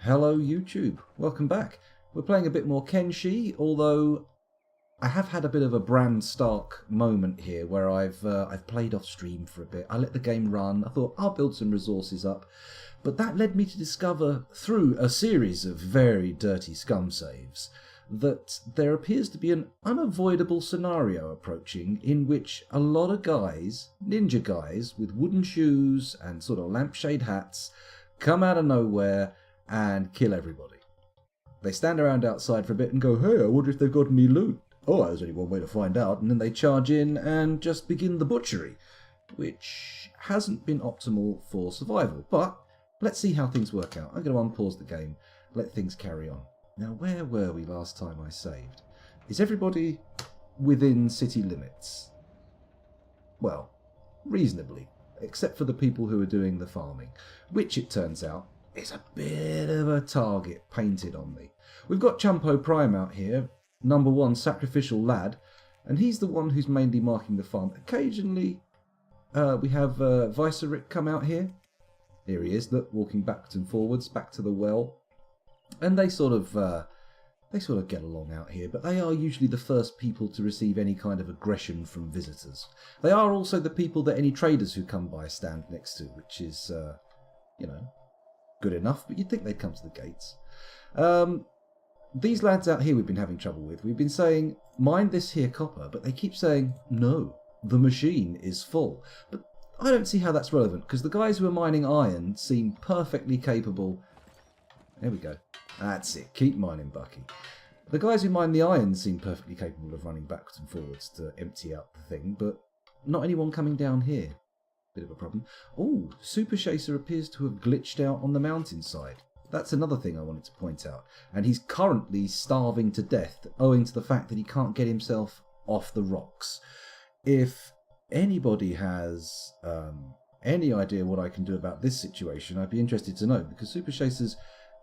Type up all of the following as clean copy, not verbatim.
Hello YouTube, welcome back. We're playing a bit more Kenshi, although I have had a bit of a Bran Stark moment here where I've played off stream for a bit. I let the game run, I thought I'll build some resources up, but that led me to discover through a series of very dirty scum saves that there appears to be an unavoidable scenario approaching in which a lot of guys, ninja guys with wooden shoes and sort of lampshade hats, come out of nowhere and kill everybody. They stand around outside for a bit and go, hey, I wonder if they've got any loot. Oh, there's only one way to find out. And then they charge in and just begin the butchery, which hasn't been optimal for survival. But let's see how things work out. I'm going to unpause the game, let things carry on. Now, where were we last time I saved? Is everybody within city limits? Well, reasonably, except for the people who are doing the farming, which it turns out is a bit of a target painted on me. We've got Chumpo Prime out here, number one sacrificial lad, and he's the one who's mainly marking the farm. Occasionally, we have Vicerik come out here. Here he is, look, walking backwards and forwards, back to the well. And they sort of get along out here, but they are usually the first people to receive any kind of aggression from visitors. They are also the people that any traders who come by stand next to, which is, good enough, but you'd think they'd come to the gates. These lads out here we've been having trouble with. We've been saying, mine this here copper, but they keep saying, no, the machine is full. But I don't see how that's relevant, because the guys who are mining iron seem perfectly capable. There we go. That's it. Keep mining, Bucky. The guys who mine the iron seem perfectly capable of running backwards and forwards to empty out the thing, but not anyone coming down here. Bit of a problem. Oh, Super Chaser appears to have glitched out on the mountainside. That's another thing I wanted to point out. And he's currently starving to death, owing to the fact that he can't get himself off the rocks. If anybody has any idea what I can do about this situation, I'd be interested to know, because Super Chaser's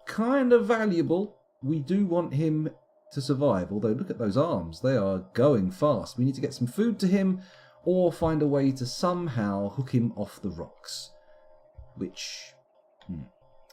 kind of valuable. We do want him to survive, although look at those arms. They are going fast. We need to get some food to him, or find a way to somehow hook him off the rocks. Which,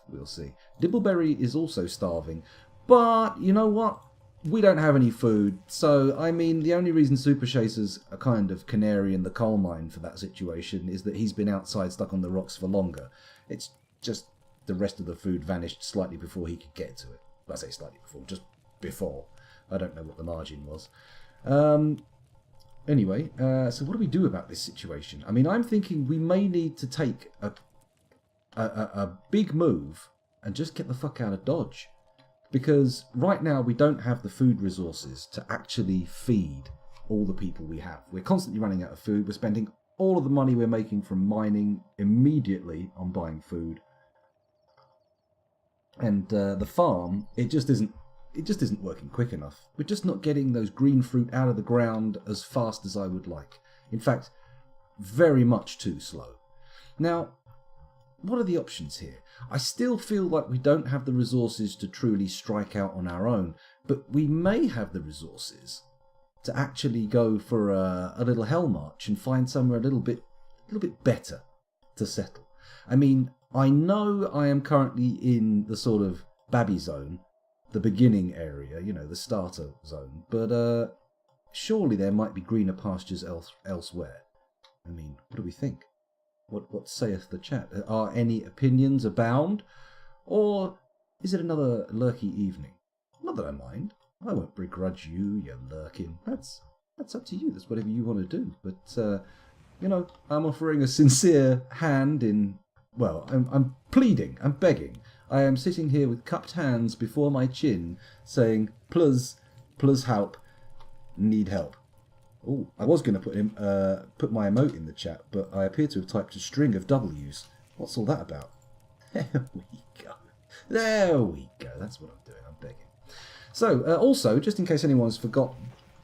we'll see. Dibbleberry is also starving, but you know what? We don't have any food, so, I mean, the only reason Super Chaser's a kind of canary in the coal mine for that situation is that he's been outside stuck on the rocks for longer. It's just the rest of the food vanished slightly before he could get to it. I say slightly before, just before. I don't know what the margin was. Anyway, so what do we do about this situation? I mean, I'm thinking we may need to take a big move and just get the fuck out of Dodge. Because right now we don't have the food resources to actually feed all the people we have. We're constantly running out of food. We're spending all of the money we're making from mining immediately on buying food. And the farm, it just isn't working quick enough. We're just not getting those green fruit out of the ground as fast as I would like. In fact, very much too slow. Now, what are the options here? I still feel like we don't have the resources to truly strike out on our own, but we may have the resources to actually go for a little hell march and find somewhere a little bit better to settle. I mean, I know I am currently in the sort of babby zone, the beginning area, the starter zone, but surely there might be greener pastures elsewhere. I mean, what do we think? What saith the chat? Are any opinions abound? Or is it another lurky evening? Not that I mind. I won't begrudge you lurking. That's up to you. That's whatever you want to do. But, I'm offering a sincere hand in... Well, I'm pleading, I'm begging. I am sitting here with cupped hands before my chin, saying, plus help, need help. Oh, I was going to put my emote in the chat, but I appear to have typed a string of W's. What's all that about? There we go. That's what I'm doing, I'm begging. So, also, just in case anyone's forgot,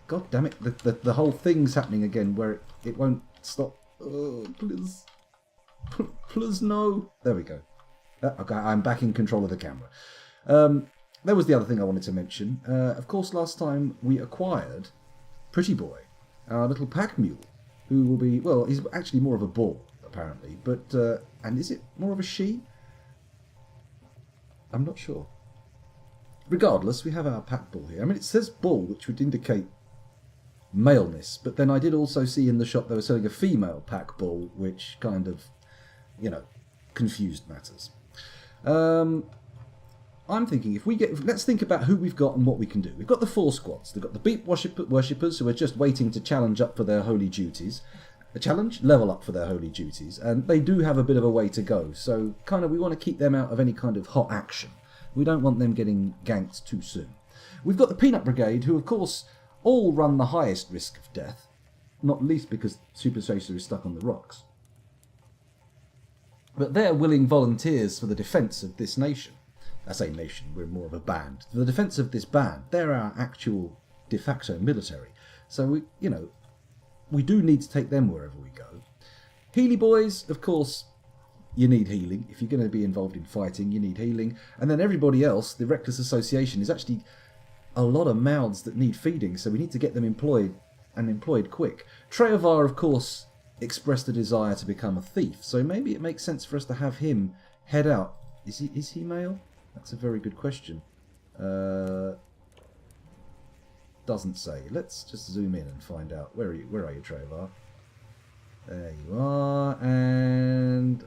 god damn it, the whole thing's happening again where it won't stop. Oh, please. Please no. There we go. Okay, I'm back in control of the camera. There was the other thing I wanted to mention. Of course, last time we acquired Pretty Boy, our little pack mule, who will be, well, he's actually more of a bull, apparently. But, and is it more of a she? I'm not sure. Regardless, we have our pack bull here. I mean, it says bull, which would indicate maleness, but then I did also see in the shop they were selling a female pack bull, which kind of, confused matters. I'm thinking let's think about who we've got and what we can do. We've got the 4 squads. They've got the beat worshippers who are just waiting to challenge up for their holy duties. Level up for their holy duties, and they do have a bit of a way to go. So kind of we want to keep them out of any kind of hot action. We don't want them getting ganked too soon. We've got the Peanut Brigade, who of course all run the highest risk of death, not least because Super Chaser is stuck on the rocks. But they're willing volunteers for the defence of this nation. I say nation, we're more of a band. For the defence of this band, they're our actual de facto military. So we do need to take them wherever we go. Healy boys, of course, you need healing. If you're going to be involved in fighting, you need healing. And then everybody else, the Reckless Association, is actually a lot of mouths that need feeding, so we need to get them employed, and employed quick. Treovar, of course, expressed a desire to become a thief, so maybe it makes sense for us to have him head out. Is he male? That's a very good question. Doesn't say. Let's just zoom in and find out. Where are you, Treovar? There you are, and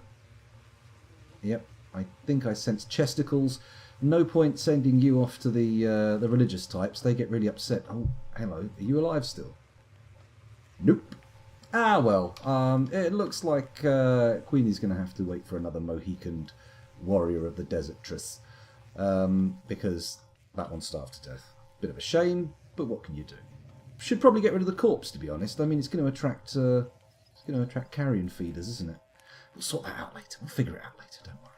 yep, I think I sense chesticles. No point sending you off to the religious types. They get really upset. Oh, hello. Are you alive still? Nope. Ah, well. It looks like Queenie's going to have to wait for another Mohicaned warrior of the Desertress, because that one starved to death. Bit of a shame, but what can you do? Should probably get rid of the corpse, to be honest. I mean, it's going to attract carrion feeders, isn't it? We'll sort that out later. We'll figure it out later. Don't worry.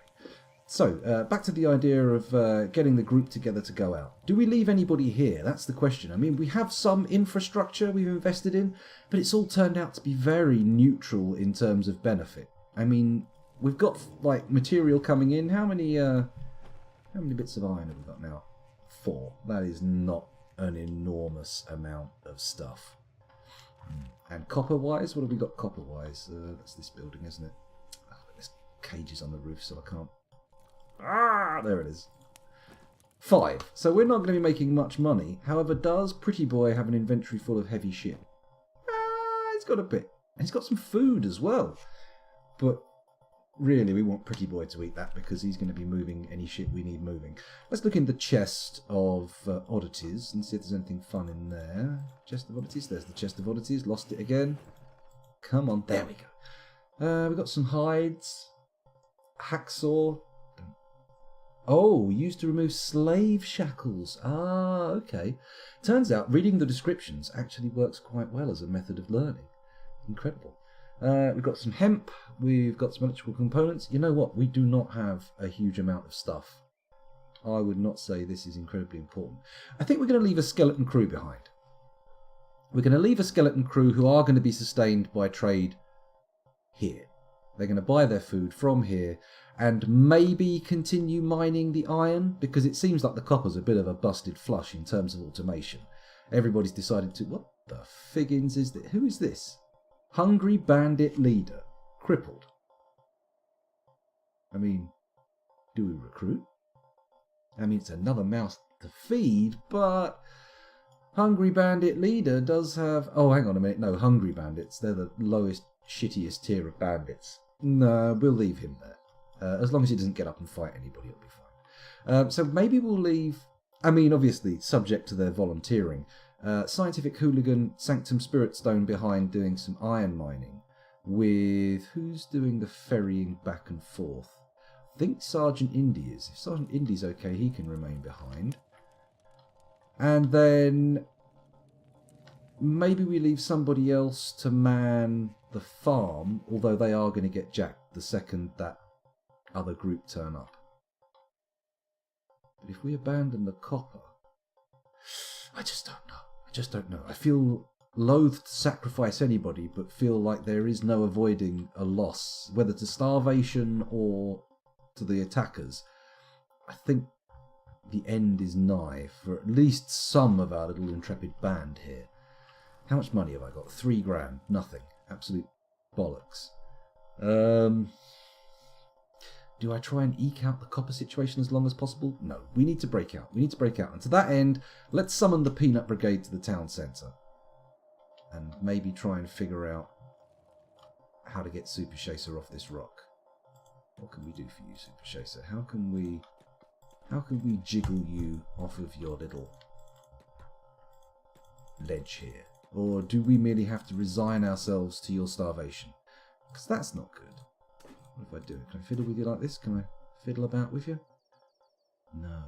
So, back to the idea of getting the group together to go out. Do we leave anybody here? That's the question. I mean, we have some infrastructure we've invested in, but it's all turned out to be very neutral in terms of benefit. I mean, we've got, material coming in. How many bits of iron have we got now? 4. That is not an enormous amount of stuff. And copper-wise, what have we got copper-wise? That's this building, isn't it? Oh, there's cages on the roof, so I can't... Ah, there it is. 5. So we're not going to be making much money. However, does Pretty Boy have an inventory full of heavy shit? He's got a bit. And he's got some food as well. But really, we want Pretty Boy to eat that because he's going to be moving any shit we need moving. Let's look in the chest of oddities and see if there's anything fun in there. Chest of oddities. There's the chest of oddities. Lost it again. Come on. There we go. We've got some hides. Hacksaw. Oh, used to remove slave shackles. Ah, okay. Turns out reading the descriptions actually works quite well as a method of learning. Incredible. We've got some hemp. We've got some electrical components. You know what? We do not have a huge amount of stuff. I would not say this is incredibly important. I think we're going to leave a skeleton crew behind. We're going to leave a skeleton crew who are going to be sustained by trade here. They're going to buy their food from here and maybe continue mining the iron, because it seems like the copper's a bit of a busted flush in terms of automation. Everybody's decided to... What the figgins is this? Who is this? Hungry bandit leader. Crippled. I mean, do we recruit? I mean, it's another mouth to feed, but... Hungry bandit leader does have... Oh, hang on a minute. No, hungry bandits. They're the lowest, shittiest tier of bandits. No, we'll leave him there. As long as he doesn't get up and fight anybody, it'll be fine. So maybe we'll leave... I mean, obviously, subject to their volunteering. Scientific hooligan Sanctum Spirit Stone behind doing some iron mining. With... Who's doing the ferrying back and forth? I think Sergeant Indy is. If Sergeant Indy's okay, he can remain behind. And then... Maybe we leave somebody else to man the farm, although they are going to get jacked the second that other group turn up. But if we abandon the copper... I just don't know. I feel loath to sacrifice anybody, but feel like there is no avoiding a loss, whether to starvation or to the attackers. I think the end is nigh for at least some of our little intrepid band here. How much money have I got? 3 grand. Nothing. Absolute bollocks. Do I try and eke out the copper situation as long as possible? No, we need to break out. We need to break out. And to that end, let's summon the Peanut Brigade to the town centre. And maybe try and figure out how to get Super Chaser off this rock. What can we do for you, Super Chaser? How can we jiggle you off of your little ledge here? Or do we merely have to resign ourselves to your starvation? Because that's not good. What if I do it? Can I fiddle with you like this? Can I fiddle about with you? No.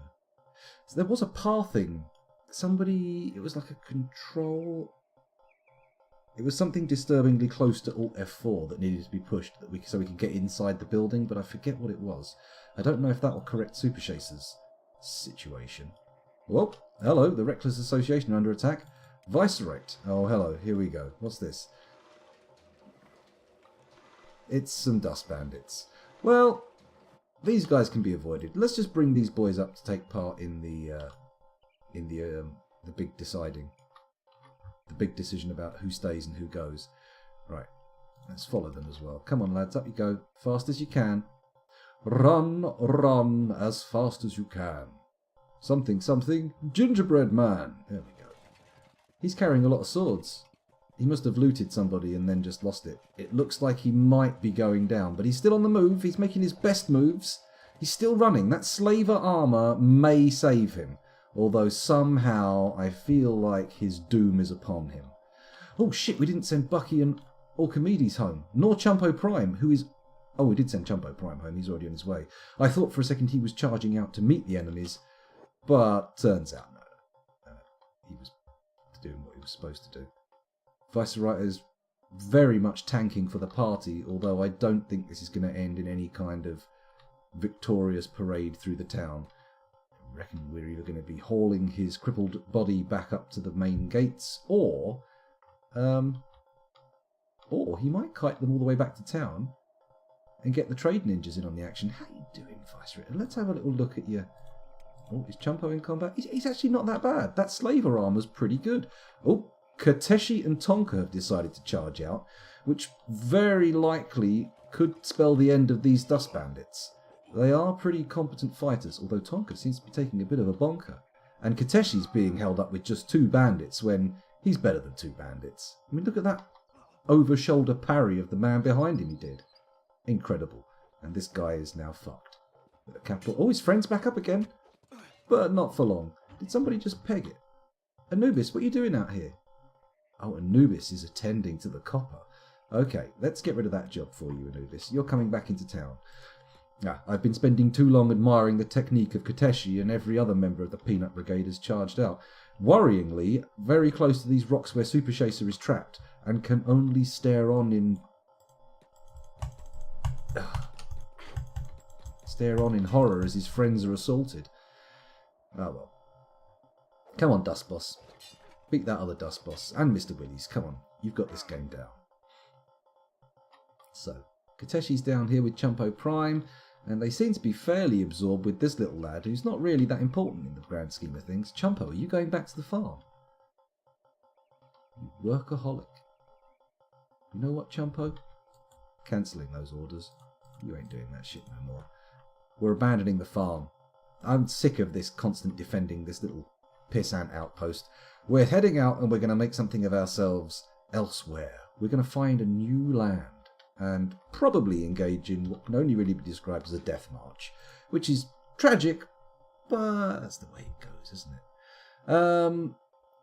So there was a pathing. Somebody... It was like a control... It was something disturbingly close to Alt F4 that needed to be pushed so we could get inside the building, but I forget what it was. I don't know if that will correct Super Chaser's situation. Well, hello, the Reckless Association are under attack. Vicerate. Oh, hello, here we go. What's this? It's some dust bandits. Well, these guys can be avoided. Let's just bring these boys up to take part in the big deciding. The big decision about who stays and who goes. Right, let's follow them as well. Come on, lads, up you go. Fast as you can. Run, run, as fast as you can. Something, something, gingerbread man. There we go. He's carrying a lot of swords. He must have looted somebody and then just lost it. It looks like he might be going down, but he's still on the move. He's making his best moves. He's still running. That slaver armour may save him. Although somehow I feel like his doom is upon him. Oh shit, we didn't send Bucky and Archimedes home. Nor Chumpo Prime, who is... Oh, we did send Chumpo Prime home. He's already on his way. I thought for a second he was charging out to meet the enemies. But turns out no. He was doing what he was supposed to do. Viceroy is very much tanking for the party, although I don't think this is going to end in any kind of victorious parade through the town. I reckon we're either going to be hauling his crippled body back up to the main gates, or he might kite them all the way back to town and get the trade ninjas in on the action. How you doing, Viceroy? Let's have a little look at you. Oh, is Chumpo in combat? He's actually not that bad. That slaver armor's pretty good. Oh, Kenshi and Tonka have decided to charge out, which very likely could spell the end of these dust bandits. They are pretty competent fighters, although Tonka seems to be taking a bit of a bonker. And Kateshi's being held up with just 2 bandits when he's better than 2 bandits. I mean, look at that over-shoulder parry of the man behind him he did. Incredible. And this guy is now fucked. With a capital... Oh, his friend's back up again. But not for long. Did somebody just peg it? Anubis, what are you doing out here? Oh, Anubis is attending to the copper. Okay, let's get rid of that job for you, Anubis. You're coming back into town. I've been spending too long admiring the technique of Kenshi, and every other member of the Peanut Brigade has charged out. Worryingly, very close to these rocks where Super Chaser is trapped, and can only stare on in... stare on in horror as his friends are assaulted. Oh well. Come on, Dust Boss. Beat that other Dust Boss. And Mr. Willies. Come on. You've got this game down. So, Kateshi's down here with Chumpo Prime, and they seem to be fairly absorbed with this little lad who's not really that important in the grand scheme of things. Chumpo, are you going back to the farm? You workaholic. You know what, Chumpo? Cancelling those orders. You ain't doing that shit no more. We're abandoning the farm. I'm sick of this constant defending this little pissant outpost. We're heading out and we're going to make something of ourselves elsewhere. We're going to find a new land and probably engage in what can only really be described as a death march, which is tragic, but that's the way it goes, isn't it?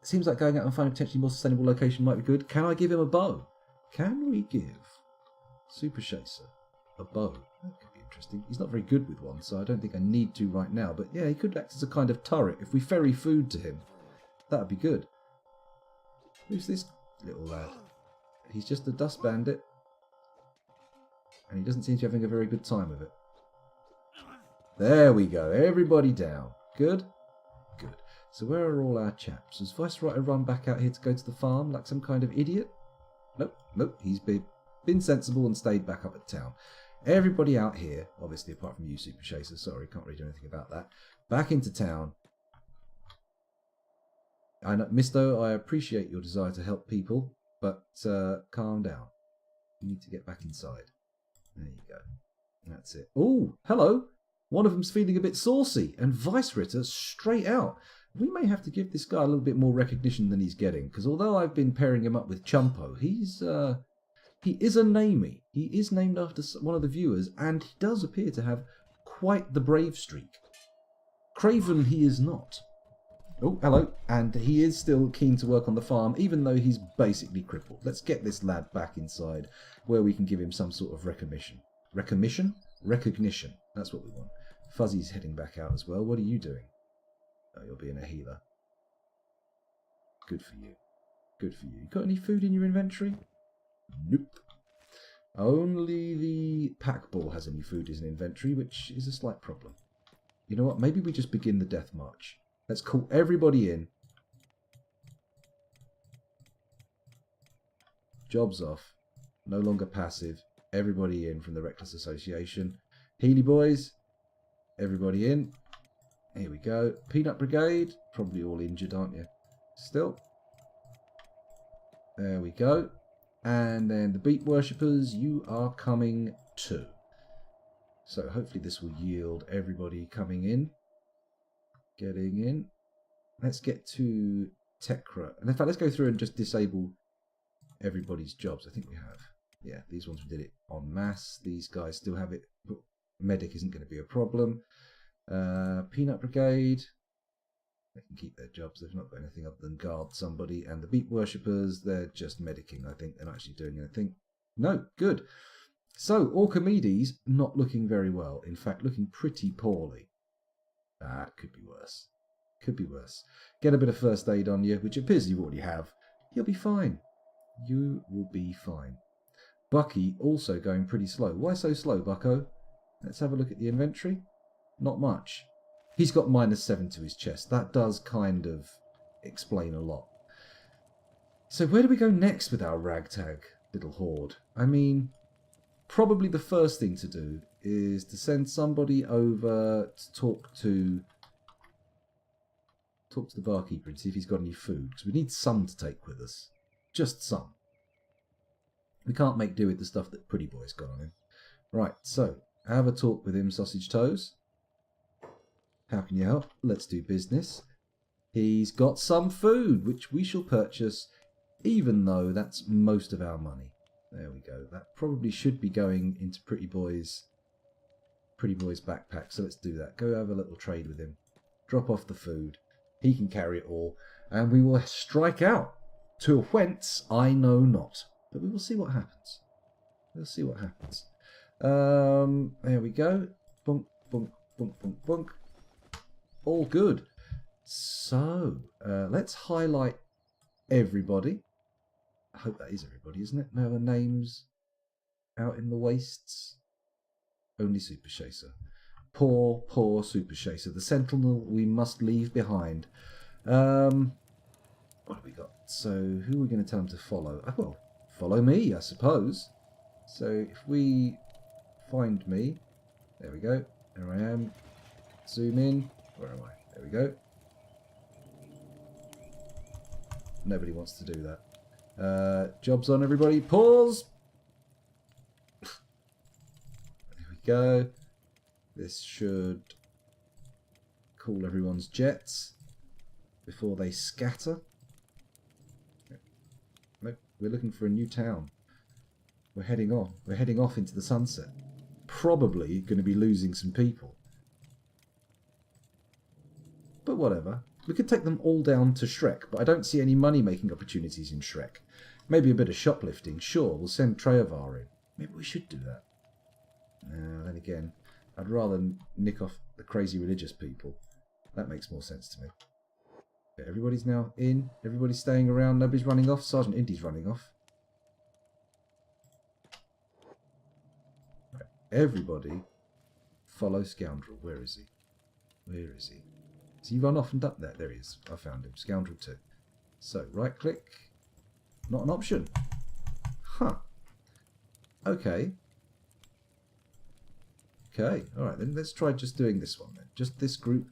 Seems like going out and finding a potentially more sustainable location might be good. Can I give him a bow? Can we give Super Chaser a bow? That could be interesting. He's not very good with one, so I don't think I need to right now. But yeah, he could act as a kind of turret. If we ferry food to him, that would be good. Who's this little lad? He's just a dust bandit. And he doesn't seem to be having a very good time with it. There we go. Everybody down. Good? Good. So where are all our chaps? Has Viceroy run back out here to go to the farm like some kind of idiot? Nope. Nope. He's been sensible and stayed back up at town. Everybody out here, obviously apart from you, Super Chaser, sorry, can't really do anything about that, back into town. I know, Misto, I appreciate your desire to help people, but calm down. You need to get back inside. There you go. That's it. Oh, hello. One of them's feeling a bit saucy, and Vice Ritter straight out. We may have to give this guy a little bit more recognition than he's getting, because although I've been pairing him up with Chumpo, he is a namey. He is named after one of the viewers, and he does appear to have quite the brave streak. Craven he is not. Oh, hello. And he is still keen to work on the farm, even though he's basically crippled. Let's get this lad back inside, where we can give him some sort of recognition. Recognition? Recognition. That's what we want. Fuzzy's heading back out as well. What are you doing? Oh, you're being a healer. Good for you. Good for you. You got any food in your inventory? Nope. Only the pack ball has any food in his inventory, which is a slight problem. You know what? Maybe we just begin the death march. Let's call everybody in. Jobs off. No longer passive. Everybody in from the Reckless Association. Healy boys. Everybody in. Here we go. Peanut Brigade. Probably all injured, aren't you? Still. There we go. And then the Beat Worshippers, you are coming too. So hopefully this will yield everybody coming in. Getting in. Let's get to Tekra. And in fact, let's go through and just disable everybody's jobs. I think we have. Yeah, these ones we did it en masse. These guys still have it. But medic isn't going to be a problem. Peanut Brigade. They can keep their jobs. They've not got anything other than guard somebody. And the Beat Worshippers, they're just medicing, I think. They're not actually doing anything. No, good. So, Orchimedes not looking very well. In fact, looking pretty poorly. That could be worse. Could be worse. Get a bit of first aid on you, which appears you already have. You'll be fine. You will be fine. Bucky also going pretty slow. Why so slow, Bucko? Let's have a look at the inventory. Not much. He's got -7 to his chest. That does kind of explain a lot. So where do we go next with our ragtag little horde? I mean, probably the first thing to do is to send somebody over to talk to the barkeeper and see if he's got any food. Because we need some to take with us. Just some. We can't make do with the stuff that Pretty Boy's got on him. Right, so have a talk with him, Sausage Toes. How can you help? Let's do business. He's got some food, which we shall purchase, even though that's most of our money. There we go. That probably should be going into Pretty Boy's backpack. So let's do that. Go have a little trade with him. Drop off the food. He can carry it all. And we will strike out. To whence, I know not. But we will see what happens. We'll see what happens. There we go. Bunk, bunk, bunk, bunk, bunk. All good. So, let's highlight everybody. I hope that is everybody, isn't it? No other names out in the wastes. Only Super Chaser. Poor, poor Super Chaser. The sentinel we must leave behind. What have we got? So, who are we going to tell him to follow? Well, follow me, I suppose. So, if we find me. There we go. There I am. Zoom in. Where am I? There we go. Nobody wants to do that. Jobs on, everybody. Pause! There we go. This should cool everyone's jets before they scatter. Nope, we're looking for a new town. We're heading on. We're heading off into the sunset. Probably going to be losing some people. But whatever. We could take them all down to Shrek, but I don't see any money-making opportunities in Shrek. Maybe a bit of shoplifting. Sure, we'll send Treyavar in. Maybe we should do that. Then again, I'd rather nick off the crazy religious people. That makes more sense to me. Okay, everybody's now in. Everybody's staying around. Nobody's running off. Sergeant Indy's running off. Right. Everybody follow Scoundrel. Where is he? Where is he? Has he run off and done that? There he is. I found him. Scoundrel 2. So, right click. Not an option. Huh. Okay. Okay. Alright then. Let's try just doing this one then. Just this group.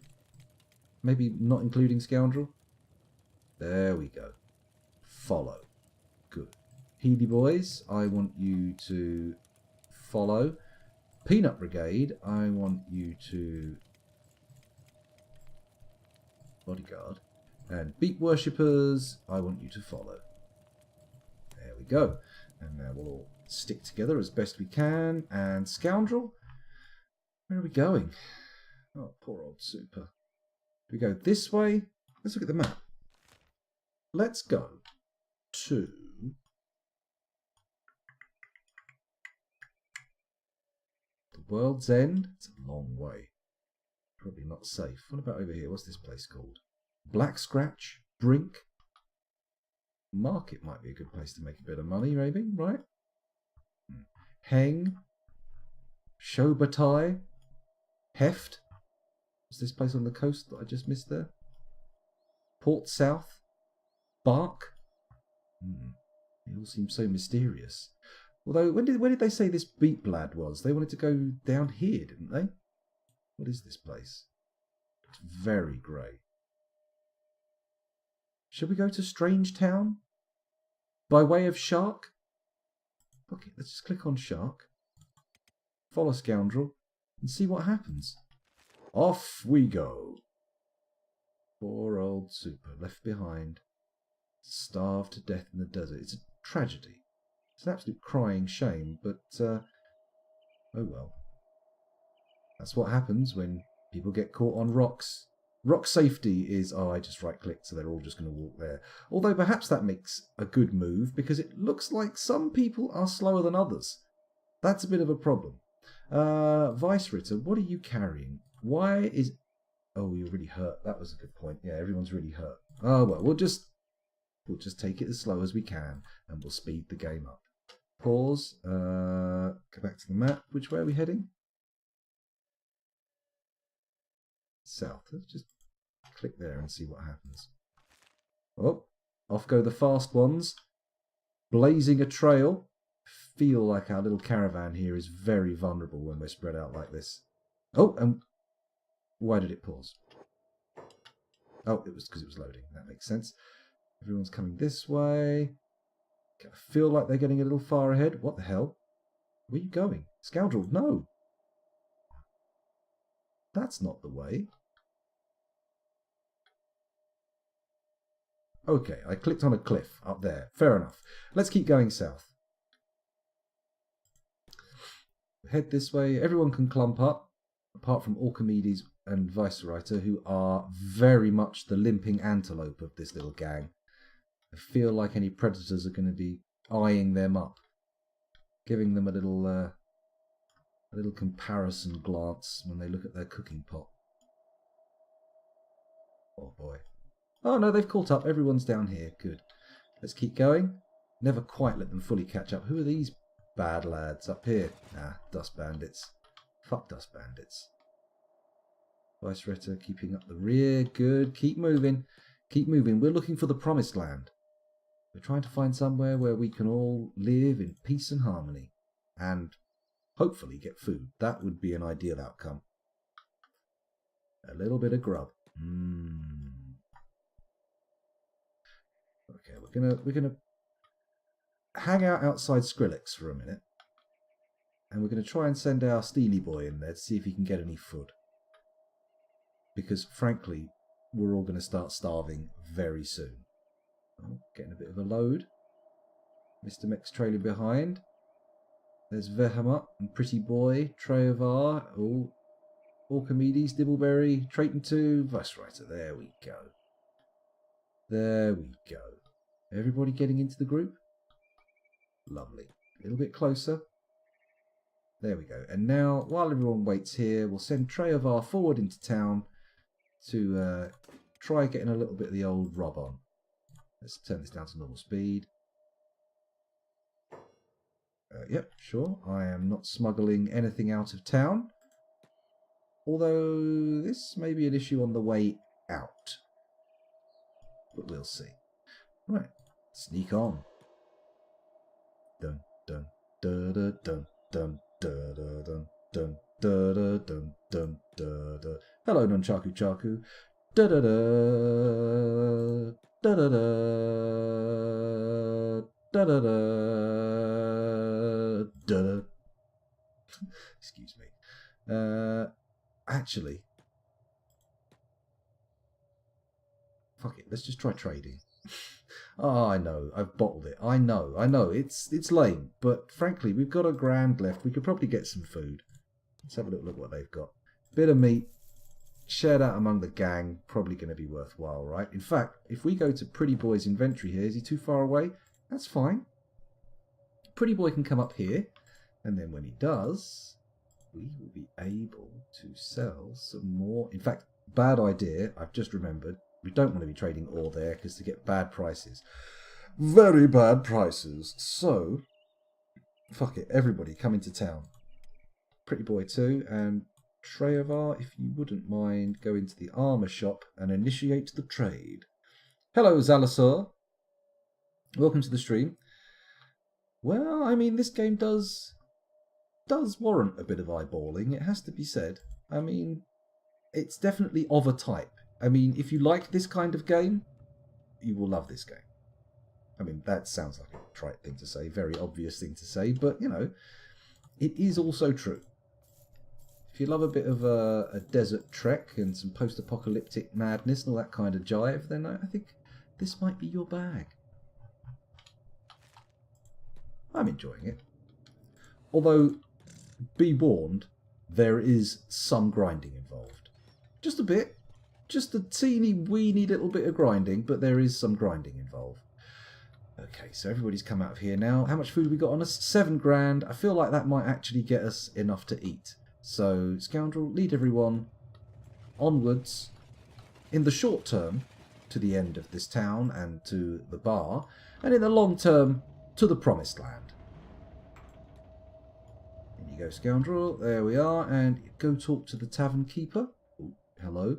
Maybe not including Scoundrel. There we go. Follow. Good. Healy boys, I want you to follow. Peanut Brigade, I want you to bodyguard. And Beat Worshippers, I want you to follow. There we go. And now we'll all stick together as best we can. And Scoundrel, where are we going? Oh, poor old Super. Do we go this way? Let's look at the map. Let's go to the World's End. It's a long way. Probably not safe. What about over here? What's this place called? Black Scratch? Brink? Market might be a good place to make a bit of money, maybe, right? Heng? Shobatai? Heft? Is this place on the coast that I just missed there? Port South? Bark? It all seems so mysterious. Although, when did they say this Beat Lad was? They wanted to go down here, didn't they? What is this place? It's very grey. Should we go to Strange Town? By way of Shark? Okay, let's just click on Shark. Follow Scoundrel. And see what happens. Off we go. Poor old Super, left behind. Starved to death in the desert. It's a tragedy. It's an absolute crying shame, but oh well. That's what happens when people get caught on rocks. Rock safety is, oh, I just right-clicked, so they're all just going to walk there. Although perhaps that makes a good move, because it looks like some people are slower than others. That's a bit of a problem. Vice Ritter, what are you carrying? Why is... Oh, you're really hurt. That was a good point. Yeah, everyone's really hurt. Oh, well, we'll just take it as slow as we can, and we'll speed the game up. Pause. Go back to the map. Which way are we heading? South. Let's just click there and see what happens. Oh, off go the fast ones. Blazing a trail. Feel like our little caravan here is very vulnerable when we're spread out like this. Oh, and why did it pause? Oh, it was because it was loading. That makes sense. Everyone's coming this way. I feel like they're getting a little far ahead. What the hell? Where are you going? Scoundrel, no. That's not the way. Okay, I clicked on a cliff up there. Fair enough. Let's keep going south. Head this way. Everyone can clump up, apart from Orchimedes and Viceriter, who are very much the limping antelope of this little gang. I feel like any predators are going to be eyeing them up, giving them a little comparison glance when they look at their cooking pot. Oh boy. Oh no, they've caught up. Everyone's down here. Good. Let's keep going. Never quite let them fully catch up. Who are these bad lads up here? Nah, dust bandits. Fuck dust bandits. Vice Ritter keeping up the rear. Good. Keep moving. Keep moving. We're looking for the promised land. We're trying to find somewhere where we can all live in peace and harmony. And hopefully get food. That would be an ideal outcome. A little bit of grub. Okay, we're gonna hang out outside Skrillex for a minute, and we're gonna try and send our Steely boy in there to see if he can get any food. Because frankly, we're all gonna start starving very soon. Oh, getting a bit of a load. Mr. Mech's trailing behind. There's Vehamut and Pretty Boy, Treovar, oh, Orchimedes, Dibbleberry, Trayton 2, Vice-Rider. There we go. There we go. Everybody getting into the group? Lovely. A little bit closer. There we go. And now, while everyone waits here, we'll send Treovar forward into town to try getting a little bit of the old rob on. Let's turn this down to normal speed. Yep, sure. I am not smuggling anything out of town. Although this may be an issue on the way out. But we'll see. Right, sneak on. Dun dun dun dun dun dun dun dun dun dun dun dun. Hello, Nunchaku Chaku. Da da da da da da da da da da. Excuse me. Actually, fuck it. Let's just try trading. Oh, I know. I've bottled it. I know. It's lame, but frankly, we've got £1,000 left. We could probably get some food. Let's have a little look what they've got. Bit of meat. Shared out among the gang. Probably going to be worthwhile, right? In fact, if we go to Pretty Boy's inventory here, is he too far away? That's fine. Pretty Boy can come up here. And then when he does, we will be able to sell some more. In fact, bad idea. I've just remembered. We don't want to be trading ore there because to get bad prices. Very bad prices. So, fuck it. Everybody come into town. Pretty Boy too. And Treyavar, if you wouldn't mind, go into the armour shop and initiate the trade. Hello, Zalasur. Welcome to the stream. Well, I mean, this game does warrant a bit of eyeballing. It has to be said. I mean, it's definitely of a type. I mean, if you like this kind of game, you will love this game. I mean, that sounds like a trite thing to say, very obvious thing to say, but, you know, it is also true. If you love a bit of a desert trek and some post-apocalyptic madness and all that kind of jive, then I think this might be your bag. I'm enjoying it. Although, be warned, there is some grinding involved. Just a bit. Just a teeny weeny little bit of grinding, but there is some grinding involved. Okay, so everybody's come out of here now. How much food have we got on us? £7,000. I feel like that might actually get us enough to eat. So, Scoundrel, lead everyone onwards in the short term to the end of this town and to the bar, and in the long term to the promised land. In you go, Scoundrel. There we are, and go talk to the tavern keeper. Ooh, hello.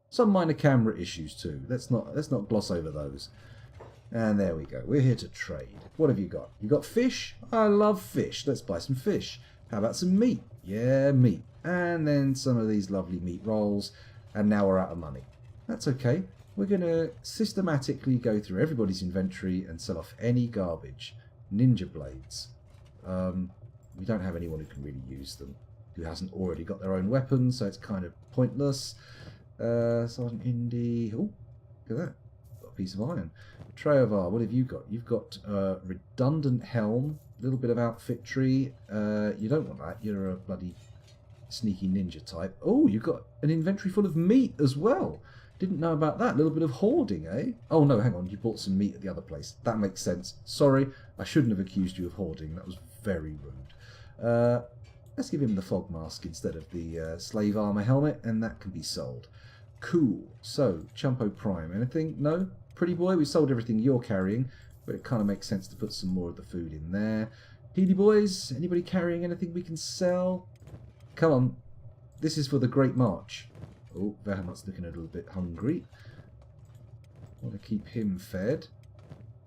Some minor camera issues too. Let's not gloss over those. And there we go. We're here to trade. What have you got? You got fish? I love fish. Let's buy some fish. How about some meat? Yeah, meat. And then some of these lovely meat rolls. And now we're out of money. That's okay. We're going to systematically go through everybody's inventory and sell off any garbage. Ninja blades. We don't have anyone who can really use them, who hasn't already got their own weapons, so it's kind of pointless. Sergeant Indy. Oh, look at that. Got a piece of iron. Treyavar, what have you got? You've got redundant helm, a little bit of outfitry. You don't want that. You're a bloody sneaky ninja type. Oh, you've got an inventory full of meat as well. Didn't know about that. A little bit of hoarding, eh? Oh, no, hang on. You bought some meat at the other place. That makes sense. Sorry, I shouldn't have accused you of hoarding. That was very rude. Let's give him the fog mask instead of the slave armor helmet, and that can be sold. Cool. So, Chumpo Prime. Anything? No? Pretty Boy, we sold everything you're carrying, but it kind of makes sense to put some more of the food in there. Healy Boys, anybody carrying anything we can sell? Come on. This is for the Great March. Oh, Vehamut's looking a little bit hungry. Want to keep him fed.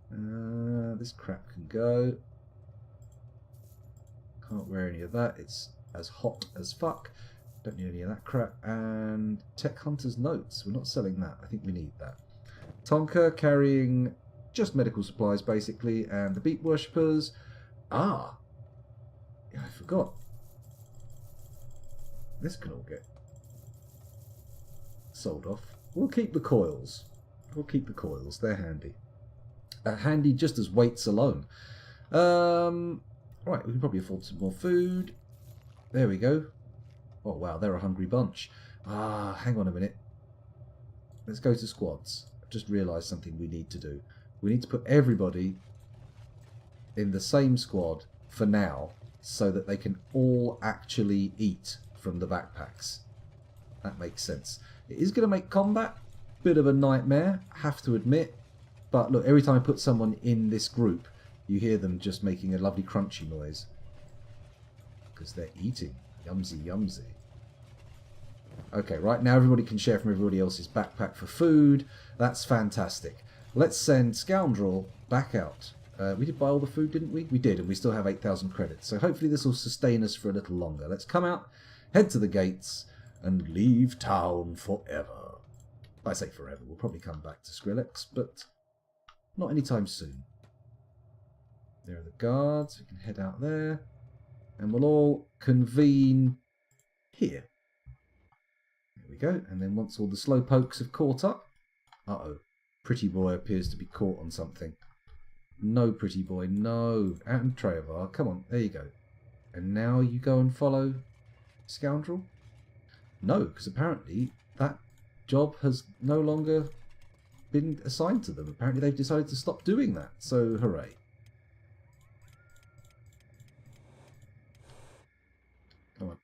This crap can go. Can't wear any of that. It's as hot as fuck. Don't need any of that crap. And Tech Hunter's Notes. We're not selling that. I think we need that. Tonka carrying just medical supplies, basically. And the Beat Worshippers. Ah! Yeah, I forgot. This can all get sold off. We'll keep the coils. We'll keep the coils. They're handy. Handy just as weights alone. Right, we can probably afford some more food. There we go. Oh, wow, they're a hungry bunch. Ah, hang on a minute. Let's go to squads. I've just realised something we need to do. We need to put everybody in the same squad for now so that they can all actually eat from the backpacks. That makes sense. It is going to make combat a bit of a nightmare, have to admit. But look, every time I put someone in this group, you hear them just making a lovely crunchy noise. Because they're eating. Yumsy, yumsy. Okay, right now everybody can share from everybody else's backpack for food. That's fantastic. Let's send Scoundrel back out. We did buy all the food, didn't we? We did, and we still have 8,000 credits. So hopefully this will sustain us for a little longer. Let's come out, head to the gates, and leave town forever. I say forever. We'll probably come back to Skrillex, but not anytime soon. There are the guards. We can head out there. And we'll all convene here. There we go. And then once all the slowpokes have caught up... Uh-oh. Pretty boy appears to be caught on something. No, pretty boy, no. And Trevar, come on, there you go. And now you go and follow Scoundrel? No, because apparently that job has no longer been assigned to them. Apparently they've decided to stop doing that. So, hooray. Come on.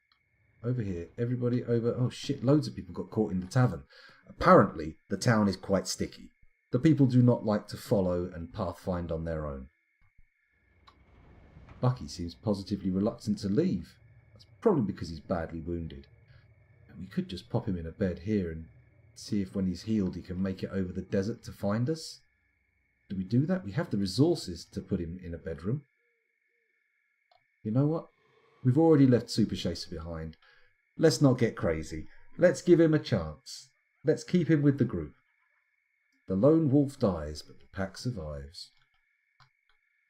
Over here. Everybody over. Oh shit, loads of people got caught in the tavern. Apparently, the town is quite sticky. The people do not like to follow and pathfind on their own. Bucky seems positively reluctant to leave. That's probably because he's badly wounded. And we could just pop him in a bed here and see if when he's healed he can make it over the desert to find us. Do we do that? We have the resources to put him in a bedroom. You know what? We've already left Super Chaser behind. Let's not get crazy. Let's give him a chance. Let's keep him with the group. The lone wolf dies, but the pack survives.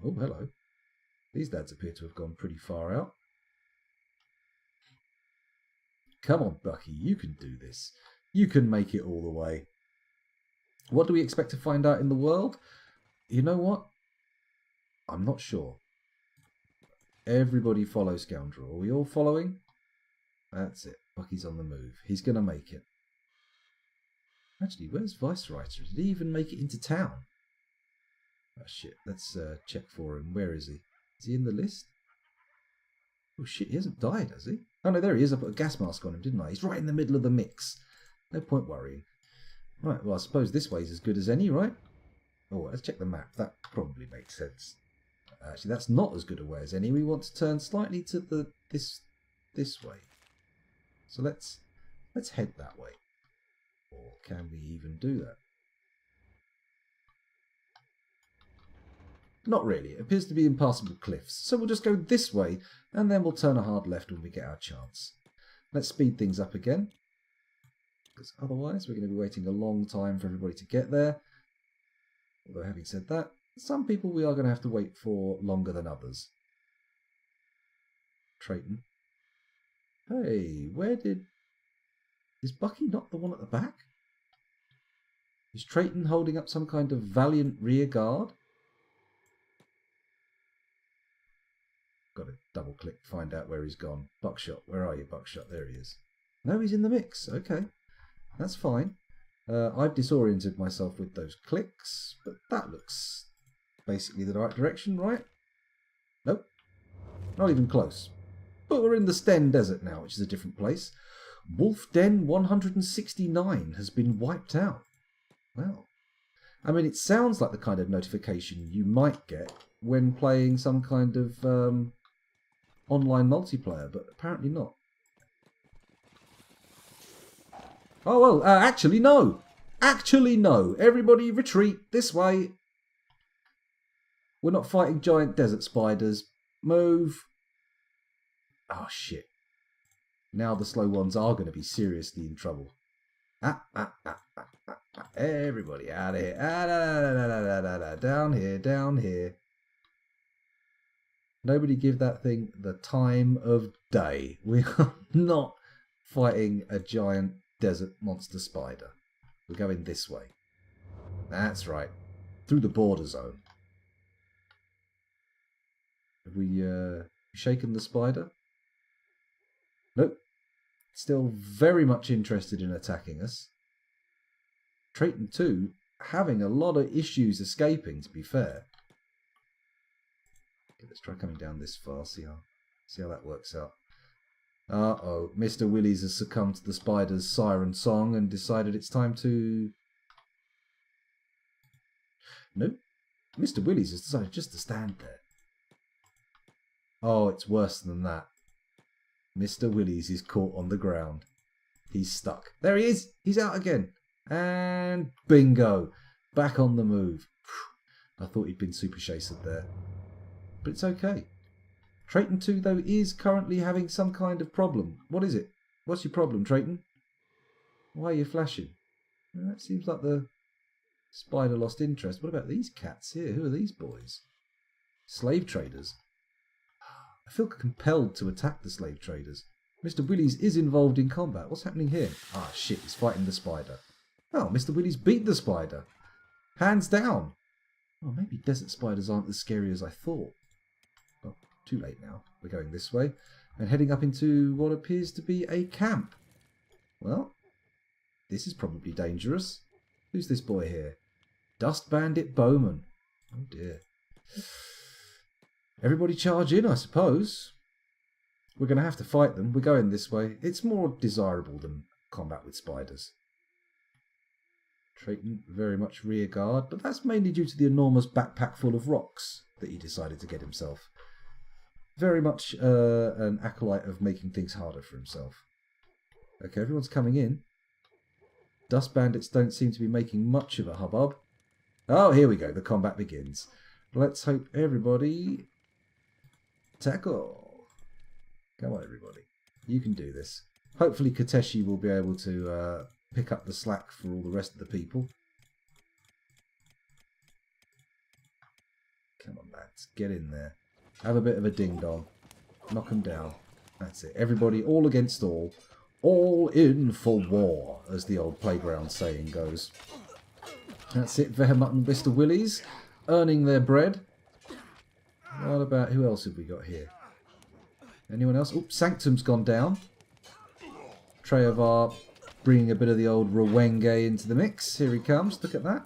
Oh, hello. These lads appear to have gone pretty far out. Come on, Bucky, you can do this. You can make it all the way. What do we expect to find out in the world? You know what? I'm not sure. Everybody follow Scoundrel. Are we all following? That's it. Bucky's on the move. He's going to make it. Actually, where's Viceroy? Did he even make it into town? Oh shit, let's check for him. Where is he? Is he in the list? Oh shit, he hasn't died, has he? Oh no, there he is. I put a gas mask on him, didn't I? He's right in the middle of the mix. No point worrying. Right, well I suppose this way's as good as any, right? Oh, let's check the map. That probably makes sense. Actually, that's not as good a way as any. We want to turn slightly to this way. So let's head that way. Or can we even do that? Not really. It appears to be impassable cliffs. So we'll just go this way, and then we'll turn a hard left when we get our chance. Let's speed things up again. Because otherwise we're going to be waiting a long time for everybody to get there. Although having said that, some people we are going to have to wait for longer than others. Trayton. Hey, is Bucky not the one at the back? Is Trayton holding up some kind of valiant rear guard? Got to double click, find out where he's gone. Buckshot, where are you, Buckshot? There he is. No, he's in the mix. Okay, that's fine. I've disoriented myself with those clicks, but that looks basically the right direction, right? Nope, not even close. But we're in the Sten Desert now, which is a different place. Wolf Den 169 has been wiped out. Well, I mean, it sounds like the kind of notification you might get when playing some kind of online multiplayer, but apparently not. Oh, well, actually, no. Actually, no. Everybody retreat this way. We're not fighting giant desert spiders. Move. Oh, shit. Now the slow ones are going to be seriously in trouble. Everybody out of here. Down here, down here. Nobody give that thing the time of day. We are not fighting a giant desert monster spider. We're going this way. That's right. Through the border zone. Have we shaken the spider? Nope. Still very much interested in attacking us. Trayton 2 having a lot of issues escaping, to be fair. Okay, let's try coming down this far, see how that works out. Uh-oh, Mr. Willies has succumbed to the spider's siren song and decided it's time to... Nope. Mr. Willies has decided just to stand there. Oh, it's worse than that. Mr. Willies is caught on the ground. He's stuck. There he is! He's out again! And bingo! Back on the move. I thought he'd been super chasered there. But it's okay. Trayton 2, though, is currently having some kind of problem. What is it? What's your problem, Trayton? Why are you flashing? Well, that seems like the spider lost interest. What about these cats here? Who are these boys? Slave traders. I feel compelled to attack the slave traders. Mr. Willies is involved in combat. What's happening here? Ah, shit, he's fighting the spider. Oh, Mr. Willies beat the spider. Hands down. Oh, maybe desert spiders aren't as scary as I thought. Oh, too late now. We're going this way and heading up into what appears to be a camp. Well, this is probably dangerous. Who's this boy here? Dust Bandit Bowman. Oh dear. Everybody charge in, I suppose. We're going to have to fight them. We're going this way. It's more desirable than combat with spiders. Trayton very much rear guard, but that's mainly due to the enormous backpack full of rocks that he decided to get himself. Very much an acolyte of making things harder for himself. Okay, everyone's coming in. Dust Bandits don't seem to be making much of a hubbub. Oh, here we go. The combat begins. Let's hope everybody... Tackle! Come on, everybody. You can do this. Hopefully Kenshi will be able to pick up the slack for all the rest of the people. Come on, lads. Get in there. Have a bit of a ding-dong. Knock them down. That's it. Everybody, all against all. All in for war, as the old playground saying goes. That's it. Vehemut and Mr. Willies earning their bread. What about, who else have we got here? Anyone else? Oops, Sanctum's gone down. Treyavar bringing a bit of the old Rwenge into the mix. Here he comes. Look at that.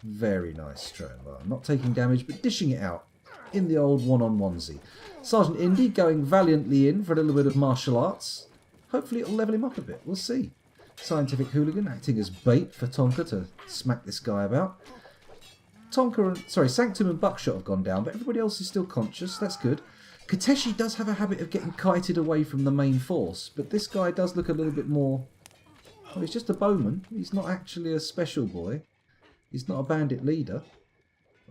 Very nice, Treyavar. Not taking damage, but dishing it out in the old one-on-onesie. Sergeant Indy going valiantly in for a little bit of martial arts. Hopefully it'll level him up a bit. We'll see. Scientific Hooligan acting as bait for Tonka to smack this guy about. Sanctum and Buckshot have gone down, but everybody else is still conscious. That's good. Kenshi does have a habit of getting kited away from the main force, but this guy does look a little bit more... Well, he's just a bowman. He's not actually a special boy. He's not a bandit leader.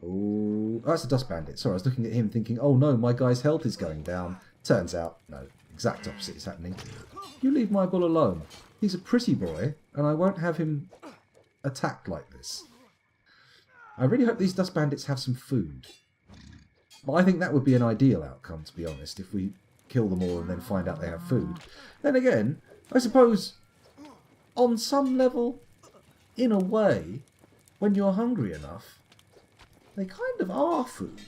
Oh, that's a dust bandit. Sorry, I was looking at him thinking, oh no, my guy's health is going down. Turns out, no, exact opposite is happening. You leave my bull alone. He's a pretty boy, and I won't have him attacked like this. I really hope these dust bandits have some food. But I think that would be an ideal outcome, to be honest, if we kill them all and then find out they have food. Then again, I suppose, on some level, in a way, when you're hungry enough, they kind of are food.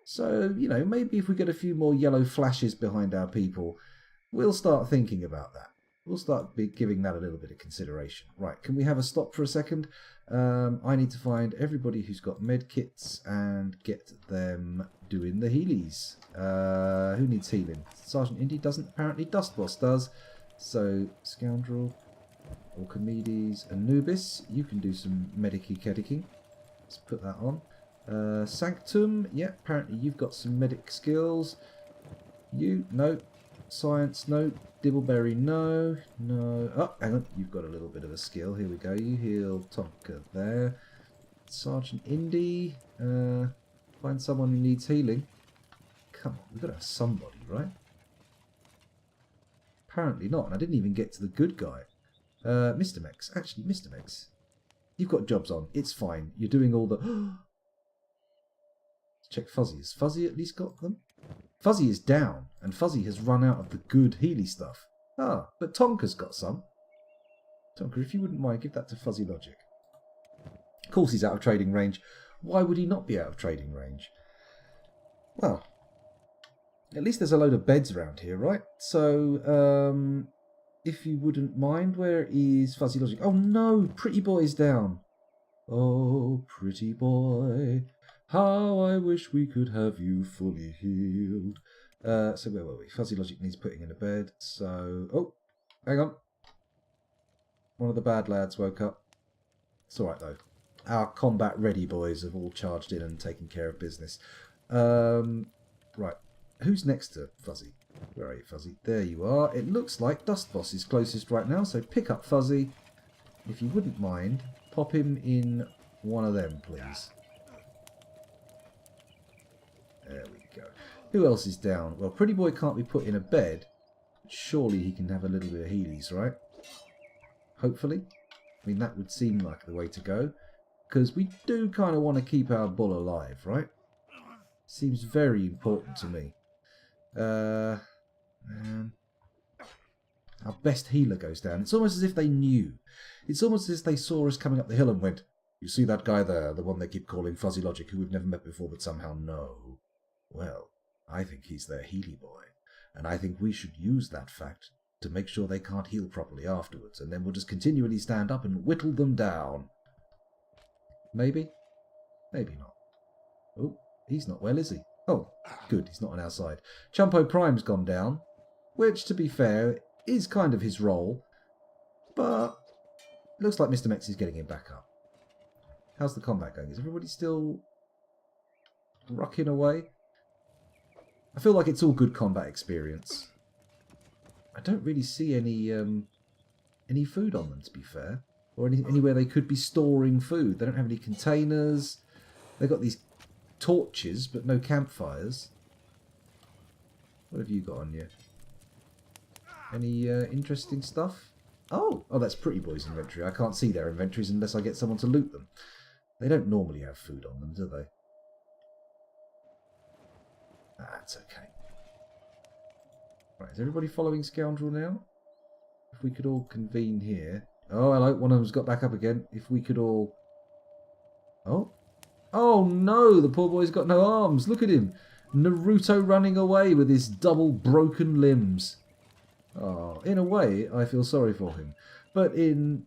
So, you know, maybe if we get a few more yellow flashes behind our people, we'll start thinking about that. We'll start giving that a little bit of consideration. Right, can we have a stop for a second? I need to find everybody who's got med kits and get them doing the healies. Who needs healing? Sergeant Indy doesn't. Apparently Dust Boss does. So, Scoundrel, Orchimedes, Anubis, you can do some medicy-kedicking. Let's put that on. Sanctum, yeah, apparently you've got some medic skills. You, no. Science, no. Dibbleberry, no. No. Oh, hang on. You've got a little bit of a skill. Here we go. You heal Tonka there. Sergeant Indy. Find someone who needs healing. Come on. We've got to have somebody, right? Apparently not. And I didn't even get to the good guy. Mr. Mex. Actually, Mr. Mex. You've got jobs on. It's fine. You're doing all the... Let's check Fuzzy. Has Fuzzy at least got them? Fuzzy is down, and Fuzzy has run out of the good Healy stuff. Ah, but Tonka's got some. Tonka, if you wouldn't mind, give that to Fuzzy Logic. Of course he's out of trading range. Why would he not be out of trading range? Well, at least there's a load of beds around here, right? So, if you wouldn't mind, where is Fuzzy Logic? Oh no, Pretty Boy's down. Oh, Pretty Boy. How I wish we could have you fully healed. So where were we? Fuzzy Logic needs putting in a bed. So, oh, hang on. One of the bad lads woke up. It's alright though. Our combat ready boys have all charged in and taken care of business. Right. Who's next to Fuzzy? Where are you, Fuzzy? There you are. It looks like Dust Boss is closest right now, so pick up Fuzzy. If you wouldn't mind, pop him in one of them, please. There we go. Who else is down? Well, Pretty Boy can't be put in a bed. But surely he can have a little bit of healies, right? Hopefully. I mean, that would seem like the way to go. Because we do kind of want to keep our bull alive, right? Seems very important to me. Man. Our best healer goes down. It's almost as if they knew. It's almost as if they saw us coming up the hill and went, "You see that guy there, the one they keep calling Fuzzy Logic, who we've never met before but somehow know? Well, I think he's their Healy boy. And I think we should use that fact to make sure they can't heal properly afterwards. And then we'll just continually stand up and whittle them down." Maybe? Maybe not. Oh, he's not well, is he? Oh, good, he's not on our side. Chumpo Prime's gone down, which, to be fair, is kind of his role, but looks like Mr. Mex is getting him back up. How's the combat going? Is everybody still rocking away? I feel like it's all good combat experience. I don't really see any food on them, to be fair, or anywhere they could be storing food. They don't have any containers. They've got these torches, but no campfires. What have you got on you? Any interesting stuff? Oh, that's Pretty Boy's inventory. I can't see their inventories unless I get someone to loot them. They don't normally have food on them, do they? That's okay. Right, is everybody following Scoundrel now? If we could all convene here. Oh, hello, one of them's got back up again. If we could all... Oh. Oh no, the poor boy's got no arms. Look at him. Naruto running away with his double broken limbs. Oh, in a way, I feel sorry for him. But in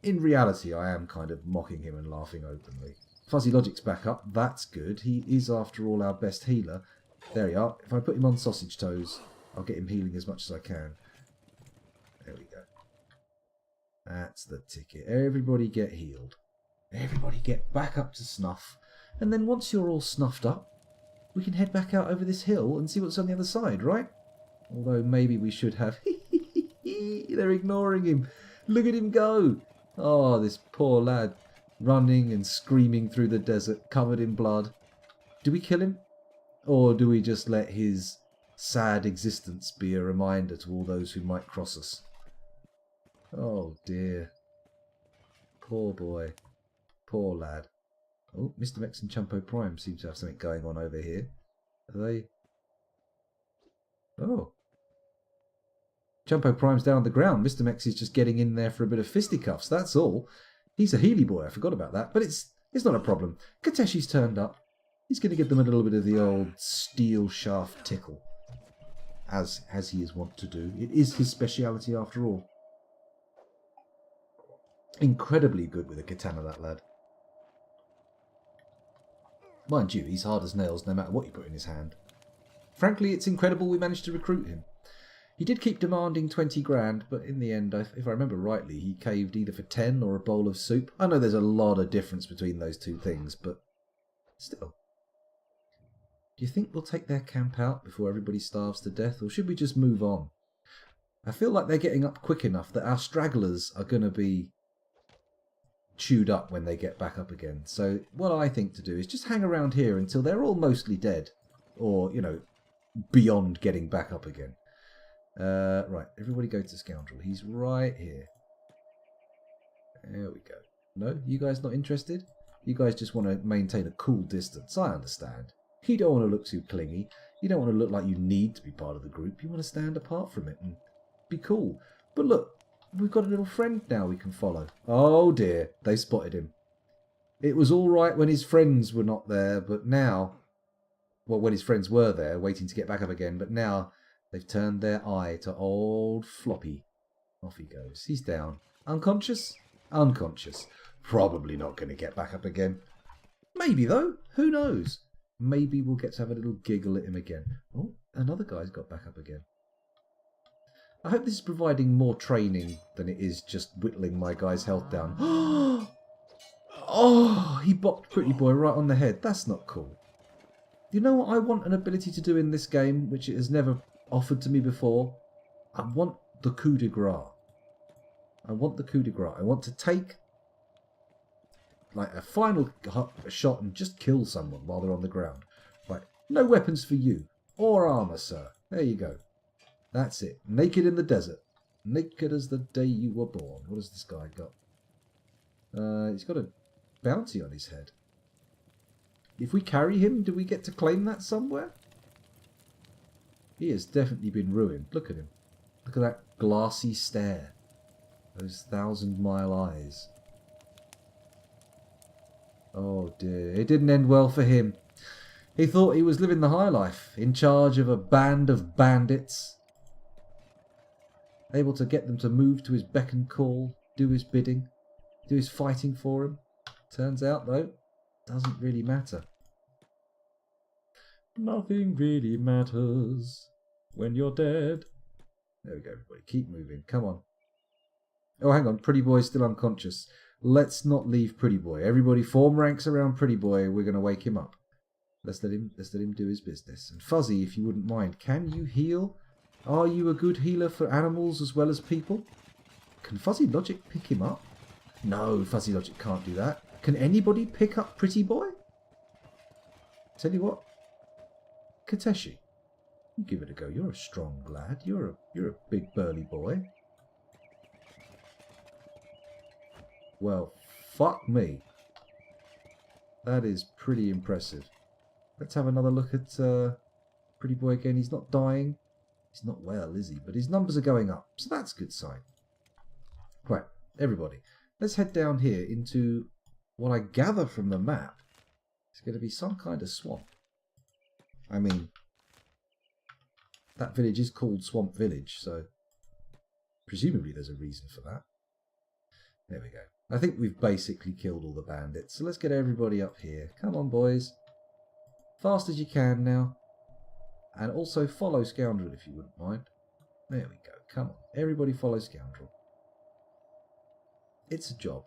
reality, I am kind of mocking him and laughing openly. Fuzzy Logic's back up. That's good. He is, after all, our best healer. There we are. If I put him on sausage toes, I'll get him healing as much as I can. There we go. That's the ticket. Everybody get healed. Everybody get back up to snuff. And then once you're all snuffed up, we can head back out over this hill and see what's on the other side, right? Although maybe we should have... They're ignoring him. Look at him go. Oh, this poor lad. Running and screaming through the desert, covered in blood. Do we kill him? Or do we just let his sad existence be a reminder to all those who might cross us? Oh dear. Poor boy. Poor lad. Oh, Mr. Mex and Chumpo Prime seem to have something going on over here. Are they... Oh. Chumpo Prime's down on the ground. Mr. Mex is just getting in there for a bit of fisticuffs, that's all. He's a Healy boy, I forgot about that. But it's not a problem. Kateshi's turned up. He's going to give them a little bit of the old steel shaft tickle. As he is wont to do. It is his speciality after all. Incredibly good with a katana, that lad. Mind you, he's hard as nails no matter what you put in his hand. Frankly, it's incredible we managed to recruit him. He did keep demanding 20 grand, but in the end, if I remember rightly, he caved either for 10 or a bowl of soup. I know there's a lot of difference between those two things, but still. Do you think we'll take their camp out before everybody starves to death, or should we just move on? I feel like they're getting up quick enough that our stragglers are going to be chewed up when they get back up again. So what I think to do is just hang around here until they're all mostly dead, or, you know, beyond getting back up again. Right, everybody go to Scoundrel. He's right here. There we go. No, you guys not interested? You guys just want to maintain a cool distance. I understand. You don't want to look too clingy. You don't want to look like you need to be part of the group. You want to stand apart from it and be cool. But look, we've got a little friend now we can follow. Oh dear, they spotted him. It was all right when his friends were not there, but now... Well, when his friends were there, waiting to get back up again, but now... They've turned their eye to old Floppy. Off he goes. He's down. Unconscious? Unconscious. Probably not going to get back up again. Maybe, though. Who knows? Maybe we'll get to have a little giggle at him again. Oh, another guy's got back up again. I hope this is providing more training than it is just whittling my guy's health down. Oh, he bopped Pretty Boy right on the head. That's not cool. You know what I want an ability to do in this game, which it has never... offered to me before? I want the coup de grace. I want the coup de grace. I want to take like a final shot and just kill someone while they're on the ground. Right, no weapons for you. Or armour, sir. There you go. That's it. Naked in the desert. Naked as the day you were born. What has this guy got? He's got a bounty on his head. If we carry him, do we get to claim that somewhere? He has definitely been ruined. Look at him. Look at that glassy stare. Those 1,000-mile eyes. Oh dear, it didn't end well for him. He thought he was living the high life, in charge of a band of bandits, able to get them to move to his beck and call, do his bidding, do his fighting for him. Turns out, though, doesn't really matter. Nothing really matters when you're dead. There we go, everybody. Keep moving. Come on. Oh, hang on. Pretty Boy's still unconscious. Let's not leave Pretty Boy. Everybody form ranks around Pretty Boy. We're going to wake him up. Let's let him do his business. And Fuzzy, if you wouldn't mind, can you heal? Are you a good healer for animals as well as people? Can Fuzzy Logic pick him up? No, Fuzzy Logic can't do that. Can anybody pick up Pretty Boy? Tell you what, Kateshi, you give it a go. You're a strong lad. You're a big burly boy. Well, fuck me. That is pretty impressive. Let's have another look at Pretty Boy again. He's not dying. He's not well, is he? But his numbers are going up, so that's a good sign. Right, everybody. Let's head down here into what I gather from the map is going to be some kind of swamp. I mean, that village is called Swamp Village, so presumably there's a reason for that. There we go. I think we've basically killed all the bandits, so let's get everybody up here. Come on, boys. Fast as you can now. And also follow Scoundrel if you wouldn't mind. There we go. Come on. Everybody follow Scoundrel. It's a job.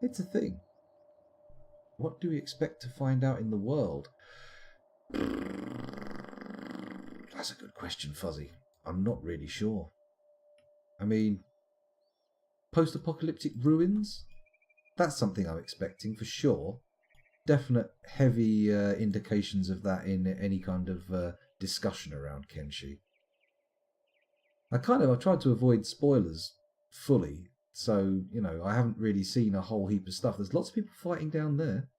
It's a thing. What do we expect to find out in the world? That's a good question, Fuzzy. I'm not really sure. I mean, post-apocalyptic ruins? That's something I'm expecting for sure. Definite heavy indications of that in any kind of discussion around Kenshi. I tried to avoid spoilers fully, so, you know, I haven't really seen a whole heap of stuff. There's lots of people fighting down there.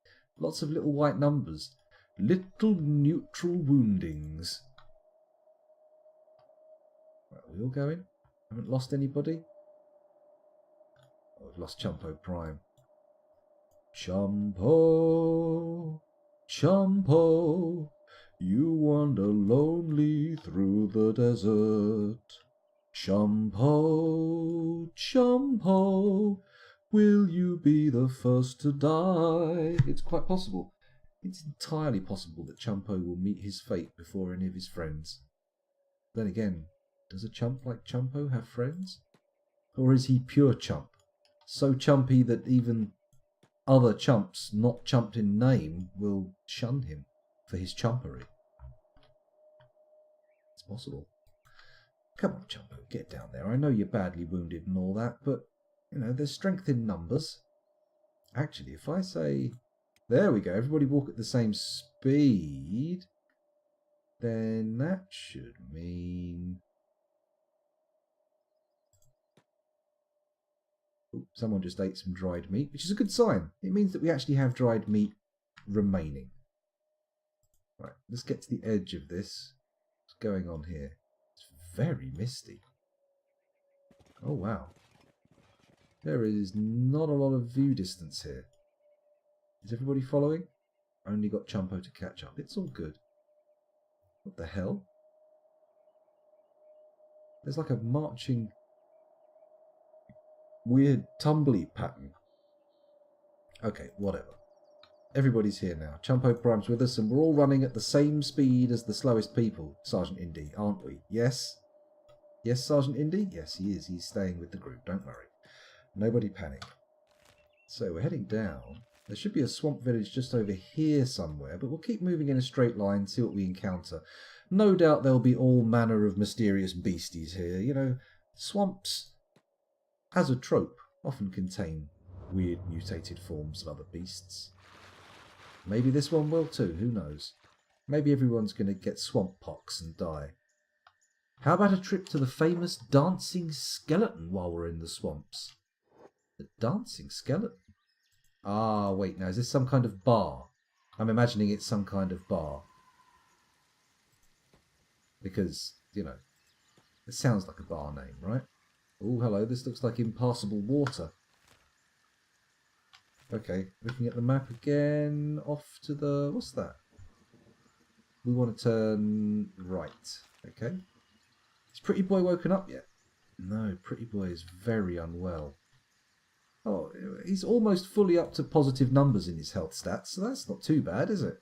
Lots of little white numbers. Little neutral woundings. Right, are we all going? Haven't lost anybody? Oh, we've lost Chumpo Prime. Chumpo, Chumpo, you wander lonely through the desert. Chumpo, Chumpo, will you be the first to die? It's quite possible. It's entirely possible that Chumpo will meet his fate before any of his friends. Then again, does a chump like Chumpo have friends? Or is he pure chump? So chumpy that even other chumps not chumped in name will shun him for his chumpery. It's possible. Come on, Chumpo, get down there. I know you're badly wounded and all that, but, you know, there's strength in numbers. Actually, if I say, there we go, everybody walk at the same speed, then that should mean... Ooh, someone just ate some dried meat, which is a good sign. It means that we actually have dried meat remaining. Right, let's get to the edge of this. What's going on here? It's very misty. Oh, wow. There is not a lot of view distance here. Is everybody following? Only got Chumpo to catch up. It's all good. What the hell? There's like a marching weird tumbly pattern. Okay, whatever. Everybody's here now. Chumpo Prime's with us, and we're all running at the same speed as the slowest people, Sergeant Indy, aren't we? Yes? Yes, Sergeant Indy? Yes, he is. He's staying with the group. Don't worry. Nobody panic. So we're heading down. There should be a swamp village just over here somewhere, but we'll keep moving in a straight line, see what we encounter. No doubt there'll be all manner of mysterious beasties here. You know, swamps, as a trope, often contain weird mutated forms of other beasts. Maybe this one will too, who knows? Maybe everyone's going to get swamp pox and die. How about a trip to the famous dancing skeleton while we're in the swamps? The dancing skeleton? Ah, wait, now, is this some kind of bar? I'm imagining it's some kind of bar. Because, you know, it sounds like a bar name, right? Oh, hello, this looks like impassable water. Okay, looking at the map again, off to the... what's that? We want to turn right. Okay. Is Pretty Boy woken up yet? No, Pretty Boy is very unwell. Oh, he's almost fully up to positive numbers in his health stats, so that's not too bad, is it?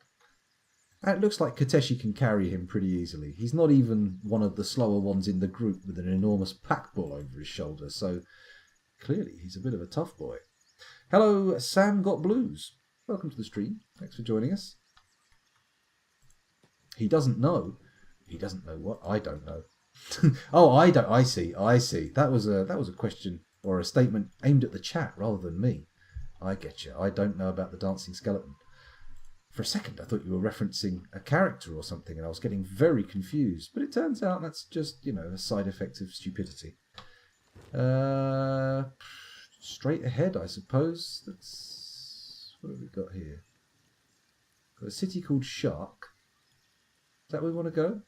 And it looks like Kenshi can carry him pretty easily. He's not even one of the slower ones in the group with an enormous pack bull over his shoulder, so clearly he's a bit of a tough boy. Hello, Sam Got Blues. Welcome to the stream. Thanks for joining us. He doesn't know. He doesn't know what? I don't know. Oh, I don't. I see. That was a question or a statement aimed at the chat rather than me. I get you. I don't know about the dancing skeleton. For a second, I thought you were referencing a character or something, and I was getting very confused. But it turns out that's just, you know, a side effect of stupidity. Straight ahead, I suppose. What have we got here? Got a city called Shark. Is that where we want to go?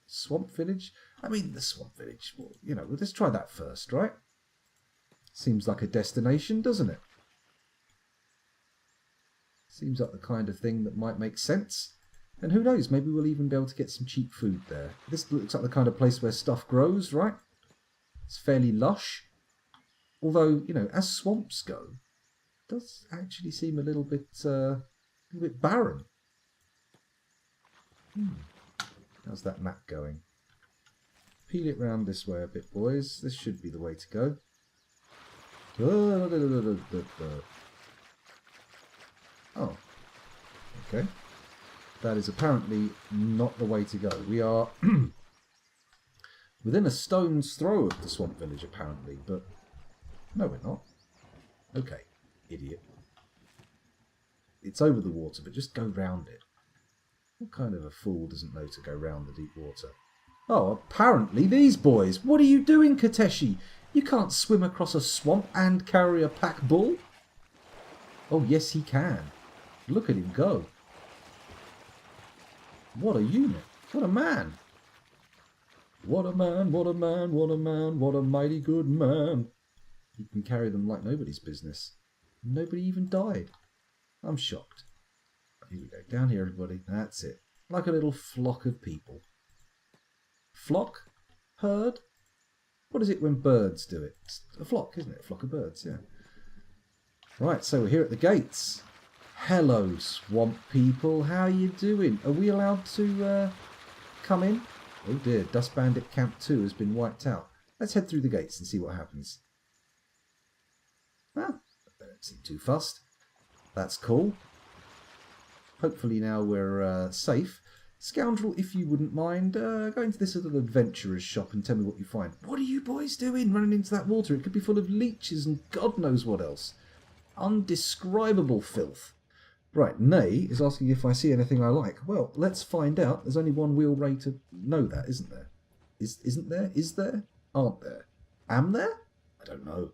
Swamp Village? I mean, the Swamp Village. Well, you know, let's try that first, right? Seems like a destination, doesn't it? Seems like the kind of thing that might make sense. And who knows, maybe we'll even be able to get some cheap food there. This looks like the kind of place where stuff grows, right? It's fairly lush. Although, you know, as swamps go, it does actually seem a little bit barren. How's that map going? Peel it round this way a bit, boys. This should be the way to go. Oh, okay. That is apparently not the way to go. We are within a stone's throw of the Swamp Village, apparently, but no, we're not. Okay, idiot. It's over the water, but just go round it. What kind of a fool doesn't know to go round the deep water? Oh, apparently these boys. What are you doing, Kenshi? You can't swim across a swamp and carry a pack bull. Oh, yes, he can. Look at him go. What a unit. What a man. What a man, what a man, what a man, what a mighty good man. He can carry them like nobody's business. Nobody even died. I'm shocked. Here we go. Down here, everybody. That's it. Like a little flock of people. Flock? Herd? What is it when birds do it? It's a flock, isn't it? A flock of birds, yeah. Right, so we're here at the gates. Hello, swamp people. How are you doing? Are we allowed to come in? Oh dear, Dust Bandit Camp 2 has been wiped out. Let's head through the gates and see what happens. Ah, they don't seem too fussed. That's cool. Hopefully now we're safe. Scoundrel, if you wouldn't mind, go into this little adventurer's shop and tell me what you find. What are you boys doing running into that water? It could be full of leeches and God knows what else. Undescribable filth. Right, Nay is asking if I see anything I like. Well, let's find out. There's only one real way to know that, isn't there? Isn't there? Is there? Aren't there? Am there? I don't know.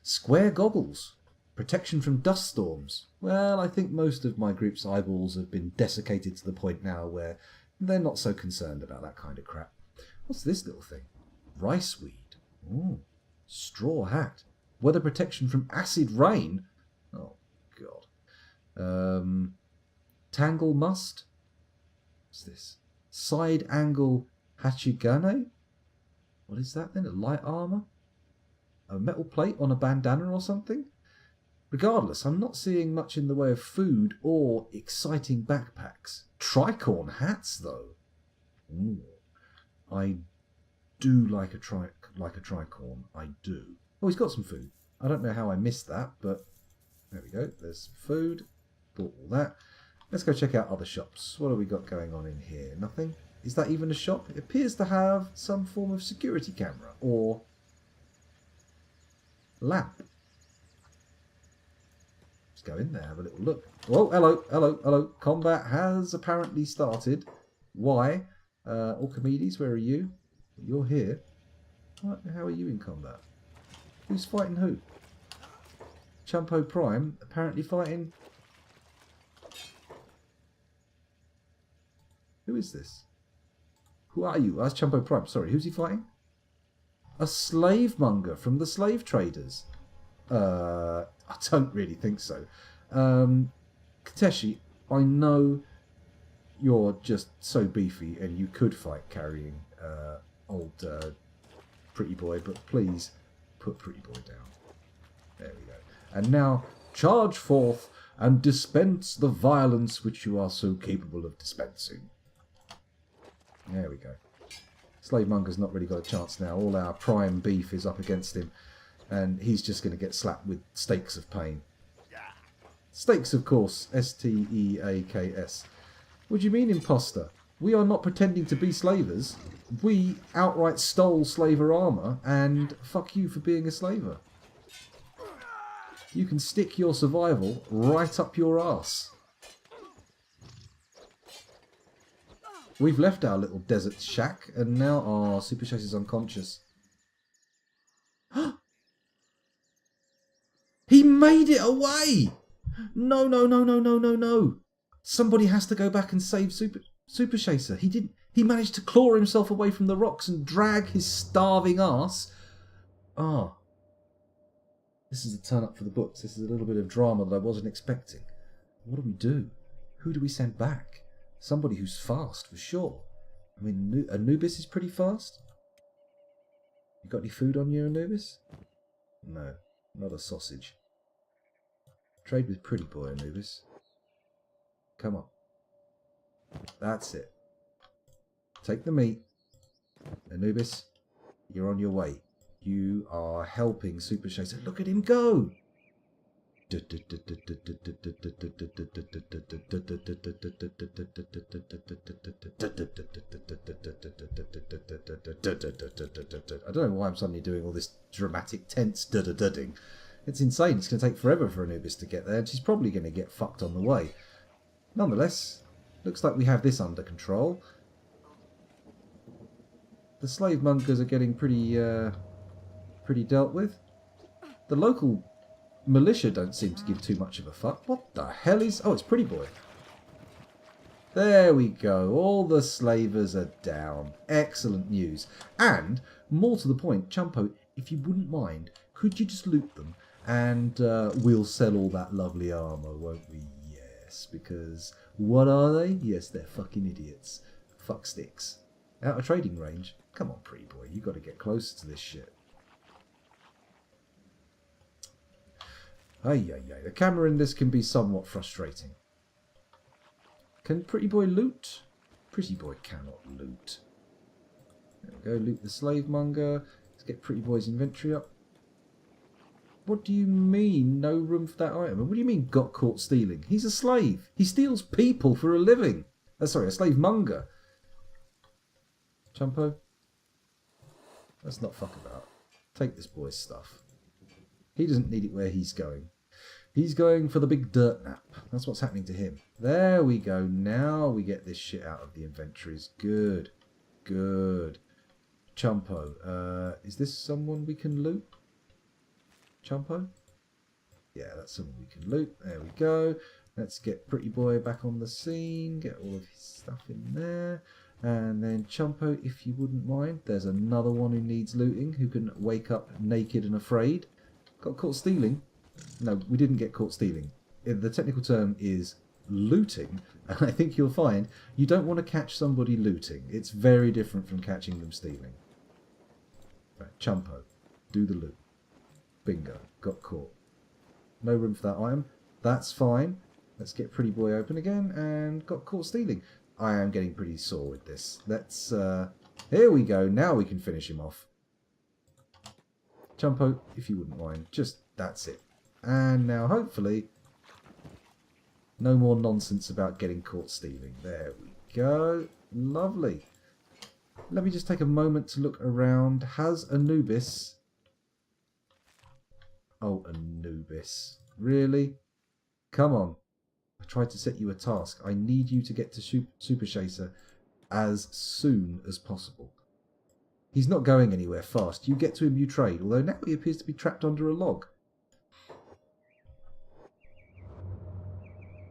Square goggles. Protection from dust storms. Well, I think most of my group's eyeballs have been desiccated to the point now where they're not so concerned about that kind of crap. What's this little thing? Rice weed. Ooh. Straw hat. Weather protection from acid rain. Oh, God. Tangle must. What's this? Side angle hachigane? What is that then? A light armor? A metal plate on a bandana or something? Regardless, I'm not seeing much in the way of food or exciting backpacks. Tricorn hats, though. Ooh. I do like a tricorn. I do. Oh, he's got some food. I don't know how I missed that, but there we go. There's food. Bought all that. Let's go check out other shops. What have we got going on in here? Nothing? Is that even a shop? It appears to have some form of security camera or lamp. Let's go in there, have a little look. Oh, hello. Combat has apparently started. Why? Archimedes, where are you? You're here. What? How are you in combat? Who's fighting who? Chumpo Prime apparently fighting... Who is this? Who are you? That's Chumpo Prime. Sorry, who's he fighting? A slave monger from the slave traders. I don't really think so. Kenshi, I know you're just so beefy and you could fight carrying old Pretty Boy, but please put Pretty Boy down. There we go. And now charge forth and dispense the violence which you are so capable of dispensing. There we go. Slave Monger's not really got a chance now. All our prime beef is up against him, and he's just going to get slapped with stakes of pain. Stakes, of course. S-T-E-A-K-S. What do you mean, imposter? We are not pretending to be slavers. We outright stole slaver armour, and fuck you for being a slaver. You can stick your survival right up your arse. We've left our little desert shack, and now our Super Chase is unconscious. He made it away! No, no, no, no, no, no, no. Somebody has to go back and save Super Chaser. He didn't. He managed to claw himself away from the rocks and drag his starving ass. Ah. This is a turn up for the books. This is a little bit of drama that I wasn't expecting. What do we do? Who do we send back? Somebody who's fast, for sure. I mean, Anubis is pretty fast. You got any food on you, Anubis? No, not a sausage. Trade with Pretty Boy, Anubis. Come on. That's it. Take the meat. Anubis, you're on your way. You are helping Super Chaser. Look at him go! I don't know why I'm suddenly doing all this dramatic, tense dudding. It's insane. It's going to take forever for Anubis to get there, and she's probably going to get fucked on the way. Nonetheless, looks like we have this under control. The slave mongers are getting pretty dealt with. The local militia don't seem to give too much of a fuck. What the hell is... Oh, it's Pretty Boy. There we go. All the slavers are down. Excellent news. And, more to the point, Chumpo, if you wouldn't mind, could you just loot them? And we'll sell all that lovely armour, won't we? Yes, because what are they? Yes, they're fucking idiots. Fuck sticks. Out of trading range? Come on, Pretty Boy. You got to get closer to this shit. Ay, ay, ay. The camera in this can be somewhat frustrating. Can Pretty Boy loot? Pretty Boy cannot loot. There we go. Loot the slave monger. Let's get Pretty Boy's inventory up. What do you mean, no room for that item? And what do you mean, got caught stealing? He's a slave. He steals people for a living. Sorry, a slave monger. Chumpo? Let's not fuck about. Take this boy's stuff. He doesn't need it where he's going. He's going for the big dirt nap. That's what's happening to him. There we go. Now we get this shit out of the inventories. Good. Good. Chumpo. Is this someone we can loot? Chumpo? Yeah, that's someone we can loot. There we go. Let's get Pretty Boy back on the scene. Get all of his stuff in there. And then Chumpo, if you wouldn't mind. There's another one who needs looting. Who can wake up naked and afraid. Got caught stealing. No, we didn't get caught stealing. The technical term is looting. And I think you'll find you don't want to catch somebody looting. It's very different from catching them stealing. Right, Chumpo. Do the loot. Bingo. Got caught. No room for that item. That's fine. Let's get Pretty Boy open again. And got caught stealing. I am getting pretty sore with this. Let's... here we go. Now we can finish him off. Chumpo, if you wouldn't mind. Just... That's it. And now, hopefully... No more nonsense about getting caught stealing. There we go. Lovely. Let me just take a moment to look around. Has Anubis... Oh, Anubis. Really? Come on. I tried to set you a task. I need you to get to Super Chaser as soon as possible. He's not going anywhere fast. You get to him, you trade. Although now he appears to be trapped under a log.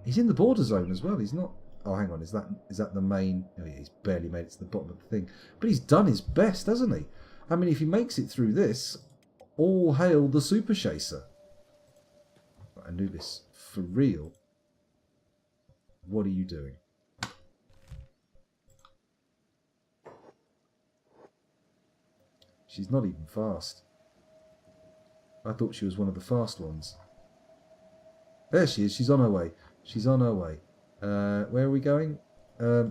He's in the border zone as well. He's not... Oh, hang on. Is that the main... Oh, yeah, he's barely made it to the bottom of the thing. But he's done his best, hasn't he? I mean, if he makes it through this, all hail the Super Chaser. Anubis, for real? What are you doing? She's not even fast. I thought she was one of the fast ones. There she is. She's on her way. She's on her way. Where are we going?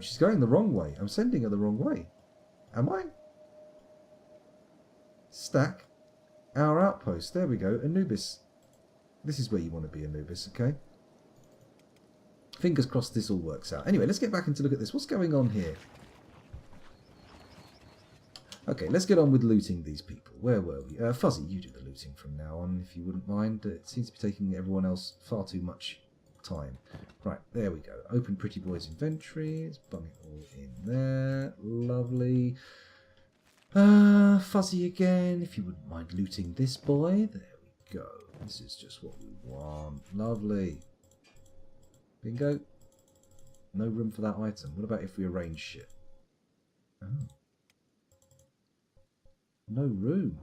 She's going the wrong way. I'm sending her the wrong way. Am I? Stack. Our outpost. There we go. Anubis. This is where you want to be, Anubis, okay? Fingers crossed this all works out. Anyway, let's get back into look at this. What's going on here? Okay, let's get on with looting these people. Where were we? Fuzzy, you do the looting from now on, if you wouldn't mind. It seems to be taking everyone else far too much time. Right, there we go. Open Pretty Boy's inventory. Let's bung it all in there. Lovely. Fuzzy again, if you wouldn't mind looting this boy. There we go. This is just what we want. Lovely. Bingo. No room for that item. What about if we arrange shit? Oh. No room.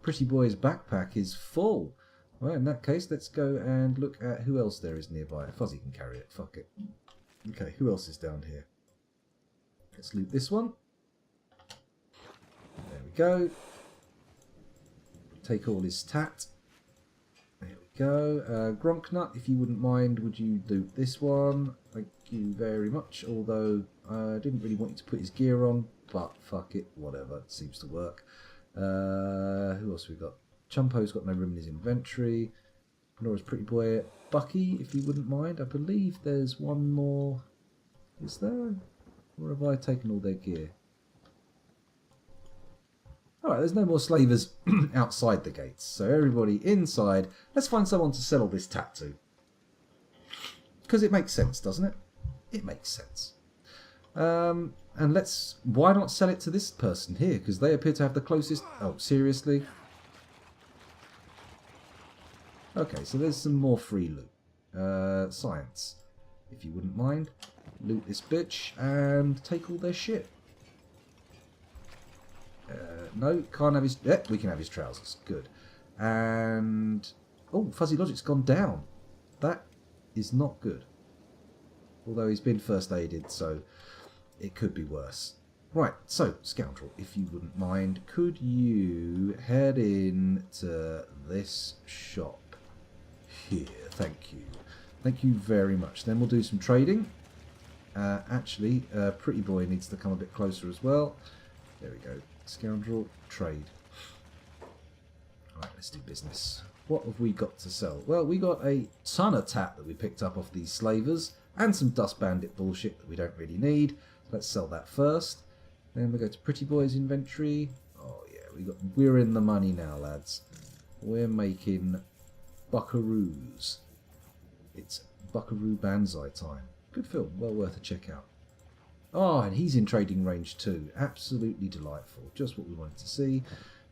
Pretty Boy's backpack is full. Well, in that case, let's go and look at who else there is nearby. Fuzzy can carry it. Fuck it. Okay, who else is down here? Let's loot this one. There we go. Take all his tat. There we go. Gronknut, if you wouldn't mind, would you loot this one? Thank you very much. Although I didn't really want you to put his gear on, but fuck it, whatever. It seems to work. Who else we got? Chumpo's got no room in his inventory. Nora's Pretty Boy. Bucky, if you wouldn't mind. I believe there's one more. Is there? Or have I taken all their gear? Alright, there's no more slavers outside the gates. So everybody inside. Let's find someone to sell all this tattoo. Because it makes sense, doesn't it? It makes sense. And why not sell it to this person here? Because they appear to have the closest... Oh, seriously? Okay, so there's some more free loot. Science, if you wouldn't mind. Loot this bitch and take all their shit. No, can't have his... we can have his trousers. Good. And... Oh, Fuzzy Logic's gone down. That is not good. Although he's been first aided, so it could be worse. Right, so, Scoundrel, if you wouldn't mind, could you head in to this shop here? Thank you. Thank you very much. Then we'll do some trading. Actually, Pretty Boy needs to come a bit closer as well. There we go. Scoundrel, trade. Alright, let's do business. What have we got to sell? Well, we got a ton of tat that we picked up off these slavers, and some Dust Bandit bullshit that we don't really need. Let's sell that first. Then we go to Pretty Boy's inventory. Oh yeah, we're in the money now, lads. We're making buckaroos. It's Buckaroo Banzai time. Good film, well worth a check out. Oh, and he's in trading range too. Absolutely delightful. Just what we wanted to see.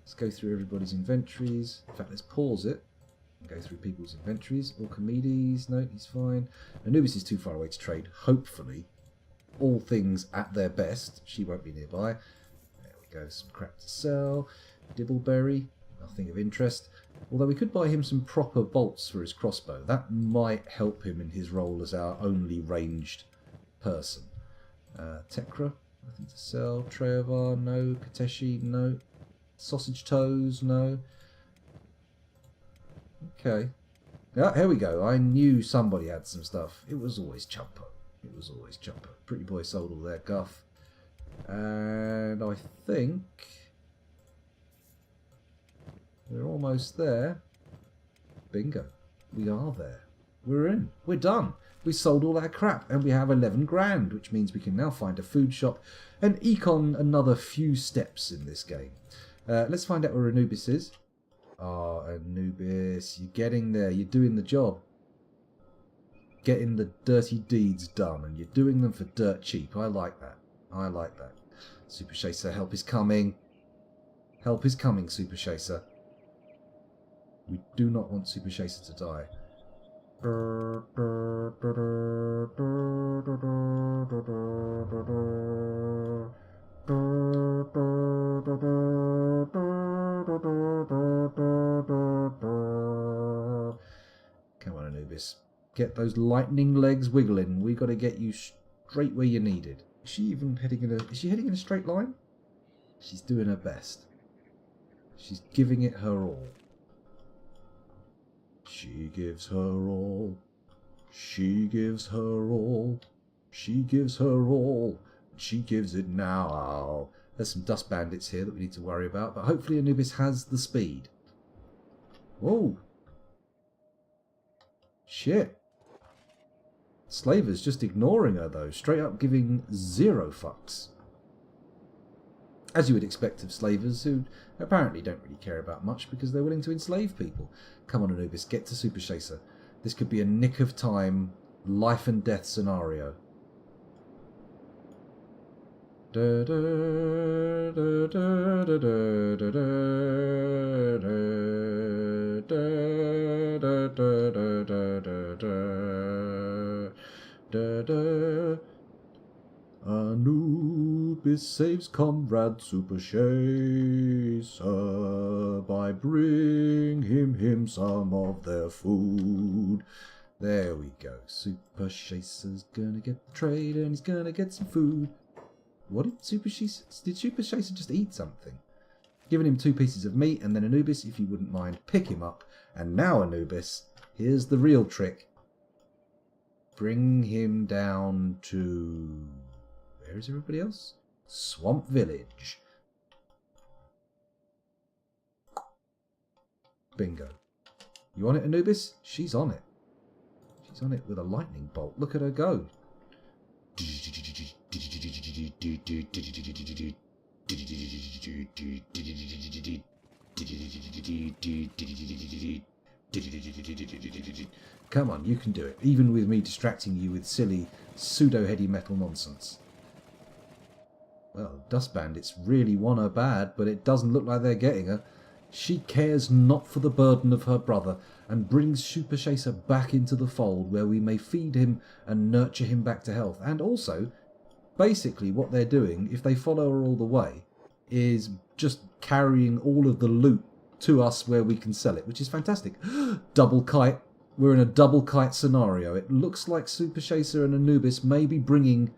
Let's go through everybody's inventories. In fact, let's pause it and go through people's inventories. Archimedes, no, he's fine. Anubis is too far away to trade, hopefully. All things at their best. She won't be nearby. There we go, some crap to sell. Dibbleberry, nothing of interest. Although we could buy him some proper bolts for his crossbow. That might help him in his role as our only ranged person. Tekra, nothing to sell. Treovar, no. Kateshi, no. Sausage toes, no. Okay. Yeah, here we go. I knew somebody had some stuff. It was always Chumpo. It was always Chumpo. Pretty Boy sold all their guff. And I think we're almost there. Bingo. We are there. We're in. We're done. We sold all our crap and we have 11 grand, which means we can now find a food shop and econ another few steps in this game. Let's find out where Anubis is. Oh, Anubis, you're getting there. You're doing the job. Getting the dirty deeds done, and you're doing them for dirt cheap. I like that. I like that. Super Chaser, help is coming. Help is coming, Super Chaser. We do not want Super Chaser to die. Come on, Anubis. Get those lightning legs wiggling. We got to get you straight where you're needed. Is she even heading in a... Is she heading in a straight line? She's doing her best. She's giving it her all. She gives her all. She gives her all. She gives her all. She gives it now. There's some dust bandits here that we need to worry about, but hopefully Anubis has the speed. Whoa. Shit. Slaver's just ignoring her though, straight up giving 0 fucks. As you would expect of slavers, who apparently don't really care about much because they're willing to enslave people. Come on, Anubis, get to Super Chaser. This could be a nick of time, life and death scenario. Anubis saves comrade Super Chaser by bringing him some of their food. There we go. Super Chaser's gonna get the trade and he's gonna get some food. What did Super Chaser... Did Super Chaser just eat something? Giving him 2 pieces of meat, and then Anubis, if you wouldn't mind, pick him up. And now Anubis, here's the real trick. Bring him down to... Where is everybody else? Swamp Village. Bingo. You on it, Anubis? She's on it. She's on it with a lightning bolt. Look at her go. Come on, you can do it, even with me distracting you with silly, pseudo-heady metal nonsense. Well, Dust Bandits really want her bad, but it doesn't look like they're getting her. She cares not for the burden of her brother, and brings Super Chaser back into the fold where we may feed him and nurture him back to health. And also, basically what they're doing, if they follow her all the way, is just carrying all of the loot to us where we can sell it, which is fantastic. Double kite. We're in a double kite scenario. It looks like Super Chaser and Anubis may be bringing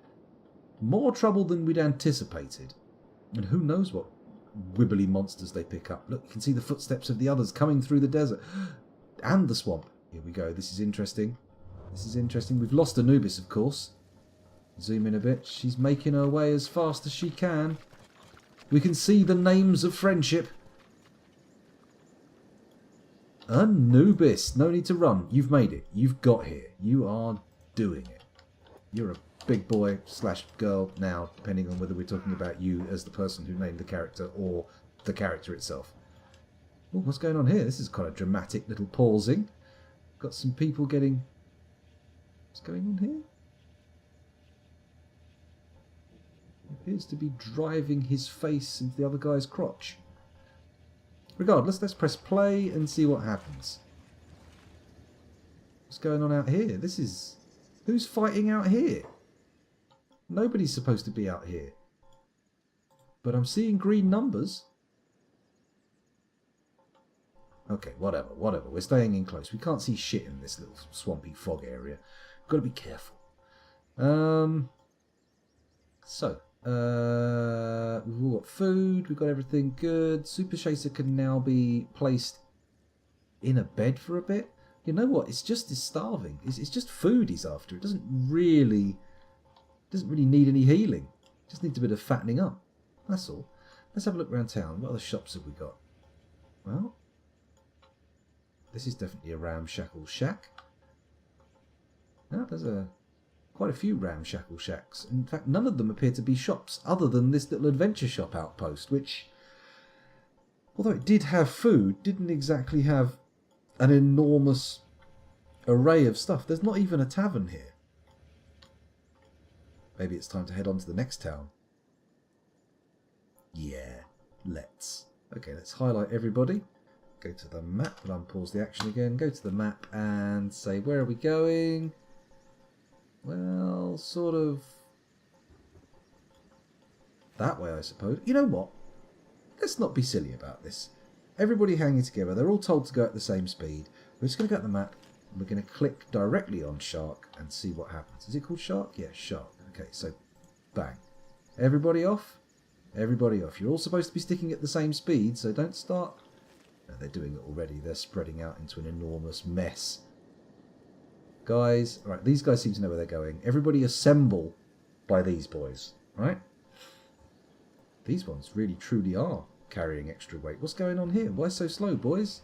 more trouble than we'd anticipated. And who knows what wibbly monsters they pick up. Look, you can see the footsteps of the others coming through the desert. And the swamp. Here we go. This is interesting. This is interesting. We've lost Anubis, of course. Zoom in a bit. She's making her way as fast as she can. We can see the names of friendship. Anubis. No need to run. You've made it. You've got here. You are doing it. You're a big boy / girl now, depending on whether we're talking about you as the person who named the character or the character itself. Ooh, what's going on here? This is quite a dramatic little pausing. Got some people getting... What's going on here? Appears to be driving his face into the other guy's crotch. Regardless, let's press play and see what happens. What's going on out here? This is... Who's fighting out here? Nobody's supposed to be out here. But I'm seeing green numbers. Okay, whatever. We're staying in close. We can't see shit in this little swampy fog area. Got to be careful. We've all got food. We've got everything good. Super Chaser can now be placed in a bed for a bit. You know what? It's just he's starving. It's just food he's after. It doesn't really need any healing. Just needs a bit of fattening up. That's all. Let's have a look around town. What other shops have we got? Well, this is definitely a ramshackle shack. Now there's quite a few ramshackle shacks. In fact, none of them appear to be shops other than this little adventure shop outpost, which, although it did have food, didn't exactly have an enormous array of stuff. There's not even a tavern here. Maybe it's time to head on to the next town. Yeah, let's. Okay, let's highlight everybody. Go to the map, and unpause the action again. Go to the map and say, where are we going? Well, sort of that way, I suppose. You know what? Let's not be silly about this. Everybody hanging together. They're all told to go at the same speed. We're just going to go at the map. And we're going to click directly on shark and see what happens. Is it called shark? Yeah, shark. Okay, so bang. Everybody off? Everybody off. You're all supposed to be sticking at the same speed, so don't start. No, they're doing it already. They're spreading out into an enormous mess. Guys, right, these guys seem to know where they're going. Everybody assemble by these boys, right? These ones really truly are carrying extra weight. What's going on here? Why so slow, boys?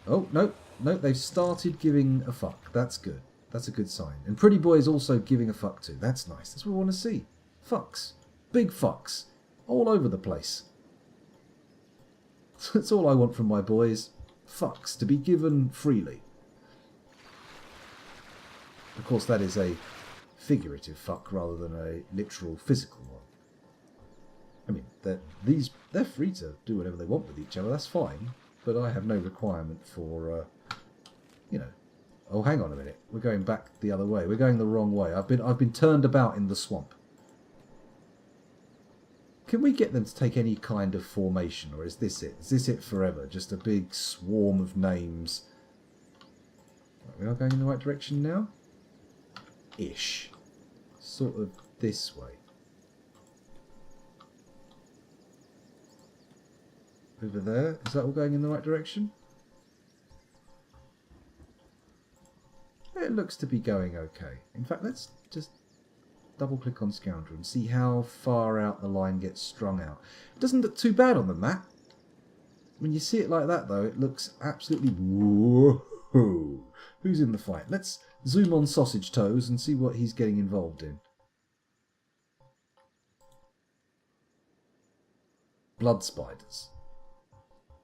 Oh, no, they've started giving a fuck. That's good. That's a good sign. And Pretty Boy is also giving a fuck too. That's nice. That's what we want to see. Fucks. Big fucks. All over the place. That's all I want from my boys. Fucks. To be given freely. Of course, that is a figurative fuck rather than a literal physical one. I mean, they're free to do whatever they want with each other. That's fine. But I have no requirement for, you know. Oh, hang on a minute. We're going back the other way. We're going the wrong way. I've been turned about in the swamp. Can we get them to take any kind of formation, or is this it? Is this it forever? Just a big swarm of names. Right, we are going in the right direction now? Ish. Sort of this way. Over there. Is that all going in the right direction? It looks to be going okay. In fact, let's just double click on Scoundrel and see how far out the line gets strung out. It doesn't look too bad on the map. When you see it like that, though, it looks absolutely... Whoa! Who's in the fight? Let's zoom on Sausage Toes and see what he's getting involved in. Blood Spiders.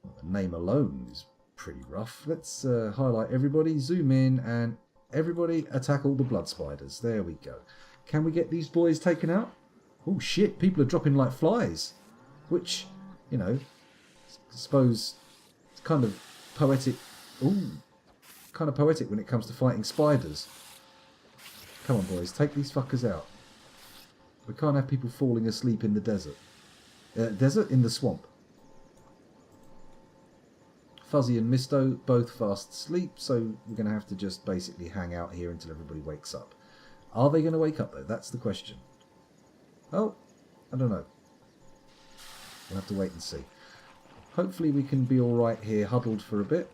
Well, the name alone is pretty rough. Let's highlight everybody, zoom in, and everybody attack all the blood spiders. There we go. Can we get these boys taken out? Oh shit, people are dropping like flies. Which, you know, I suppose it's kind of poetic. Ooh, kind of poetic when it comes to fighting spiders. Come on boys, take these fuckers out. We can't have people falling asleep in the desert. In the swamp. Fuzzy and Misto both fast asleep, so we're going to have to just basically hang out here until everybody wakes up. Are they going to wake up though? That's the question. Oh, I don't know. We'll have to wait and see. Hopefully we can be alright here, huddled for a bit.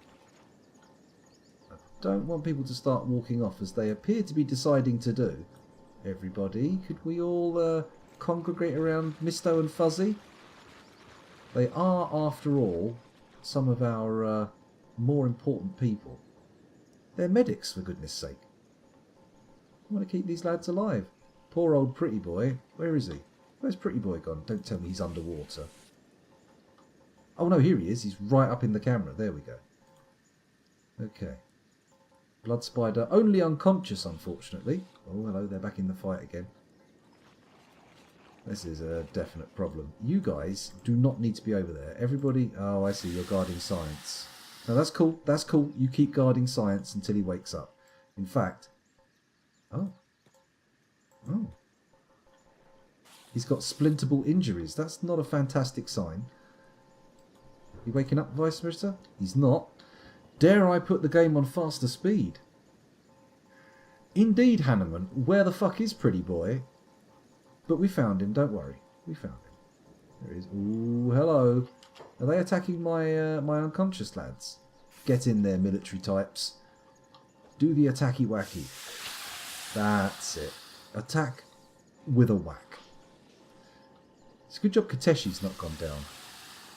I don't want people to start walking off as they appear to be deciding to do. Everybody, could we all congregate around Misto and Fuzzy? They are, after all, some of our more important people. They're medics, for goodness sake. I want to keep these lads alive. Poor old Pretty Boy. Where is he? Where's Pretty Boy gone? Don't tell me he's underwater. Oh no, here he is. He's right up in the camera. There we go. Okay. Blood Spider only unconscious, unfortunately. Oh, hello. They're back in the fight again. This is a definite problem. You guys do not need to be over there. Everybody... Oh, I see. You're guarding Science. No, that's cool. That's cool. You keep guarding Science until he wakes up. In fact... Oh. Oh. He's got splintable injuries. That's not a fantastic sign. You waking up, Vice Minister? He's not. Dare I put the game on faster speed? Indeed, Hanneman. Where the fuck is Pretty Boy? But we found him, don't worry. We found him. There he is. Ooh, hello. Are they attacking my my unconscious lads? Get in there, military types. Do the attacky wacky. That's it. Attack with a whack. It's a good job Kateshi's not gone down.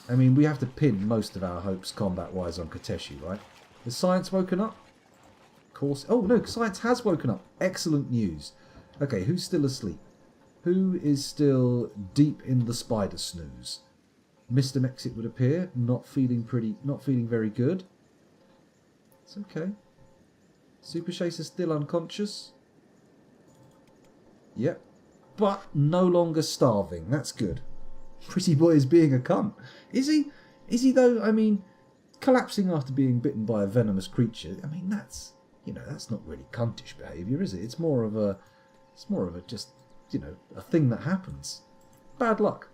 I mean, we have to pin most of our hopes combat-wise on Kateshi, right? Has Science woken up? Of course. Oh, no, Science has woken up. Excellent news. Okay, who's still asleep? Who is still deep in the spider snooze? Mr. Mex, it would appear, not feeling very good. It's okay. Super Chaser's still unconscious. Yep. But no longer starving. That's good. Pretty boy is being a cunt. Is he? Is he though? I mean, collapsing after being bitten by a venomous creature. I mean, that's that's not really cuntish behaviour, is it? It's more of a just a thing that happens. Bad luck.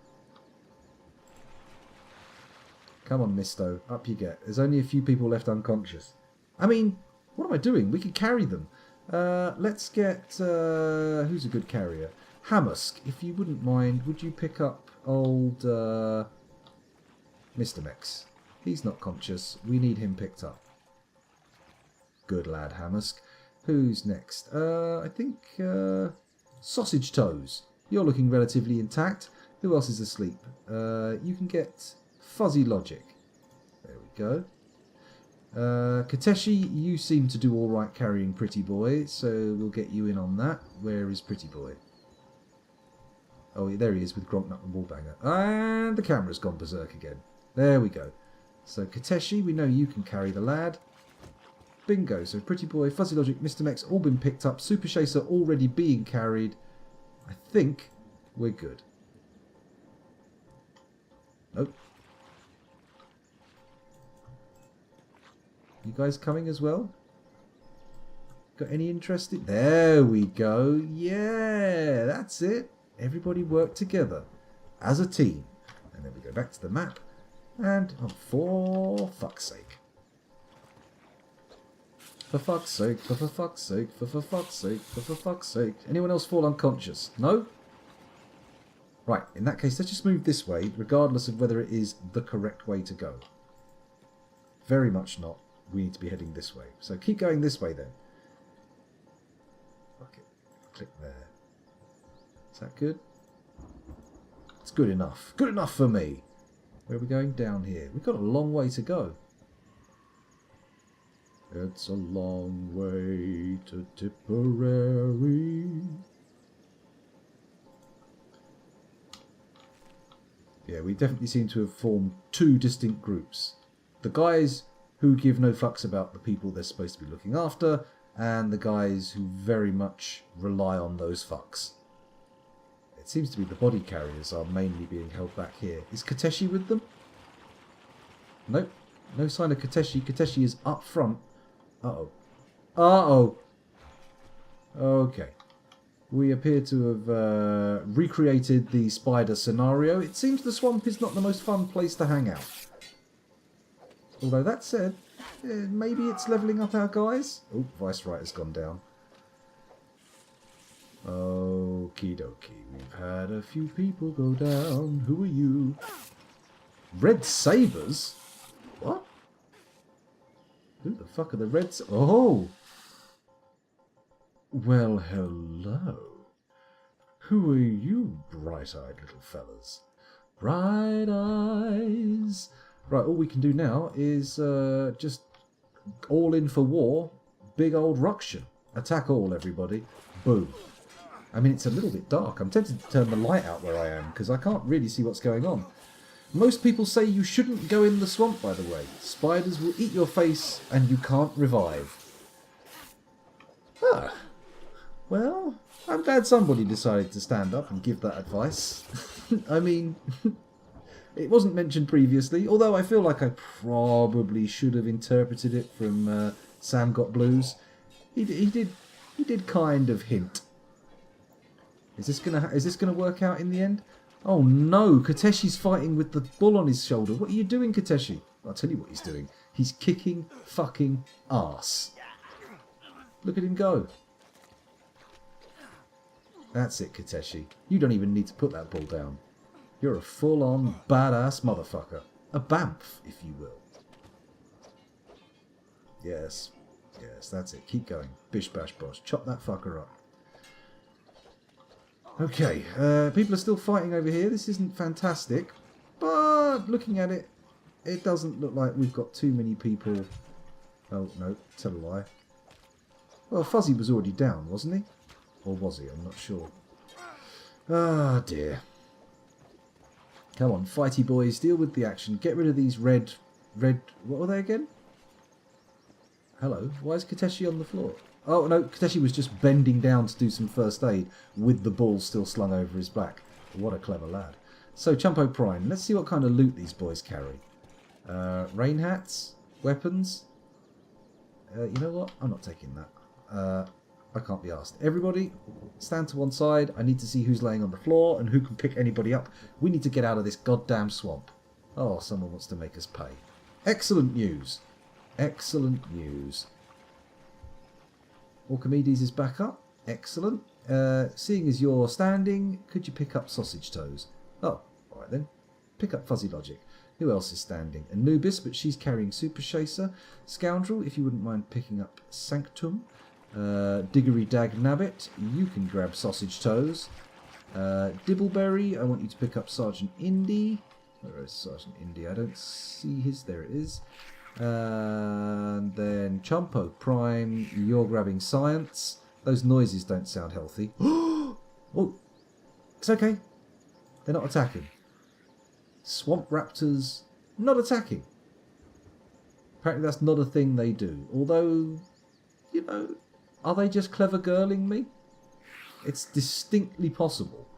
Come on, Misto, up you get. There's only a few people left unconscious. I mean, what am I doing? We could carry them. Let's get who's a good carrier? Hamusk, if you wouldn't mind, would you pick up old Mr. Mex? He's not conscious. We need him picked up. Good lad, Hamusk. Who's next? I think Sausage Toes. You're looking relatively intact. Who else is asleep? You can get Fuzzy Logic. There we go. Kateshi, you seem to do all right carrying Pretty Boy, so we'll get you in on that. Where is Pretty Boy? Oh, there he is with Gronknut and Wallbanger. And the camera's gone berserk again. There we go. So Kateshi, we know you can carry the lad. Bingo. So Pretty Boy, Fuzzy Logic, Mr. Mex, all been picked up. Super Chaser already being carried. I think we're good. Nope. You guys coming as well? Got any interest in... There we go. Yeah, that's it. Everybody work together as a team. And then we go back to the map. And, oh, for fuck's sake. For fuck's sake, for fuck's sake, for fuck's sake, for fuck's sake. Anyone else fall unconscious? No? Right, in that case, let's just move this way, regardless of whether it is the correct way to go. Very much not. We need to be heading this way. So keep going this way then. Okay, click there. Is that good? It's good enough. Good enough for me. Where are we going? Down here. We've got a long way to go. It's a long way to Tipperary. Yeah, we definitely seem to have formed two distinct groups. The guys who give no fucks about the people they're supposed to be looking after, and the guys who very much rely on those fucks. It seems to be the body carriers are mainly being held back here. Is Kateshi with them? Nope. No sign of Kateshi. Kateshi is up front. Uh-oh. Uh-oh. Okay. We appear to have recreated the spider scenario. It seems the swamp is not the most fun place to hang out. Although that said, maybe it's levelling up our guys. Oh, Vice-Right has gone down. Okie dokie. We've had a few people go down. Who are you? Red Sabres? What? Who the fuck are the Reds? Oh! Well, hello. Who are you, bright-eyed little fellas? Bright eyes. Right, all we can do now is just all in for war. Big old ruction. Attack all, everybody. Boom. I mean, it's a little bit dark. I'm tempted to turn the light out where I am, because I can't really see what's going on. Most people say you shouldn't go in the swamp, by the way. Spiders will eat your face, and you can't revive. Ah. Well, I'm glad somebody decided to stand up and give that advice. I mean... It wasn't mentioned previously, although I feel like I probably should have interpreted it from Sam Got Blues. He did kind of hint. Is this gonna work out in the end? Oh no, Kateshi's fighting with the bull on his shoulder. What are you doing, Kateshi? I'll tell you what he's doing. He's kicking fucking ass. Look at him go. That's it, Kateshi. You don't even need to put that bull down. You're a full-on badass motherfucker. A bamf, if you will. Yes. Yes, that's it. Keep going. Bish bash bosh. Chop that fucker up. Okay, people are still fighting over here. This isn't fantastic. But looking at it, it doesn't look like we've got too many people. Oh, no. Tell a lie. Well, Fuzzy was already down, wasn't he? Or was he? I'm not sure. Ah, dear. Come on, fighty boys, deal with the action. Get rid of these red... What were they again? Hello, why is Kateshi on the floor? Oh, no, Kateshi was just bending down to do some first aid with the ball still slung over his back. What a clever lad. So, Chumpo Prime, let's see what kind of loot these boys carry. Rain hats? Weapons? You know what? I'm not taking that. I can't be asked. Everybody, stand to one side. I need to see who's laying on the floor and who can pick anybody up. We need to get out of this goddamn swamp. Oh, someone wants to make us pay. Excellent news. Excellent news. Orchimedes is back up. Excellent. Seeing as you're standing, could you pick up Sausage Toes? Oh, alright then. Pick up Fuzzy Logic. Who else is standing? Anubis, but she's carrying Super Chaser. Scoundrel, if you wouldn't mind picking up Sanctum. Diggory Dag Nabbit, you can grab Sausage Toes. Dibbleberry, I want you to pick up Sergeant Indy. Where is Sergeant Indy? I don't see his. There it is. And then Chumpo Prime, you're grabbing Science. Those noises don't sound healthy. Oh, it's okay. They're not attacking. Swamp Raptors, not attacking. Apparently that's not a thing they do. Although, you know, are they just clever girling me? It's distinctly possible.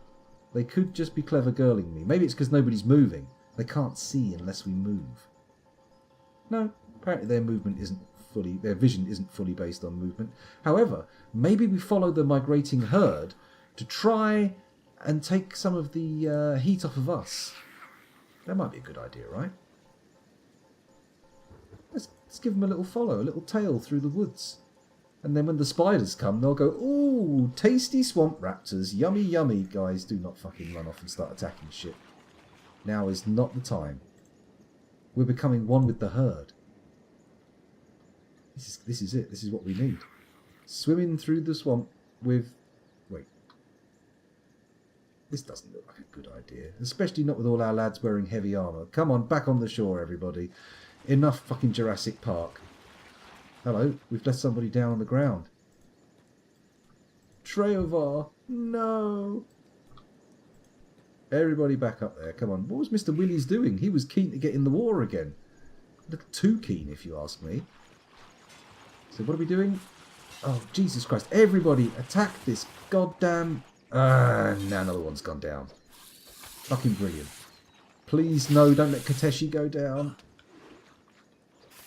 They could just be clever girling me. Maybe it's because nobody's moving. They can't see unless we move. No, apparently their vision isn't fully based on movement. However, maybe we follow the migrating herd to try and take some of the heat off of us. That might be a good idea, right? Let's give them a little follow, a little tail through the woods. And then when the spiders come, they'll go, ooh, tasty swamp raptors, yummy, yummy. Guys, do not fucking run off and start attacking shit. Now is not the time. We're becoming one with the herd. This is it. This is what we need. Swimming through the swamp with... Wait. This doesn't look like a good idea. Especially not with all our lads wearing heavy armour. Come on, back on the shore, everybody. Enough fucking Jurassic Park. Hello, we've left somebody down on the ground. Treovar, no. Everybody back up there, come on. What was Mr. Willies doing? He was keen to get in the war again. A little too keen, if you ask me. So what are we doing? Oh, Jesus Christ. Everybody attack this goddamn... now another one's gone down. Fucking brilliant. Please, no, don't let Kateshi go down.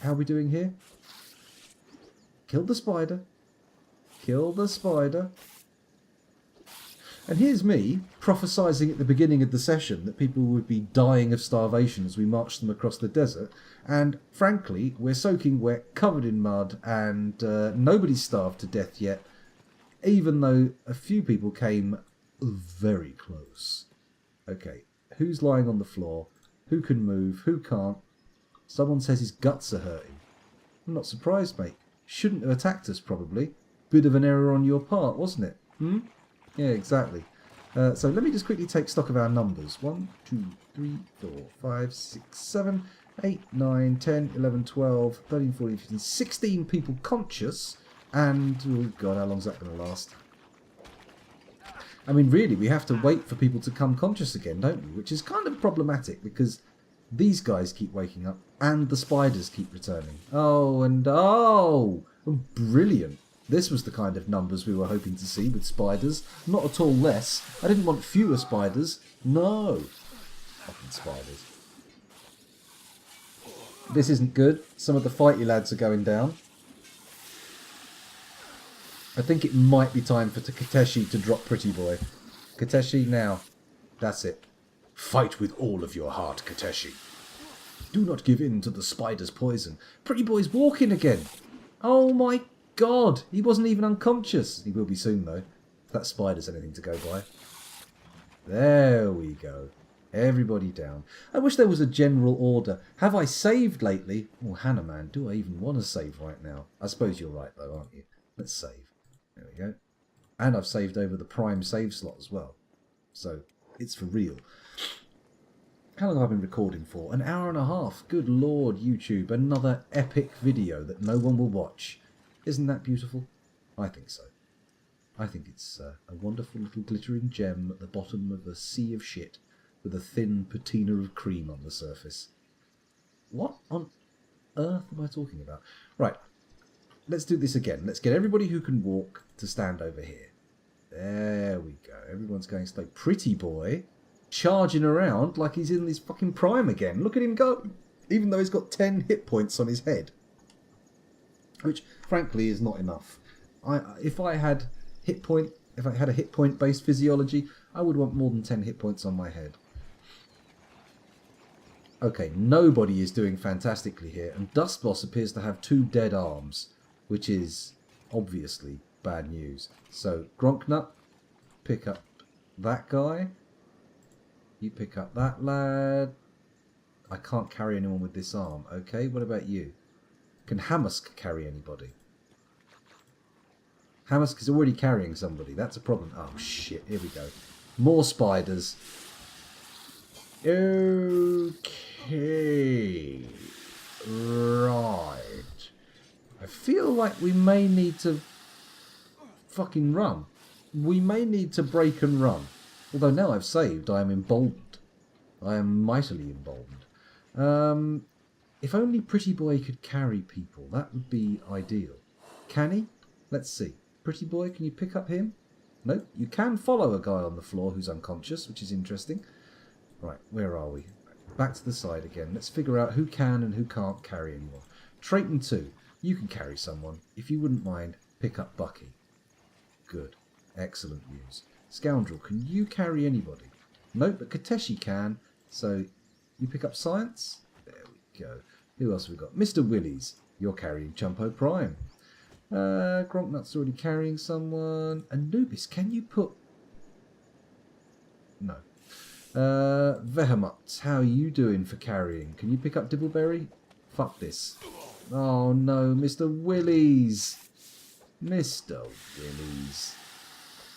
How are we doing here? Kill the spider. Kill the spider. And here's me prophesying at the beginning of the session that people would be dying of starvation as we marched them across the desert. And frankly, we're soaking wet, covered in mud, and nobody's starved to death yet, even though a few people came very close. Okay, who's lying on the floor? Who can move? Who can't? Someone says his guts are hurting. I'm not surprised, mate. Shouldn't have attacked us, probably. Bit of an error on your part, wasn't it? Yeah, exactly. So let me just quickly take stock of our numbers. 1, 2, 3, 4, 5, 6, 7, 8, 9, 10, 11, 12, 13, 14, 15, 16 people conscious. And, oh God, how long's that going to last? I mean, really, we have to wait for people to come conscious again, don't we? Which is kind of problematic because these guys keep waking up and the spiders keep returning. Oh, brilliant. This was the kind of numbers we were hoping to see with spiders. Not at all less. I didn't want fewer spiders. No. Fucking spiders. This isn't good. Some of the fighty lads are going down. I think it might be time for Kateshi to drop Pretty Boy. Kateshi, now. That's it. Fight with all of your heart, Kateshi. Do not give in to the spider's poison. Pretty Boy's walking again. Oh my God. He wasn't even unconscious. He will be soon, though. If that spider's anything to go by. There we go. Everybody down. I wish there was a general order. Have I saved lately? Oh, Hannah, man, do I even want to save right now? I suppose you're right, though, aren't you? Let's save. There we go. And I've saved over the prime save slot as well. So, it's for real. How long have I been recording for? An hour and a half. Good Lord, YouTube. Another epic video that no one will watch. Isn't that beautiful? I think so. I think it's a wonderful little glittering gem at the bottom of a sea of shit with a thin patina of cream on the surface. What on earth am I talking about? Right. Let's do this again. Let's get everybody who can walk to stand over here. There we go. Everyone's going slow. Pretty Boy. charging around like he's in his fucking prime again. Look at him go. Even though he's got 10 hit points on his head. Which, frankly, is not enough. If I had a hit point based physiology, I would want more than 10 hit points on my head. Okay, nobody is doing fantastically here, and Dust Boss appears to have 2 dead arms, which is obviously bad news. So, Gronknut, pick up that guy. You pick up that lad. I can't carry anyone with this arm. Okay, what about you? Can Hamusk carry anybody? Hamusk is already carrying somebody. That's a problem. Oh, shit. Here we go. More spiders. Okay. Right. I feel like we may need to fucking run. We may need to break and run. Although now I've saved, I am emboldened. I am mightily emboldened. If only Pretty Boy could carry people, that would be ideal. Can he? Let's see. Pretty Boy, can you pick up him? Nope. You can follow a guy on the floor who's unconscious, which is interesting. Right, where are we? Back to the side again. Let's figure out who can and who can't carry anyone. Trayton 2, you can carry someone. If you wouldn't mind, pick up Bucky. Good. Excellent news. Scoundrel, can you carry anybody? Nope, but Kateshi can. So, you pick up Science? There we go. Who else have we got? Mr. Willies, you're carrying Chumpo Prime. Gronknut's already carrying someone. Anubis, can you put... No. Vehemut, how are you doing for carrying? Can you pick up Dibbleberry? Fuck this. Oh no, Mr. Willies. Mr. Willies.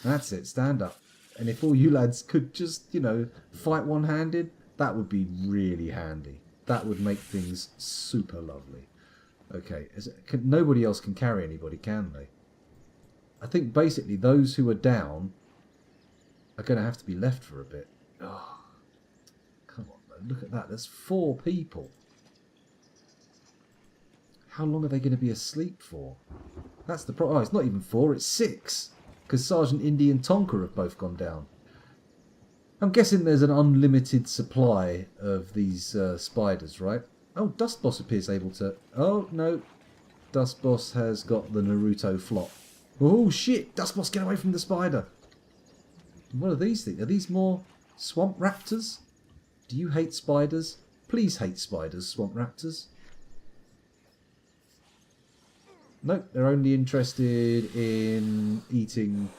That's it, stand up. And if all you lads could just, you know, fight one-handed, that would be really handy. That would make things super lovely. Okay, nobody else can carry anybody, can they? I think basically those who are down are going to have to be left for a bit. Oh, come on, man. Look at that. There's 4 people. How long are they going to be asleep for? That's the problem. Oh, it's not even 4, it's 6. Because Sergeant Indy and Tonka have both gone down. I'm guessing there's an unlimited supply of these spiders, right? Oh, Dust Boss appears able to... Oh, no. Dust Boss has got the Naruto flop. Oh, shit. Dust Boss, get away from the spider. What are these things? Are these more swamp raptors? Do you hate spiders? Please hate spiders, swamp raptors. Nope, they're only interested in eating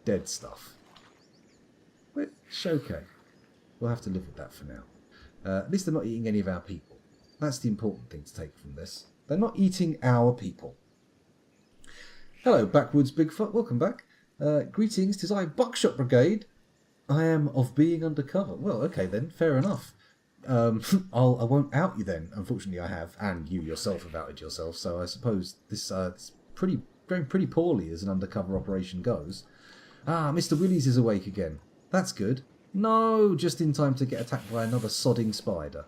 dead stuff. Which, okay. We'll have to live with that for now. At least they're not eating any of our people. That's the important thing to take from this. They're not eating our people. Hello, Backwoods Bigfoot. Welcome back. Greetings, 'tis I, Buckshot Brigade. I am of being undercover. Well, okay then, fair enough. I won't out you then. Unfortunately, I have, and you yourself have outed yourself. So I suppose this is going pretty poorly as an undercover operation goes. Ah, Mr. Willies is awake again. That's good. No, just in time to get attacked by another sodding spider.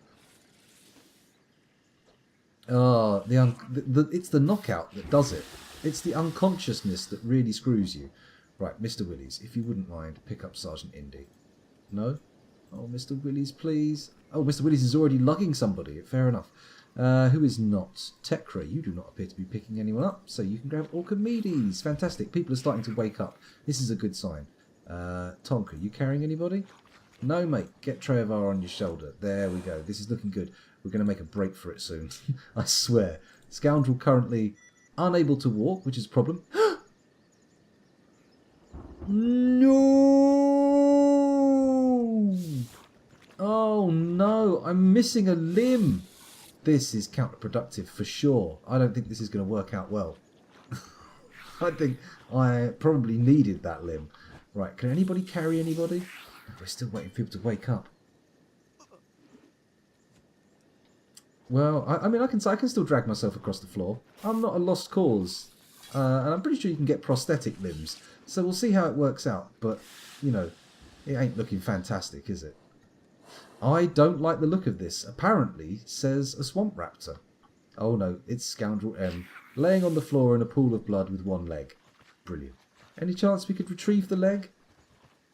Ah, it's the knockout that does it. It's the unconsciousness that really screws you. Right, Mr. Willies, if you wouldn't mind, pick up Sergeant Indy. No? Oh, Mr. Willies, please. Oh, Mr. Willies is already lugging somebody. Fair enough. Who is not? Tekra, you do not appear to be picking anyone up, so you can grab Orchimedes. Fantastic. People are starting to wake up. This is a good sign. Tonka, you carrying anybody? No, mate. Get Trevar on your shoulder. There we go. This is looking good. We're going to make a break for it soon. I swear. Scoundrel currently unable to walk, which is a problem. No! Oh no, I'm missing a limb. This is counterproductive for sure. I don't think this is going to work out well. I think I probably needed that limb. Right, can anybody carry anybody? We're still waiting for people to wake up. Well, I mean, I can still drag myself across the floor. I'm not a lost cause. And I'm pretty sure you can get prosthetic limbs. So we'll see how it works out. But, you know, it ain't looking fantastic, is it? I don't like the look of this. Apparently, says a swamp raptor. Oh no, it's Scoundrel M, laying on the floor in a pool of blood with one leg. Brilliant. Any chance we could retrieve the leg?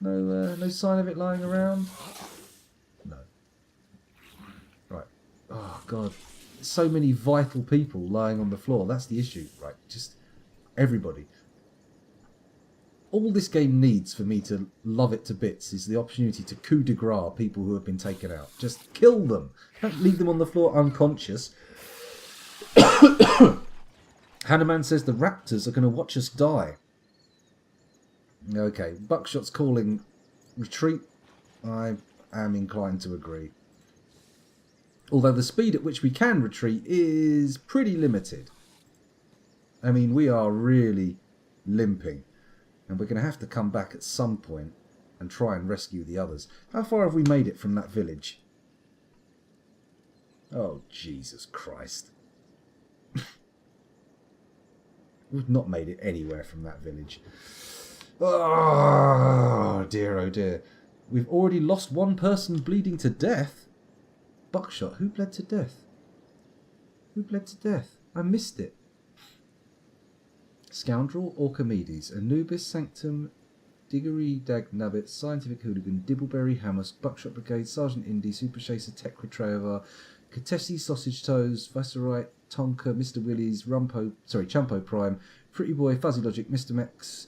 No sign of it lying around? No. Right. Oh, God. So many vital people lying on the floor. That's the issue, right? Just everybody. All this game needs for me to love it to bits is the opportunity to coup de grace people who have been taken out. Just kill them. Don't leave them on the floor unconscious. Hanuman says the raptors are going to watch us die. Okay, Buckshot's calling retreat. I am inclined to agree. Although the speed at which we can retreat is pretty limited. I mean, we are really limping. And we're going to have to come back at some point and try and rescue the others. How far have we made it from that village? Oh, Jesus Christ. We've not made it anywhere from that village. Oh, dear, oh dear. We've already lost one person bleeding to death. Buckshot, who bled to death? Who bled to death? I missed it. Scoundrel, Orchimedes, Anubis, Sanctum, Diggory, Dagnabbit, Scientific Hooligan, Dibbleberry, Hammers, Buckshot Brigade, Sergeant Indy, Super Chaser, Tekra Trevar, Katessi, Sausage Toes, Viceroy, Tonka, Mr. Willies, Chumpo Prime, Pretty Boy, Fuzzy Logic, Mr. Mex,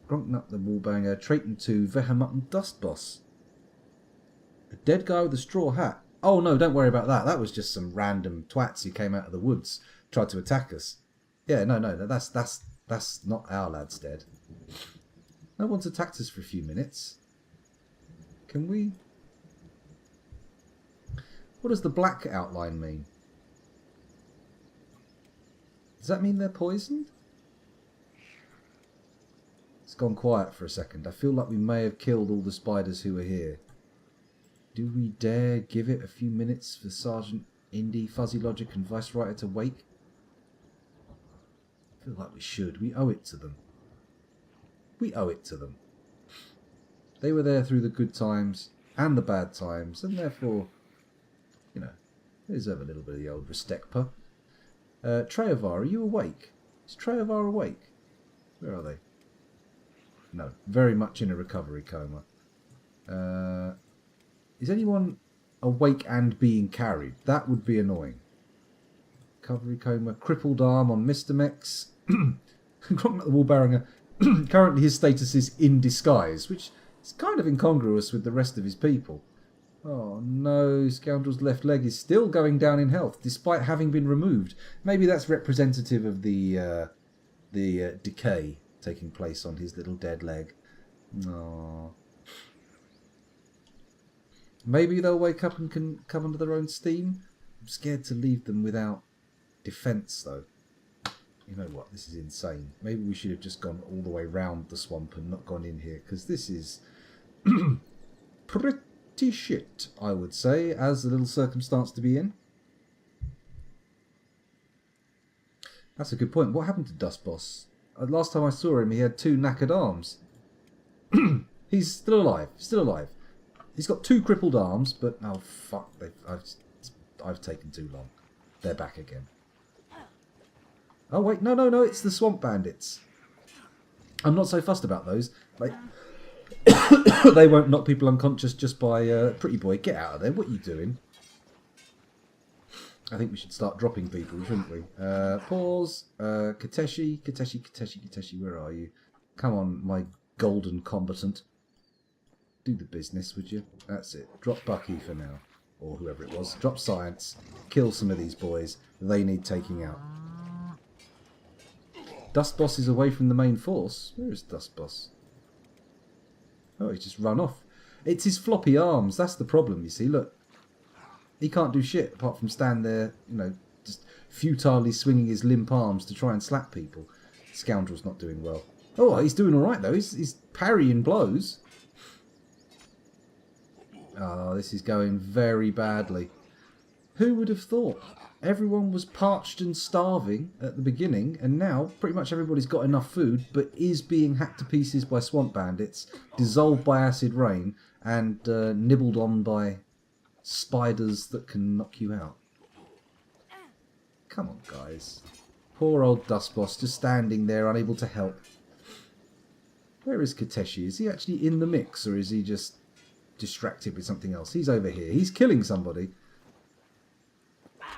Gronknut the Wallbanger, Trayton 2, Vehamut and Dust Boss. A dead guy with a straw hat. Oh no, don't worry about that. That was just some random twats who came out of the woods, tried to attack us. Yeah, no, that's not our lad's dead. No one's attacked us for a few minutes. Can we? What does the black outline mean? Does that mean they're poisoned? It's gone quiet for a second. I feel like we may have killed all the spiders who were here. Do we dare give it a few minutes for Sergeant Indy, Fuzzy Logic and Vice-Writer to wake? I feel like we should. We owe it to them. We owe it to them. They were there through the good times and the bad times, and therefore, you know, they deserve a little bit of the old respect. Trevar, are you awake? Is Trevar awake? Where are they? No, very much in a recovery coma. Is anyone awake and being carried? That would be annoying. Recovery coma, crippled arm on Mr. Mex. Gronknut the Wallbanger. Currently his status is in disguise, which is kind of incongruous with the rest of his people. Oh no, Scoundrel's left leg is still going down in health, despite having been removed. Maybe that's representative of the decay taking place on his little dead leg. Aww. Maybe they'll wake up and can come under their own steam. I'm scared to leave them without defence, though. You know what? This is insane. Maybe we should have just gone all the way round the swamp and not gone in here, because this is pretty shit, I would say, as a little circumstance to be in. That's a good point. What happened to Dust Boss? Last time I saw him, he had 2 knackered arms. He's still alive. Still alive. He's got 2 crippled arms, but oh fuck! I've taken too long. They're back again. Oh wait, no! It's the swamp bandits. I'm not so fussed about those. Like, they won't knock people unconscious just by Pretty Boy. Get out of there! What are you doing? I think we should start dropping people, shouldn't we? Pause. Kateshi, where are you? Come on, my golden combatant. Do the business, would you? That's it. Drop Bucky for now. Or whoever it was. Drop Science. Kill some of these boys. They need taking out. Dust Boss is away from the main force. Where is Dust Boss? Oh, he's just run off. It's his floppy arms. That's the problem, you see. Look. He can't do shit apart from stand there, you know, just futilely swinging his limp arms to try and slap people. Scoundrel's not doing well. Oh, he's doing alright though. He's parrying blows. Oh, this is going very badly. Who would have thought? Everyone was parched and starving at the beginning, and now pretty much everybody's got enough food, but is being hacked to pieces by swamp bandits, dissolved by acid rain, and nibbled on by spiders that can knock you out. Come on, guys. Poor old Dust Boss just standing there, unable to help. Where is Kenshi? Is he actually in the mix, or is he just distracted with something else? He's over here. He's killing somebody.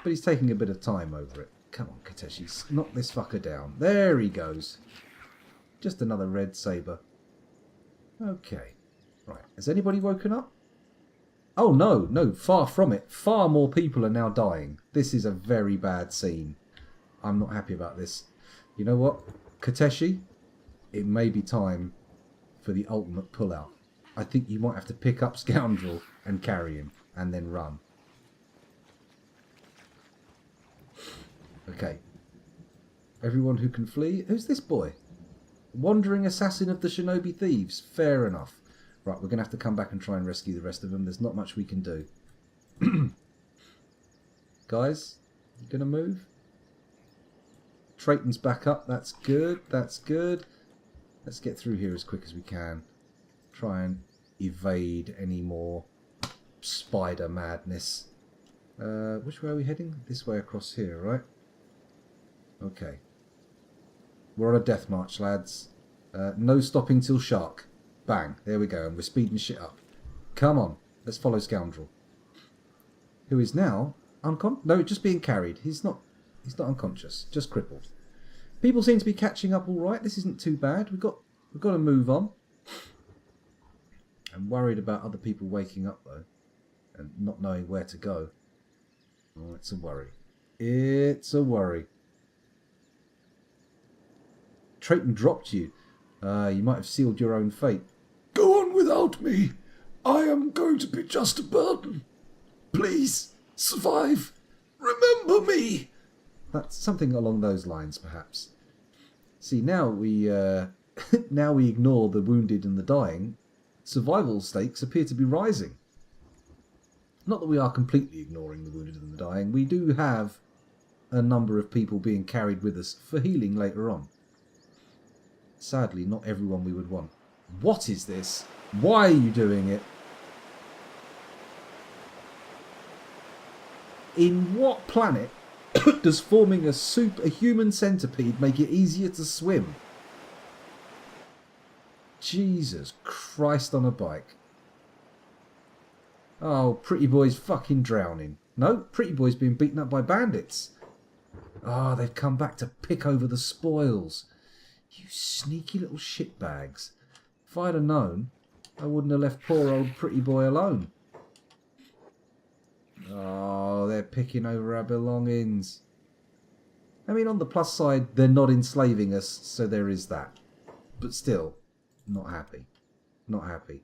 But he's taking a bit of time over it. Come on, Kenshi. Knock this fucker down. There he goes. Just another red saber. Okay. Right. Has anybody woken up? Oh, no. No, far from it. Far more people are now dying. This is a very bad scene. I'm not happy about this. You know what? Kenshi, it may be time for the ultimate pullout. I think you might have to pick up Scoundrel and carry him, and then run. Okay. Everyone who can flee. Who's this boy? Wandering assassin of the shinobi thieves. Fair enough. Right, we're going to have to come back and try and rescue the rest of them. There's not much we can do. Guys, you going to move? Trayton's back up. That's good. That's good. Let's get through here as quick as we can. Try and evade any more spider madness. Which way are we heading? This way across here, right? Okay. We're on a death march, lads. No stopping till shark. Bang. There we go. And we're speeding shit up. Come on. Let's follow Scoundrel. Who is now no, just being carried. He's not unconscious. Just crippled. People seem to be catching up all right. This isn't too bad. We've got to move on. I'm worried about other people waking up though, and not knowing where to go. Oh, it's a worry. It's a worry. Trayton dropped you. You might have sealed your own fate. Go on without me. I am going to be just a burden. Please, survive. Remember me. That's something along those lines, perhaps. See, now we now we ignore the wounded and the dying. Survival stakes appear to be rising. Not that we are completely ignoring the wounded and the dying. We do have a number of people being carried with us for healing later on. Sadly, not everyone we would want. What is this? Why are you doing it? In what planet does forming a human centipede make it easier to swim? Jesus Christ on a bike. Oh, Pretty Boy's fucking drowning. No, Pretty Boy's being beaten up by bandits. Oh, they've come back to pick over the spoils. You sneaky little shitbags. If I'd have known, I wouldn't have left poor old Pretty Boy alone. Oh, they're picking over our belongings. I mean, on the plus side, they're not enslaving us, so there is that. But still, not happy. Not happy.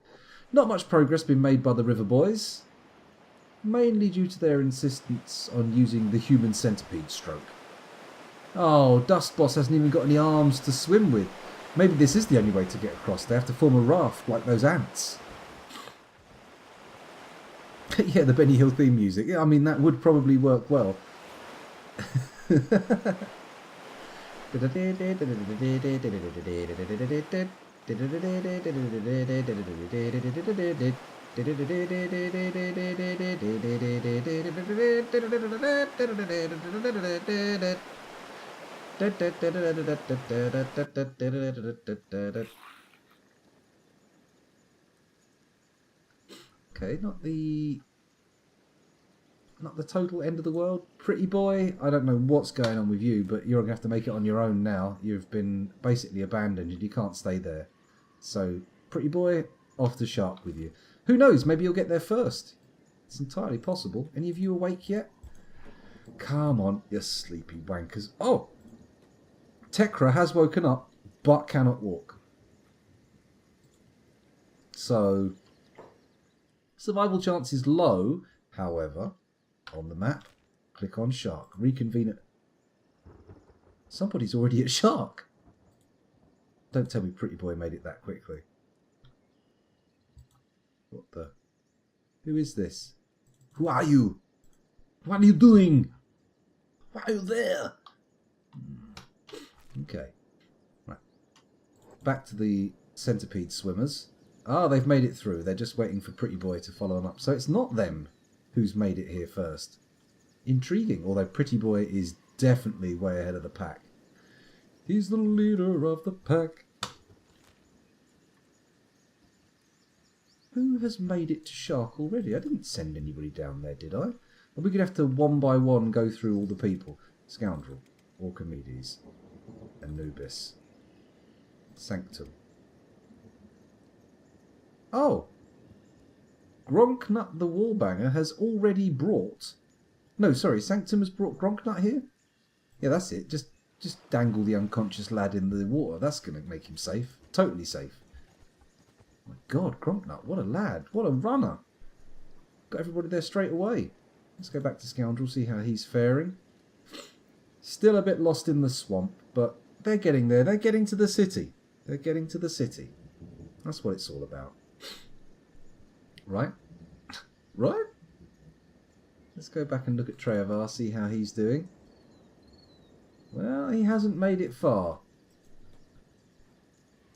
Not much progress been made by the River Boys. Mainly due to their insistence on using the human centipede stroke. Oh, Dust Boss hasn't even got any arms to swim with. Maybe this is the only way to get across. They have to form a raft like those ants. Yeah, the Benny Hill theme music. Yeah, I mean, that would probably work well. Okay, not the total end of the world. Pretty Boy, I don't know what's going on with you, but you're going to have to make it on your own now. You've been basically abandoned and you can't stay there. So, Pretty Boy, off to Shark with you. Who knows, maybe you'll get there first. It's entirely possible. Any of you awake yet? Come on, you sleepy wankers. Oh! Tekra has woken up, but cannot walk. So, survival chance is low, however. On the map, click on Shark. Reconvene at... Somebody's already at Shark. Don't tell me Pretty Boy made it that quickly. What the... Who is this? Who are you? What are you doing? Why are you there? Okay. Right. Back to the centipede swimmers. Ah, they've made it through. They're just waiting for Pretty Boy to follow them up. So it's not them who's made it here first. Intriguing, although Pretty Boy is definitely way ahead of the pack. He's the leader of the pack. who has made it to Shark already? I didn't send anybody down there, did I? Are we going to have to one by one go through all the people? Scoundrel, Orchimedes, Anubis, Sanctum. Oh! Gronknut the Warbanger has already brought... No, sorry, Sanctum has brought Gronknut here? Yeah, that's it. Just dangle the unconscious lad in the water. That's going to make him safe. Totally safe. My God, Gronknut, what a lad. What a runner. Got everybody there straight away. Let's go back to Scoundrel, see how he's faring. Still a bit lost in the swamp, but they're getting there. They're getting to the city. They're getting to the city. That's what it's all about. Right? Right? Let's go back and look at Treavar, see how he's doing. Well, he hasn't made it far.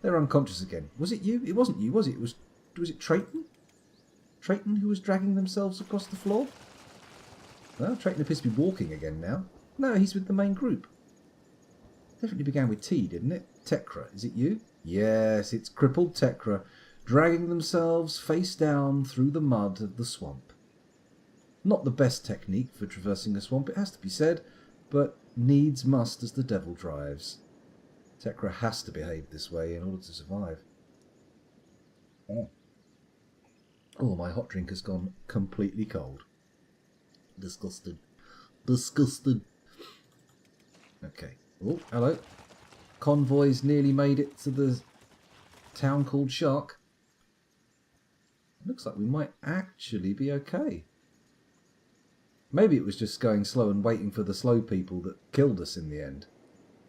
They're unconscious again. Was it you? It wasn't you, was it? Was it Trayton? Trayton who was dragging themselves across the floor? Well, Trayton appears to be walking again now. No, he's with the main group. Definitely began with T, didn't it? Tekra, is it you? Yes, it's crippled Tekra, dragging themselves face down through the mud of the swamp. Not the best technique for traversing a swamp, it has to be said, but needs must as the devil drives. Tekra has to behave this way in order to survive. Oh, my hot drink has gone completely cold. Disgusted. Disgusted. Okay. Oh, hello. Convoys nearly made it to the town called Shark. Looks like we might actually be okay. Maybe it was just going slow and waiting for the slow people that killed us in the end.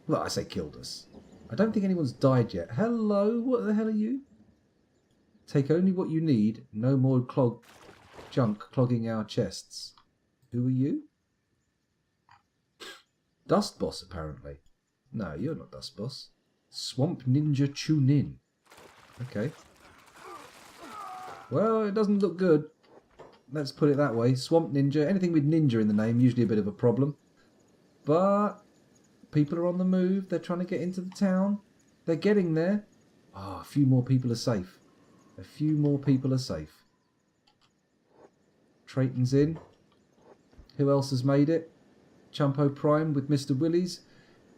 Well, I say killed us. I don't think anyone's died yet. Hello, what the hell are you? Take only what you need. No more junk clogging our chests. Who are you? Dust Boss, apparently. No, you're not Dust Boss. Swamp Ninja Chunin. Okay. Well, it doesn't look good. Let's put it that way. Swamp Ninja. Anything with ninja in the name, usually a bit of a problem. But people are on the move. They're trying to get into the town. They're getting there. Ah, a few more people are safe. A few more people are safe. Trayton's in. Who else has made it? Chumpo Prime with Mr. Willies.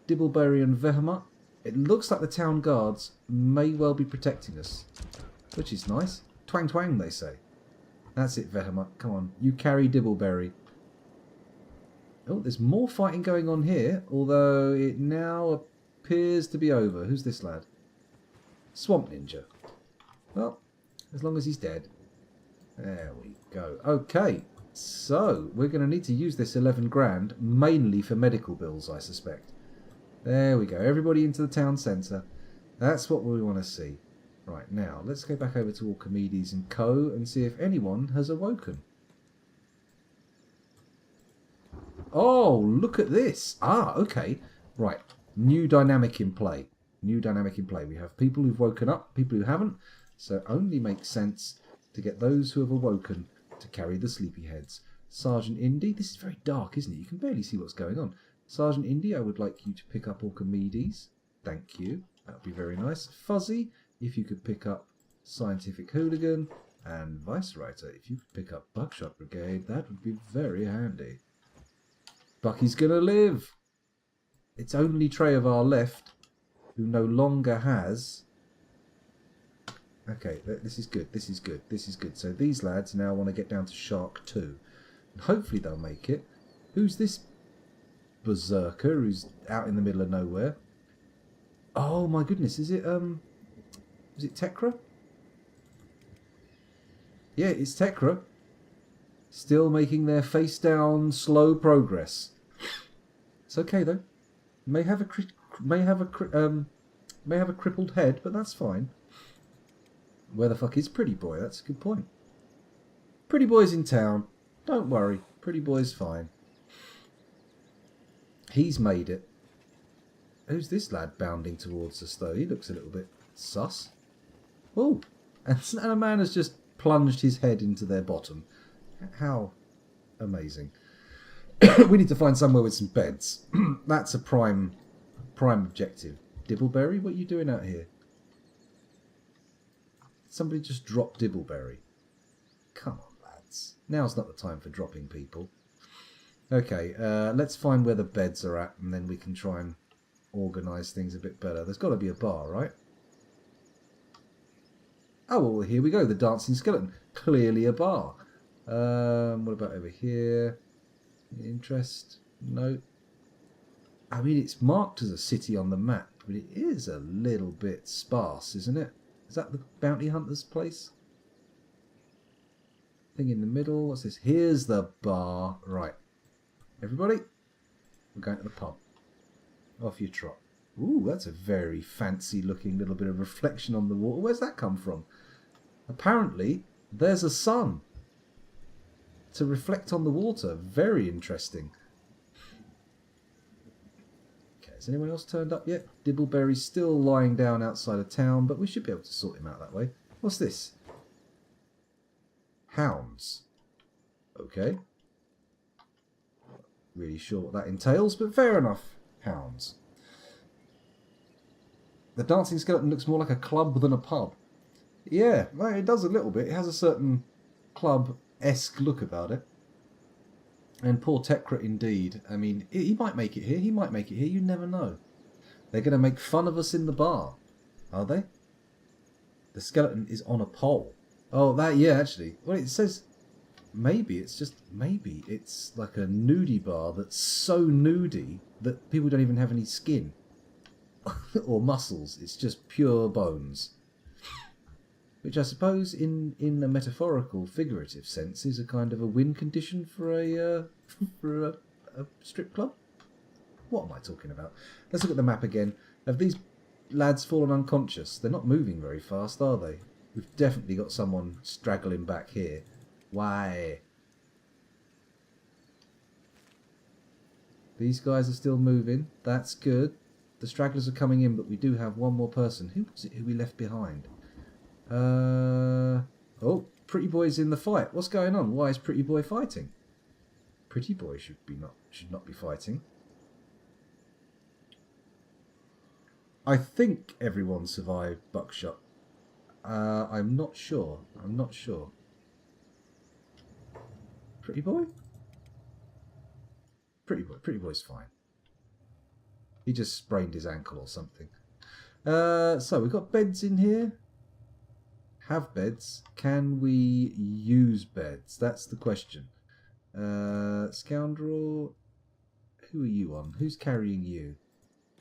Dibbleberry and Vehemut. It looks like the town guards may well be protecting us. Which is nice. Twang twang, they say. That's it, Vehemut. Come on. You carry Dibbleberry. Oh, there's more fighting going on here. Although it now appears to be over. Who's this lad? Swamp Ninja. Well, as long as he's dead. There we go. Okay. So, we're going to need to use this 11 grand, mainly for medical bills, I suspect. There we go. Everybody into the town centre. That's what we want to see. Right, now, let's go back over to Archimedes and Co. and see if anyone has awoken. Oh, look at this. Ah, okay. Right, new dynamic in play. New dynamic in play. We have people who've woken up, people who haven't. So it only makes sense to get those who have awoken to carry the sleepyheads. Sergeant Indy, this is very dark, isn't it? You can barely see what's going on. Sergeant Indy, I would like you to pick up Archimedes. Thank you. That would be very nice. Fuzzy, if you could pick up Scientific Hooligan. And Vice-Writer, if you could pick up Buckshot Brigade, that would be very handy. Bucky's gonna live. It's only Treavar left, who no longer has... Okay, this is good, this is good, this is good. So these lads now want to get down to Shark 2. And hopefully they'll make it. Who's this berserker who's out in the middle of nowhere? Oh my goodness, is it Tekra? Yeah, it's Tekra. Still making their face down slow progress. It's okay though. May have a crippled head, but that's fine. Where the fuck is Pretty Boy? That's a good point. Pretty Boy's in town. Don't worry. Pretty Boy's fine. He's made it. Who's this lad bounding towards us, though? He looks a little bit sus. Oh, and a man has just plunged his head into their bottom. How amazing. We need to find somewhere with some beds. That's a prime objective. Dibbleberry, what are you doing out here? Somebody just dropped Dibbleberry. come on, lads. Now's not the time for dropping people. Okay, let's find where the beds are at, and then we can try and organise things a bit better. There's got to be a bar, right? Oh, well, here we go. The dancing skeleton. Clearly a bar. What about over here? Interest? No. I mean, it's marked as a city on the map, but it is a little bit sparse, isn't it? Is that the bounty hunter's place? Thing in the middle. What's this? Here's the bar. Right. Everybody, we're going to the pub. Off you trot. Ooh, that's a very fancy looking little bit of reflection on the water. Where's that come from? Apparently, there's a sun to reflect on the water. Very interesting. Okay, has anyone else turned up yet? Dibbleberry's still lying down outside of town, but we should be able to sort him out that way. What's this? Hounds. Okay. Really sure what that entails, but fair enough. Hounds. The dancing skeleton looks more like a club than a pub. Yeah, well, it does a little bit. It has a certain club-esque look about it. And poor Tekra indeed. I mean, he might make it here. He might make it here. You never know. They're going to make fun of us in the bar. Are they? The skeleton is on a pole. Oh, that, yeah, actually. Well, it says... Maybe it's like a nudie bar that's so nudie that people don't even have any skin or muscles. It's just pure bones, which I suppose in a metaphorical, figurative sense is a kind of a win condition for a strip club. What am I talking about? Let's look at the map again. Have these lads fallen unconscious? They're not moving very fast, are they? We've definitely got someone straggling back here. Why? These guys are still moving. That's good. The stragglers are coming in, but we do have one more person. Who was it who we left behind? Oh, Pretty Boy's in the fight. What's going on? Why is Pretty Boy fighting? Pretty Boy should not be fighting. I think everyone survived buckshot. I'm not sure. Pretty Boy? Pretty Boy's fine. He just sprained his ankle or something. So we've got beds in here. Have beds. Can we use beds? That's the question. Scoundrel. Who are you on? Who's carrying you?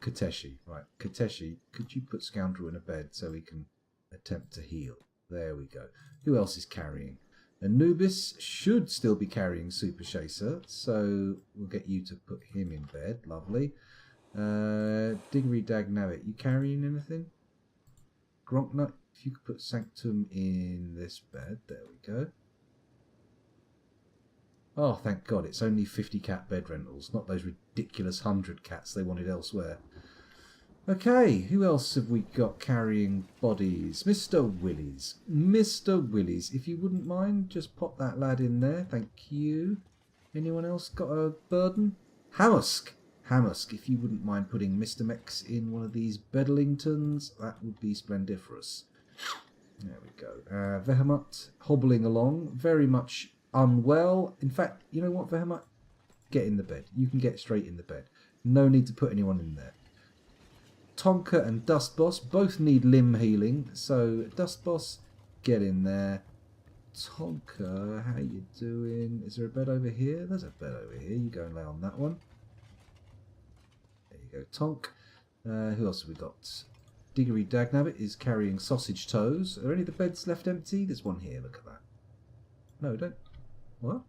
Kateshi. Right. Kateshi, could you put Scoundrel in a bed so we can attempt to heal? There we go. Who else is carrying? Anubis should still be carrying Super Chaser, so we'll get you to put him in bed. Lovely. Diggory Dagnabbit, you carrying anything? Gronknut, if you could put Sanctum in this bed. There we go. Oh, thank God, it's only 50 cat bed rentals, not those ridiculous 100 cats they wanted elsewhere. Okay, who else have we got carrying bodies? Mr. Willies. Mr. Willies, if you wouldn't mind, just pop that lad in there. Thank you. Anyone else got a burden? Hammusk. Hammusk, if you wouldn't mind putting Mr. Mex in one of these Bedlingtons, that would be splendiferous. There we go. Vehemet, hobbling along, very much unwell. In fact, you know what, Vehemet? Get in the bed. You can get straight in the bed. No need to put anyone in there. Tonka and Dust Boss both need limb healing, so Dust Boss, get in there. Tonka, how you doing? Is there a bed over here? There's a bed over here. You go and lay on that one. There you go, Tonk. Who else have we got? Diggory Dagnabbit is carrying sausage toes. Are any of the beds left empty? There's one here, look at that. No, don't. What?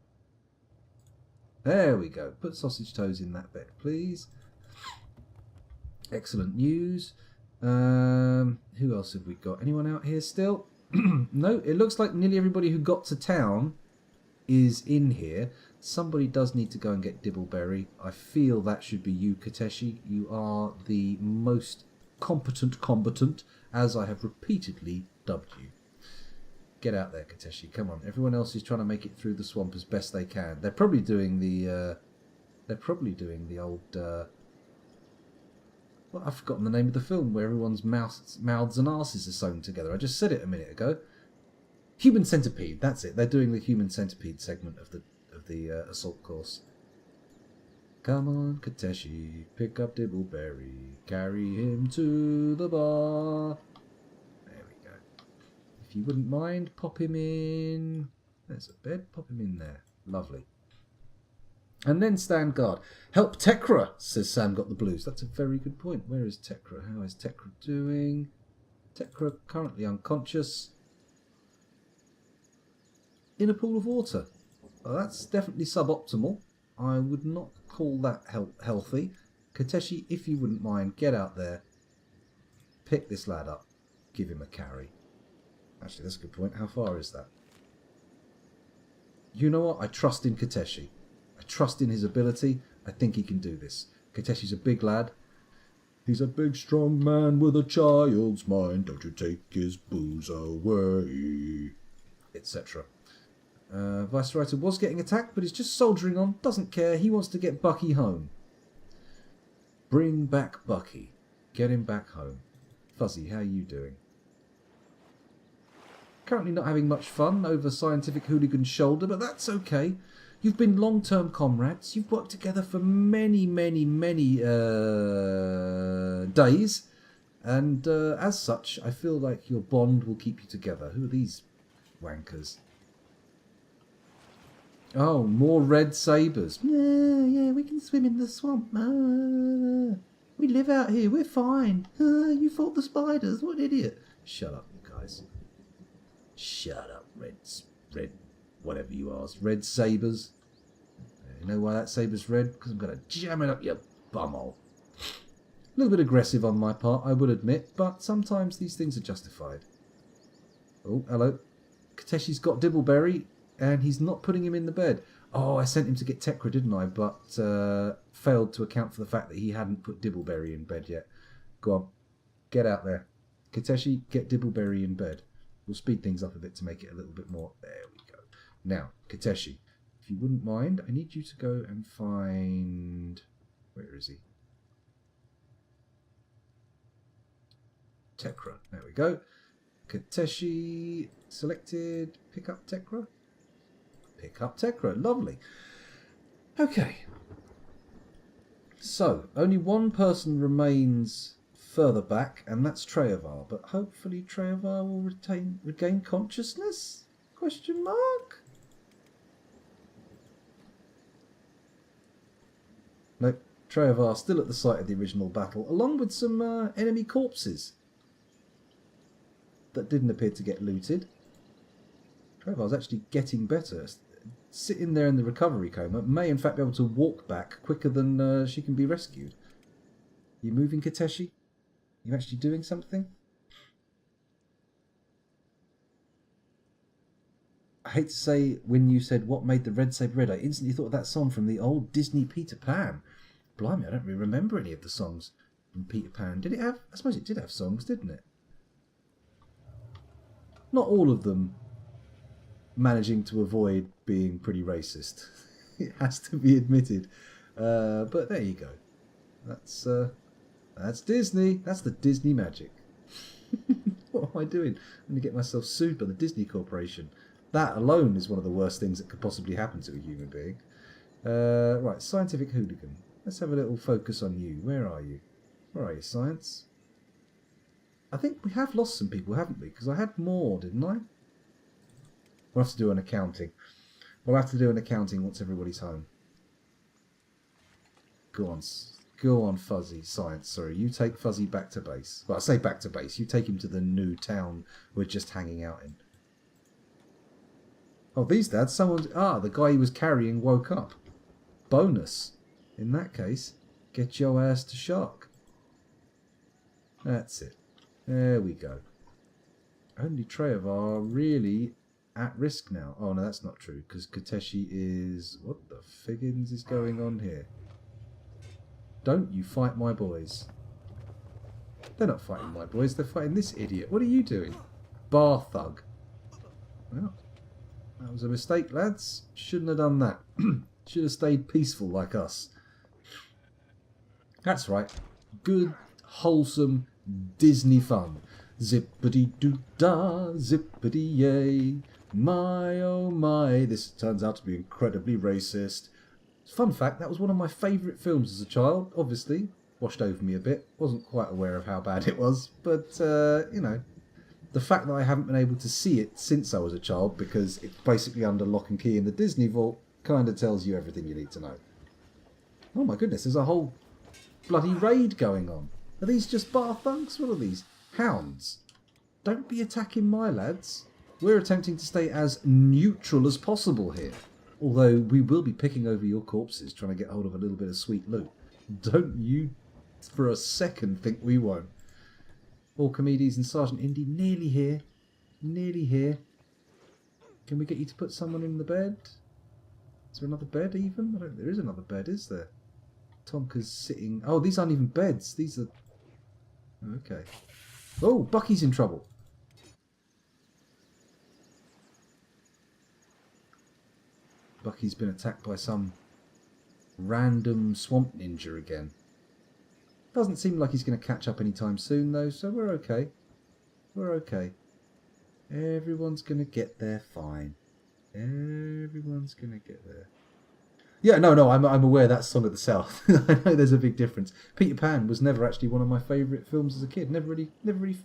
There we go. Put sausage toes in that bed, please. Excellent news. Who else have we got? Anyone out here still? No, it looks like nearly everybody who got to town is in here. Somebody does need to go and get Dibbleberry. I feel that should be you, Kateshi. You are the most competent, as I have repeatedly dubbed you. Get out there, Kateshi. Come on. Everyone else is trying to make it through the swamp as best they can. They're probably doing the old. Well, I've forgotten the name of the film where everyone's mouths and arses are sewn together. I just said it a minute ago. Human centipede, that's it. They're doing the human centipede segment of the assault course. Come on, Kenshi, pick up Dibbleberry, carry him to the bar. There we go. If you wouldn't mind, pop him in. There's a bed, pop him in there. Lovely. And then stand guard. Help Tekra, says Sam got the blues. That's a very good point. Where is Tekra? How is Tekra doing? Tekra currently unconscious. In a pool of water. Well, that's definitely suboptimal. I would not call that healthy. Kenshi, if you wouldn't mind, get out there. Pick this lad up. Give him a carry. Actually, that's a good point. How far is that? You know what? I trust in Kenshi. I trust in his ability. I think he can do this. Keteshi's a big lad. He's a big, strong man with a child's mind. Don't you take his booze away. Etc. Vice-Writer was getting attacked, but he's just soldiering on. Doesn't care. He wants to get Bucky home. Bring back Bucky. Get him back home. Fuzzy, how are you doing? Currently not having much fun over Scientific Hooligan's shoulder, but that's okay. You've been long-term comrades. You've worked together for many, many, many days. And as such, I feel like your bond will keep you together. Who are these wankers? Oh, more red sabres. Yeah, we can swim in the swamp. We live out here. We're fine. You fought the spiders. What an idiot. Shut up, you guys. Shut up, red, whatever you are. Red sabres. You know why that sabre's red? Because I'm going to jam it up your bumhole. A little bit aggressive on my part, I would admit, but sometimes these things are justified. Oh, hello. Keteshi's got Dibbleberry, and he's not putting him in the bed. Oh, I sent him to get Tekra, didn't I? But failed to account for the fact that he hadn't put Dibbleberry in bed yet. Go on. Get out there. Kenshi, get Dibbleberry in bed. We'll speed things up a bit to make it a little bit more. There we go. Now, Kenshi, if you wouldn't mind, I need you to go and find... Where is he? Tekra. There we go. Kenshi selected. Pick up Tekra. Pick up Tekra. Lovely. Okay. So, only one person remains further back, and that's Treyavar. But hopefully Treyavar will regain consciousness? Question mark? Nope. Treyavar still at the site of the original battle, along with some enemy corpses that didn't appear to get looted. Treyavar's actually getting better. Sitting there in the recovery coma, may in fact be able to walk back quicker than she can be rescued. You moving, Kenshi? You actually doing something? I hate to say, when you said what made the red saber red, I instantly thought of that song from the old Disney Peter Pan. Blimey, I don't really remember any of the songs from Peter Pan. Did it have? I suppose it did have songs, didn't it? Not all of them managing to avoid being pretty racist. It has to be admitted. But there you go. That's Disney. That's the Disney magic. What am I doing? I'm going to get myself sued by the Disney Corporation. That alone is one of the worst things that could possibly happen to a human being. Right, Scientific Hooligan. Let's have a little focus on you. Where are you? Where are you, Science? I think we have lost some people, haven't we? Because I had more, didn't I? We'll have to do an accounting. We'll have to do an accounting once everybody's home. Go on, Fuzzy. Science, sorry. You take Fuzzy back to base. Well, I say back to base. You take him to the new town we're just hanging out in. Oh, these dads. the guy he was carrying woke up. Bonus. In that case, get your ass to Shark. That's it. There we go. Only Treyavar really at risk now. Oh, no, that's not true, because Kenshi is... What the figgins is going on here? Don't you fight my boys. They're not fighting my boys, they're fighting this idiot. What are you doing? Bar thug. Well, that was a mistake, lads. Shouldn't have done that. Should have stayed peaceful like us. That's right. Good, wholesome Disney fun. Zippity-doo-dah, zippity-yay. My, oh my. This turns out to be incredibly racist. Fun fact, that was one of my favourite films as a child, obviously. Washed over me a bit. Wasn't quite aware of how bad it was. But, you know, the fact that I haven't been able to see it since I was a child because it's basically under lock and key in the Disney Vault kind of tells you everything you need to know. Oh my goodness, there's a whole bloody raid going on. Are these just bar thugs? What are these? Hounds. Don't be attacking my lads. We're attempting to stay as neutral as possible here. Although we will be picking over your corpses trying to get hold of a little bit of sweet loot. Don't you for a second think we won't. Archimedes and Sergeant Indy nearly here. Nearly here. Can we get you to put someone in the bed? Is there another bed even? I don't think there is another bed, is there? Tonka's sitting... Oh, these aren't even beds. These are... Okay. Oh, Bucky's in trouble. Bucky's been attacked by some random swamp ninja again. Doesn't seem like he's going to catch up anytime soon, though, so we're okay. We're okay. Everyone's going to get there fine. Everyone's going to get there. Yeah, no, I'm aware that's Song of the South. I know there's a big difference. Peter Pan was never actually one of my favourite films as a kid. Never really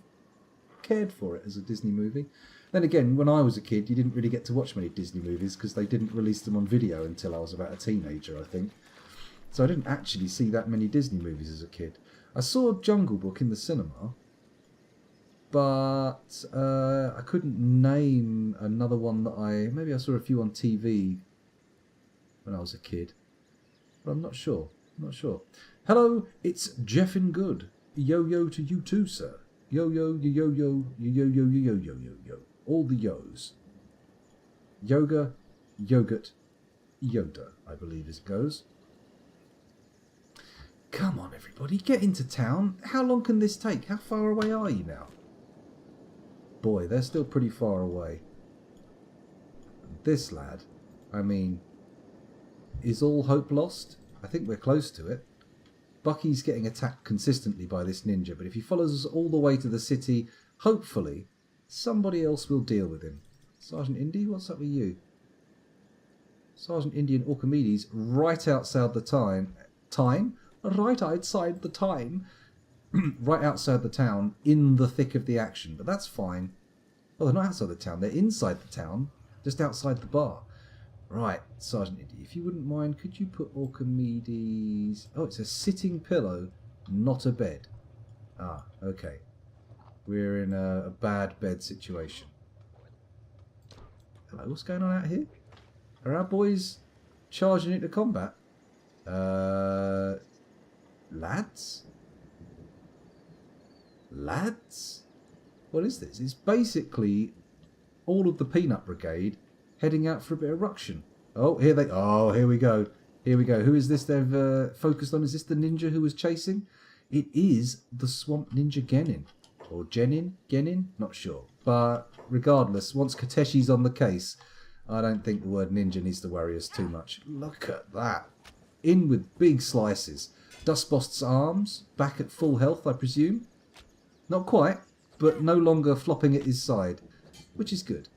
cared for it as a Disney movie. Then again, when I was a kid, you didn't really get to watch many Disney movies because they didn't release them on video until I was about a teenager, I think. So I didn't actually see that many Disney movies as a kid. I saw Jungle Book in the cinema, but I couldn't name another one that maybe I saw a few on TV when I was a kid, but I'm not sure. Hello, it's Jeffin Good. Yo to you too, sir. Yo, all the yos. Yoga, yogurt, Yoda, I believe as it goes. Come on, everybody, get into town. How long can this take? How far away are you now? Boy, they're still pretty far away. This lad, I mean, is all hope lost? I think we're close to it. Bucky's getting attacked consistently by this ninja, but if he follows us all the way to the city, hopefully somebody else will deal with him. Sergeant Indy, what's up with you? Sergeant Indy and Archimedes right outside the time? Right outside the time. Right outside the town, in the thick of the action, but that's fine. Well, they're not outside the town, they're inside the town, just outside the bar. Right, Sergeant Indy, if you wouldn't mind, could you put Archimedes... Oh, it's a sitting pillow, not a bed. Ah, okay. We're in a bad bed situation. Hello, what's going on out here? Are our boys charging into combat? Lads? Lads? What is this? It's basically all of the Peanut Brigade heading out for a bit of ruction. Oh, here we go. Here we go. Who is this they've focused on? Is this the ninja who was chasing? It is the Swamp Ninja Genin. Or Genin? Not sure. But regardless, once Kateshi's on the case, I don't think the word ninja needs to worry us too much. Look at that. In with big slices. Dustbost's arms, back at full health, I presume. Not quite, but no longer flopping at his side, which is good.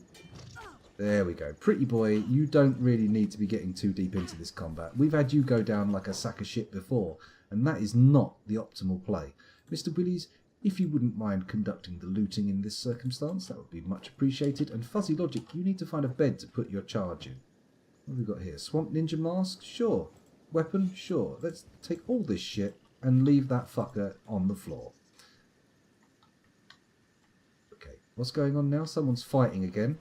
There we go. Pretty boy, you don't really need to be getting too deep into this combat. We've had you go down like a sack of shit before, and that is not the optimal play. Mr. Willies, if you wouldn't mind conducting the looting in this circumstance, that would be much appreciated. And Fuzzy Logic, you need to find a bed to put your charge in. What have we got here? Swamp Ninja Mask? Sure. Weapon? Sure. Let's take all this shit and leave that fucker on the floor. Okay, what's going on now? Someone's fighting again.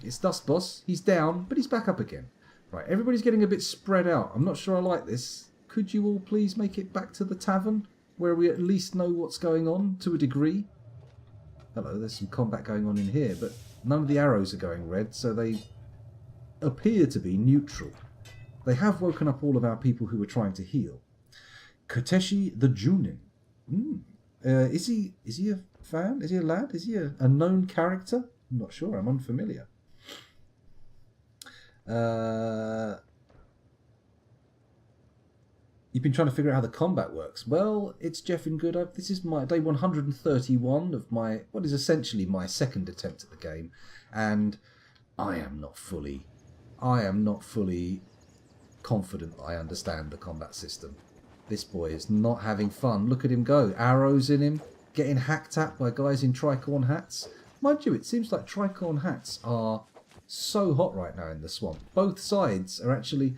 It's Dust Boss. He's down, but he's back up again. Right, everybody's getting a bit spread out. I'm not sure I like this. Could you all please make it back to the tavern, where we at least know what's going on, to a degree? Hello, there's some combat going on in here, but none of the arrows are going red, so they appear to be neutral. They have woken up all of our people who were trying to heal. Kateshi the Junin. Is he a fan? Is he a lad? Is he a known character? I'm not sure. I'm unfamiliar. You've been trying to figure out how the combat works. Well, it's Jeff and Good. This is my day 131 of what is essentially my second attempt at the game, and I am not fully confident that I understand the combat system. This boy is not having fun. Look at him go. Arrows in him, getting hacked at by guys in tricorn hats. Mind you, it seems like tricorn hats are so hot right now in the swamp. Both sides are actually...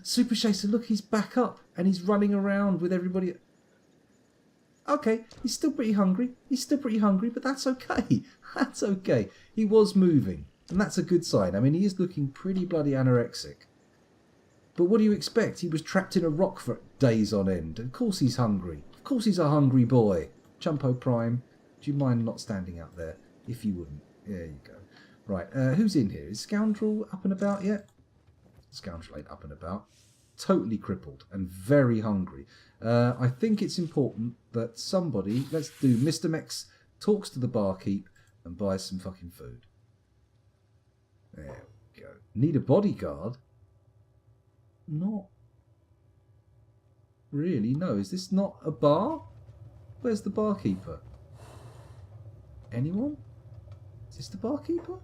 Super Chaser, look, he's back up and he's running around with everybody. Okay, he's still pretty hungry. But that's okay. That's okay. He was moving, and that's a good sign. I mean, he is looking pretty bloody anorexic. But what do you expect? He was trapped in a rock for days on end. Of course he's hungry. Of course he's a hungry boy. Chumpo Prime, do you mind not standing out there? If you wouldn't. There you go. Right, who's in here? Is Scoundrel up and about yet? Scoundrel ain't up and about. Totally crippled and very hungry. I think it's important that somebody, let's do Mr. Mex, talks to the barkeep and buys some fucking food. There we go. Need a bodyguard? Not really, no. Is this not a bar? Where's the barkeeper? Anyone? Is this the barkeeper?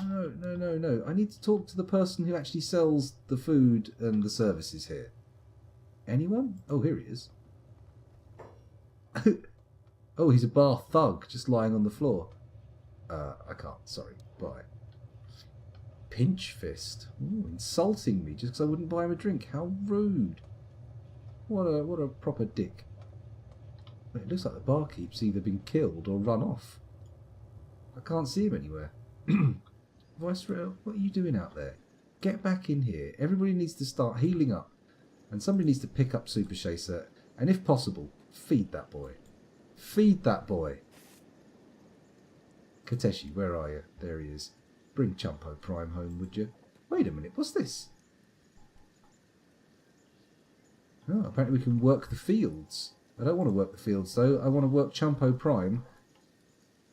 No. I need to talk to the person who actually sells the food and the services here. Anyone? Oh, here he is. Oh, he's a bar thug just lying on the floor. I can't. Sorry. Bye. Pinch fist. Ooh, insulting me just because I wouldn't buy him a drink. How rude. What a proper dick. It looks like the barkeep's either been killed or run off. I can't see him anywhere. Viceroy, what are you doing out there? Get back in here. Everybody needs to start healing up. And somebody needs to pick up Super Chaser. And if possible, feed that boy. Feed that boy. Kateshi, where are you? There he is. Bring Chumpo Prime home, would you? Wait a minute, what's this? Oh, apparently we can work the fields. I don't want to work the fields, though. I want to work Chumpo Prime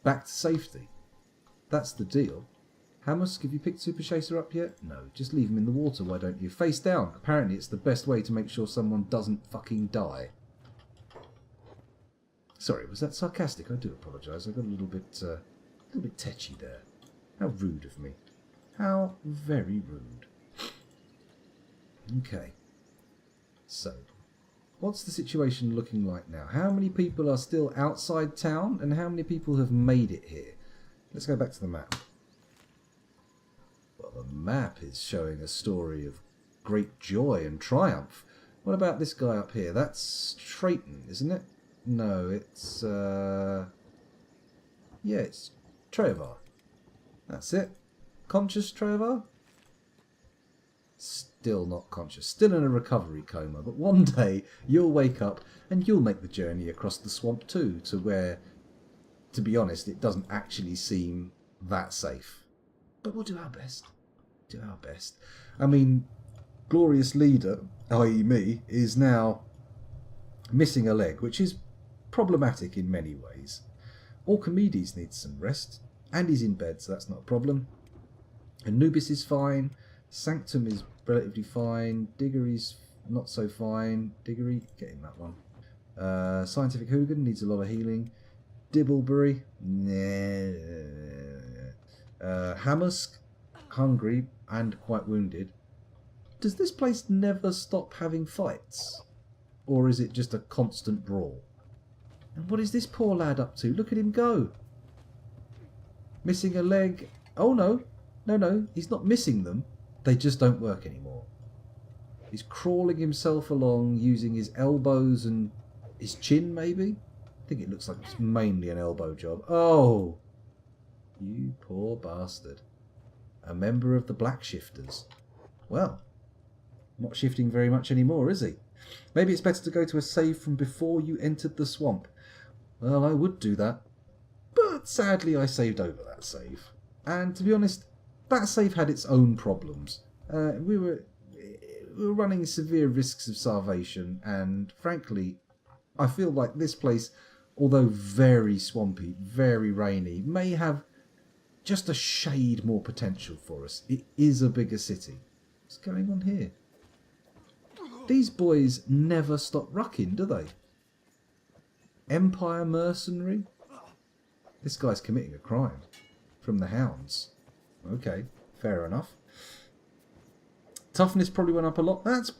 back to safety. That's the deal. Hamusk, have you picked Super Chaser up yet? No, just leave him in the water, why don't you? Face down. Apparently it's the best way to make sure someone doesn't fucking die. Sorry, was that sarcastic? I do apologise. I got a little bit tetchy there. How rude of me. How very rude. Okay. So, what's the situation looking like now? How many people are still outside town and how many people have made it here? Let's go back to the map. Well, the map is showing a story of great joy and triumph. What about this guy up here? That's Trayton, isn't it? No, it's... yeah, it's Trevor. That's it. Conscious, Trevor? Still not conscious. Still in a recovery coma. But one day you'll wake up and you'll make the journey across the swamp too, to where, to be honest, it doesn't actually seem that safe. But we'll do our best. Do our best. I mean, glorious leader, i.e. me, is now missing a leg, which is problematic in many ways. Archimedes needs some rest. And he's in bed, so that's not a problem. Anubis is fine. Sanctum is relatively fine. Diggory's not so fine. Diggory, get him that one. Scientific Hoogan needs a lot of healing. Dibbleberry, nah. Hamusk, hungry and quite wounded. Does this place never stop having fights? Or is it just a constant brawl? And what is this poor lad up to? Look at him go. Missing a leg. Oh no. No, he's not missing them. They just don't work anymore. He's crawling himself along using his elbows and his chin maybe? I think it looks like it's mainly an elbow job. Oh! You poor bastard. A member of the Black Shifters. Well, not shifting very much anymore, is he? Maybe it's better to go to a save from before you entered the swamp. Well, I would do that. But sadly I saved over that save. And to be honest, that save had its own problems. We were running severe risks of starvation, and frankly, I feel like this place, although very swampy, very rainy, may have just a shade more potential for us. It is a bigger city. What's going on here? These boys never stop rucking, do they? Empire mercenary? This guy's committing a crime. From the hounds. Okay, fair enough. Toughness probably went up a lot. That's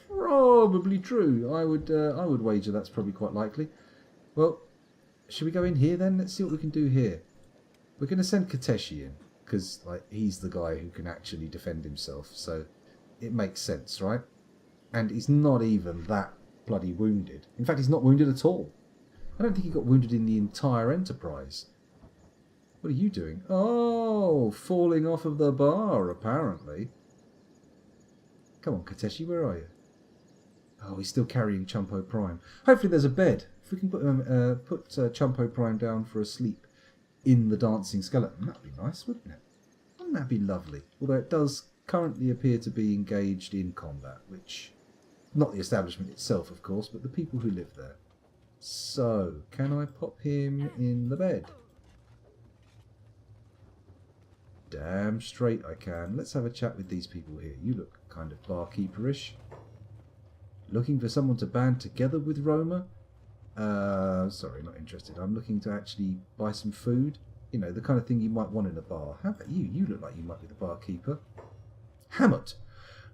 probably true. I would wager that's probably quite likely. Well, should we go in here then? Let's see what we can do here. We're going to send Kenshi in, because like he's the guy who can actually defend himself, so it makes sense, right? And he's not even that bloody wounded. In fact, he's not wounded at all. I don't think he got wounded in the entire Enterprise. What are you doing? Oh, falling off of the bar, apparently. Come on, Kenshi, where are you? Oh, he's still carrying Chumpo Prime. Hopefully there's a bed. If we can put Chumpo Prime down for a sleep in the dancing skeleton, that'd be nice, wouldn't it? Wouldn't that be lovely? Although it does currently appear to be engaged in combat, which... Not the establishment itself, of course, but the people who live there. So, can I pop him in the bed? Damn straight I can. Let's have a chat with these people here. You look kind of barkeeperish. Looking for someone to band together with Roma? Sorry, not interested. I'm looking to actually buy some food. You know, the kind of thing you might want in a bar. How about you? You look like you might be the barkeeper. Hammett.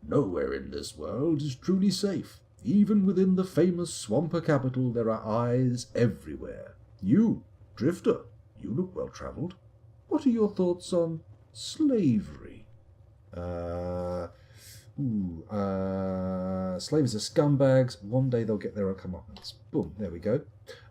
Nowhere in this world is truly safe. Even within the famous Swamper capital, there are eyes everywhere. You, Drifter, you look well travelled. What are your thoughts on slavery? Slaves are scumbags. One day they'll get their comeuppance. Boom, there we go.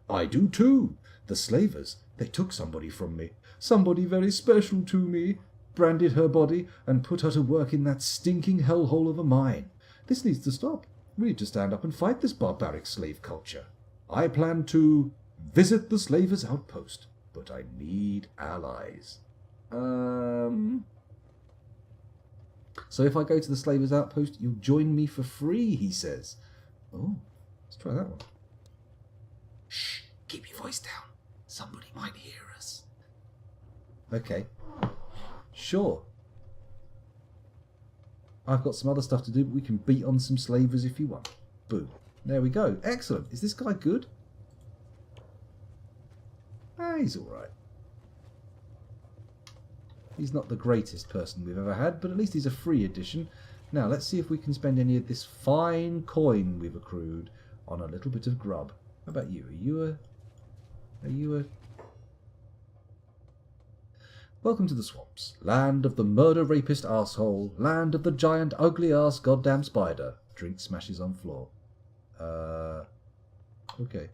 I do too. The slavers, they took somebody from me. Somebody very special to me. Branded her body and put her to work in that stinking hellhole of a mine. This needs to stop. We need to stand up and fight this barbaric slave culture. I plan to visit the slavers' outpost, but I need allies. So if I go to the slavers' outpost, you'll join me for free, he says. Oh, let's try that one. Shh, keep your voice down. Somebody might hear us. Okay. Sure. I've got some other stuff to do, but we can beat on some slavers if you want. Boom. There we go. Excellent. Is this guy good? He's alright. He's not the greatest person we've ever had, but at least he's a free edition. Now, let's see if we can spend any of this fine coin we've accrued on a little bit of grub. How about you? Are you a... Welcome to the swamps, land of the murder rapist arsehole, land of the giant ugly ass goddamn spider. Drink smashes on floor. Okay.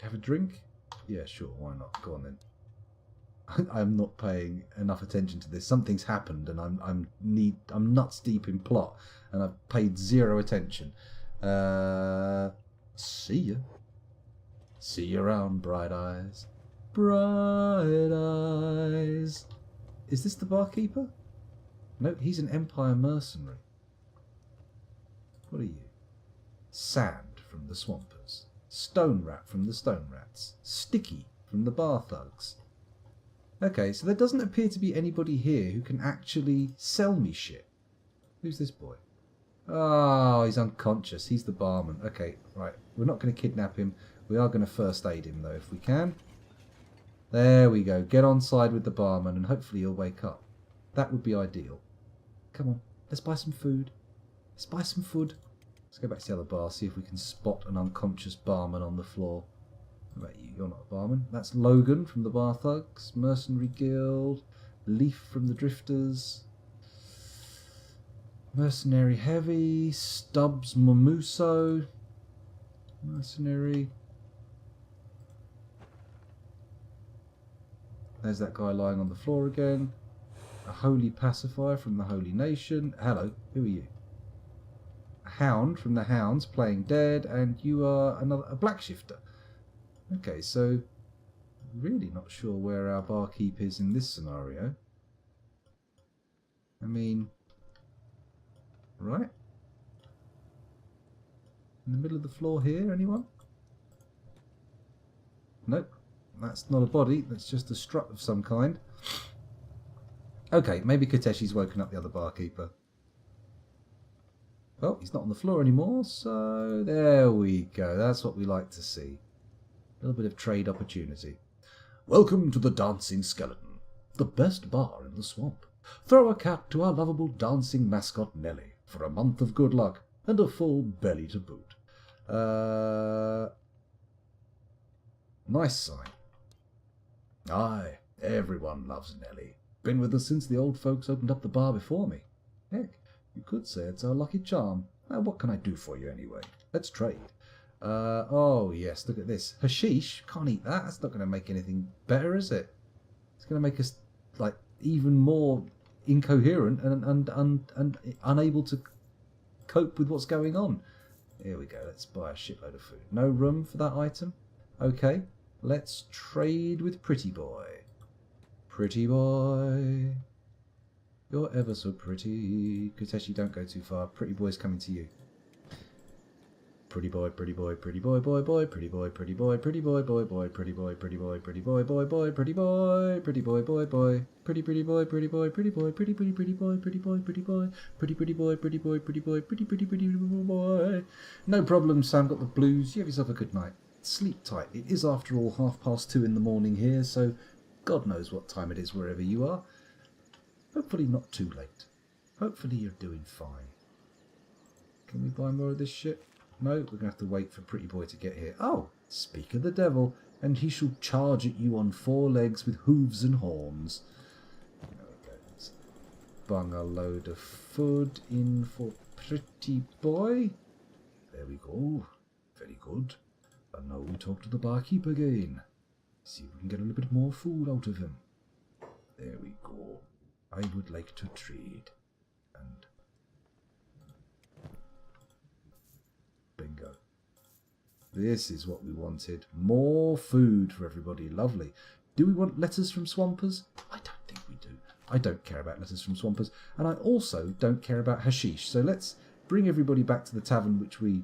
Have a drink? Yeah, sure, why not? Go on then. I'm not paying enough attention to this. Something's happened, and I'm nuts deep in plot, and I've paid zero attention. See ya. See you around, bright eyes. Bright eyes. Is this the barkeeper? No, he's an Empire mercenary. What are you? Sand from the Swampers. Stone Rat from the Stone Rats. Sticky from the Bar Thugs. Okay, so there doesn't appear to be anybody here who can actually sell me shit. Who's this boy? Oh, he's unconscious. He's the barman. Okay, right. We're not going to kidnap him. We are going to first aid him, though, if we can. There we go. Get on side with the barman, and hopefully he'll wake up. That would be ideal. Come on. Let's buy some food. Let's buy some food. Let's go back to the other bar, see if we can spot an unconscious barman on the floor. How about you? You're not a barman. That's Logan from the Bar Thugs. Mercenary Guild. Leaf from the Drifters. Mercenary Heavy. Stubbs Mamuso. Mercenary. There's that guy lying on the floor again. A Holy Pacifier from the Holy Nation. Hello, who are you? A Hound from the Hounds playing dead, and you are a Black Shifter. Okay, so really not sure where our barkeep is in this scenario. I mean, right? In the middle of the floor here, anyone? Nope, that's not a body. That's just a strut of some kind. Okay, maybe Kateshi's woken up the other barkeeper. Well, he's not on the floor anymore, so there we go. That's what we like to see. A little bit of trade opportunity. Welcome to the Dancing Skeleton, the best bar in the swamp. Throw a cat to our lovable dancing mascot Nelly for a month of good luck and a full belly to boot. Nice sign. Aye, everyone loves Nelly. Been with us since the old folks opened up the bar before me. Heck, you could say it's our lucky charm. Now, what can I do for you anyway? Let's trade. Oh yes, look at this. Hashish? Can't eat that. That's not going to make anything better, is it? It's going to make us, like, even more incoherent and unable to cope with what's going on. Here we go. Let's buy a shitload of food. No room for that item? Okay. Let's trade with Pretty Boy. Pretty Boy. You're ever so pretty. Kateshi, don't go too far. Pretty Boy's coming to you. Pretty boy, pretty boy, pretty boy, boy, boy, pretty boy, pretty boy, pretty boy, boy, boy, pretty boy, pretty boy, pretty boy, boy, boy, pretty boy, pretty boy, boy, boy, pretty pretty boy, pretty boy, pretty boy, pretty pretty pretty boy, pretty boy, pretty boy, pretty pretty boy, pretty boy, pretty boy, pretty pretty pretty boy. No problem, Sam. Got the blues. You have yourself a good night. Sleep tight. It is, after all, 2:30 in the morning here, so God knows what time it is wherever you are. Hopefully not too late. Hopefully you're doing fine. Can we buy more of this shit? No, we're going to have to wait for Pretty Boy to get here. Oh, speak of the devil, and he shall charge at you on 4 legs with hooves and horns. There we go. Let's bung a load of food in for Pretty Boy. There we go. Very good. And now we talk to the barkeep again. See if we can get a little bit more food out of him. There we go. I would like to trade. And bingo. This is what we wanted. More food for everybody. Lovely. Do we want letters from Swampers? I don't think we do. I don't care about letters from Swampers. And I also don't care about hashish. So let's bring everybody back to the tavern, which we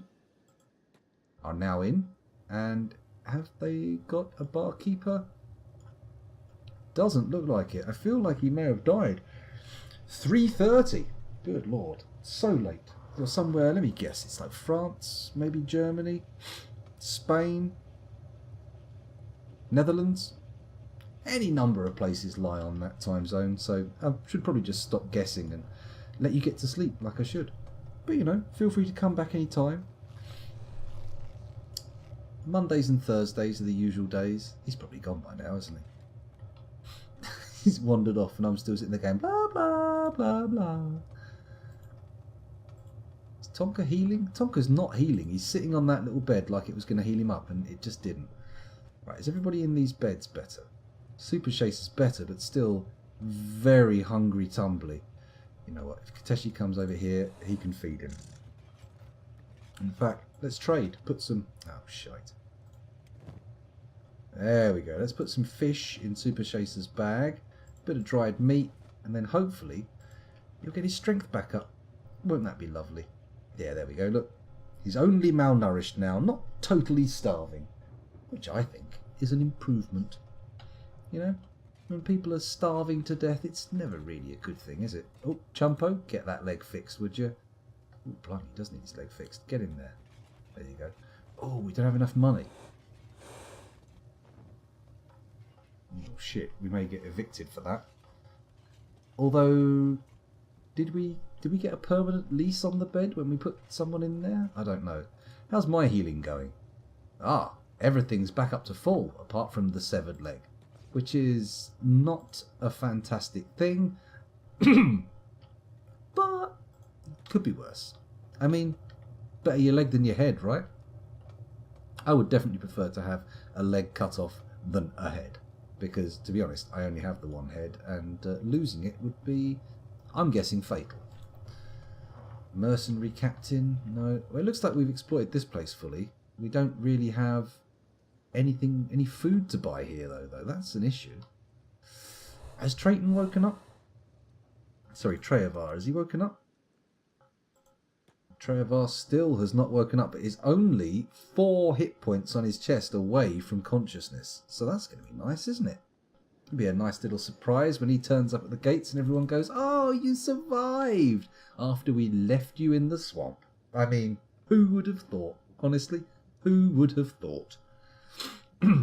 are now in. And have they got a barkeeper? Doesn't look like it. I feel like he may have died. 3:30. Good lord. So late. Or somewhere, let me guess, it's like France, maybe Germany, Spain, Netherlands. Any number of places lie on that time zone, so I should probably just stop guessing and let you get to sleep like I should. But you know, feel free to come back any time. Mondays and Thursdays are the usual days. He's probably gone by now, isn't he? He's wandered off and I'm still sitting there going blah blah blah blah. Is Tonka healing? Tonka's not healing. He's sitting on that little bed like it was going to heal him up and it just didn't. Right, is everybody in these beds better? Super Chase is better, but still very hungry tumbly. You know what, if Kateshi comes over here, he can feed him. In fact, let's trade. Put some... oh, shite. There we go. Let's put some fish in Super Chaser's bag. Bit of dried meat. And then hopefully he'll get his strength back up. Won't that be lovely? Yeah, there we go. Look. He's only malnourished now. Not totally starving. Which I think is an improvement. You know? When people are starving to death, it's never really a good thing, is it? Oh, Chumpo, get that leg fixed, would you? Oh, blimey, he does need his leg fixed. Get in there. There you go. Oh, we don't have enough money. Oh, shit. We may get evicted for that. Although, did we get a permanent lease on the bed when we put someone in there? I don't know. How's my healing going? Ah, everything's back up to full, apart from the severed leg. Which is not a fantastic thing. But could be worse. I mean, better your leg than your head, right? I would definitely prefer to have a leg cut off than a head. Because, to be honest, I only have the one head, and losing it would be, I'm guessing, fatal. Mercenary captain? No. Well, it looks like we've exploited this place fully. We don't really have any food to buy here, though. That's an issue. Has Trayton woken up? Sorry, Treyavar, has he woken up? Trevor still has not woken up, but is only 4 hit points on his chest away from consciousness. So that's going to be nice, isn't it? It'll be a nice little surprise when he turns up at the gates and everyone goes, "Oh, you survived after we left you in the swamp." I mean, who would have thought? Honestly, who would have thought?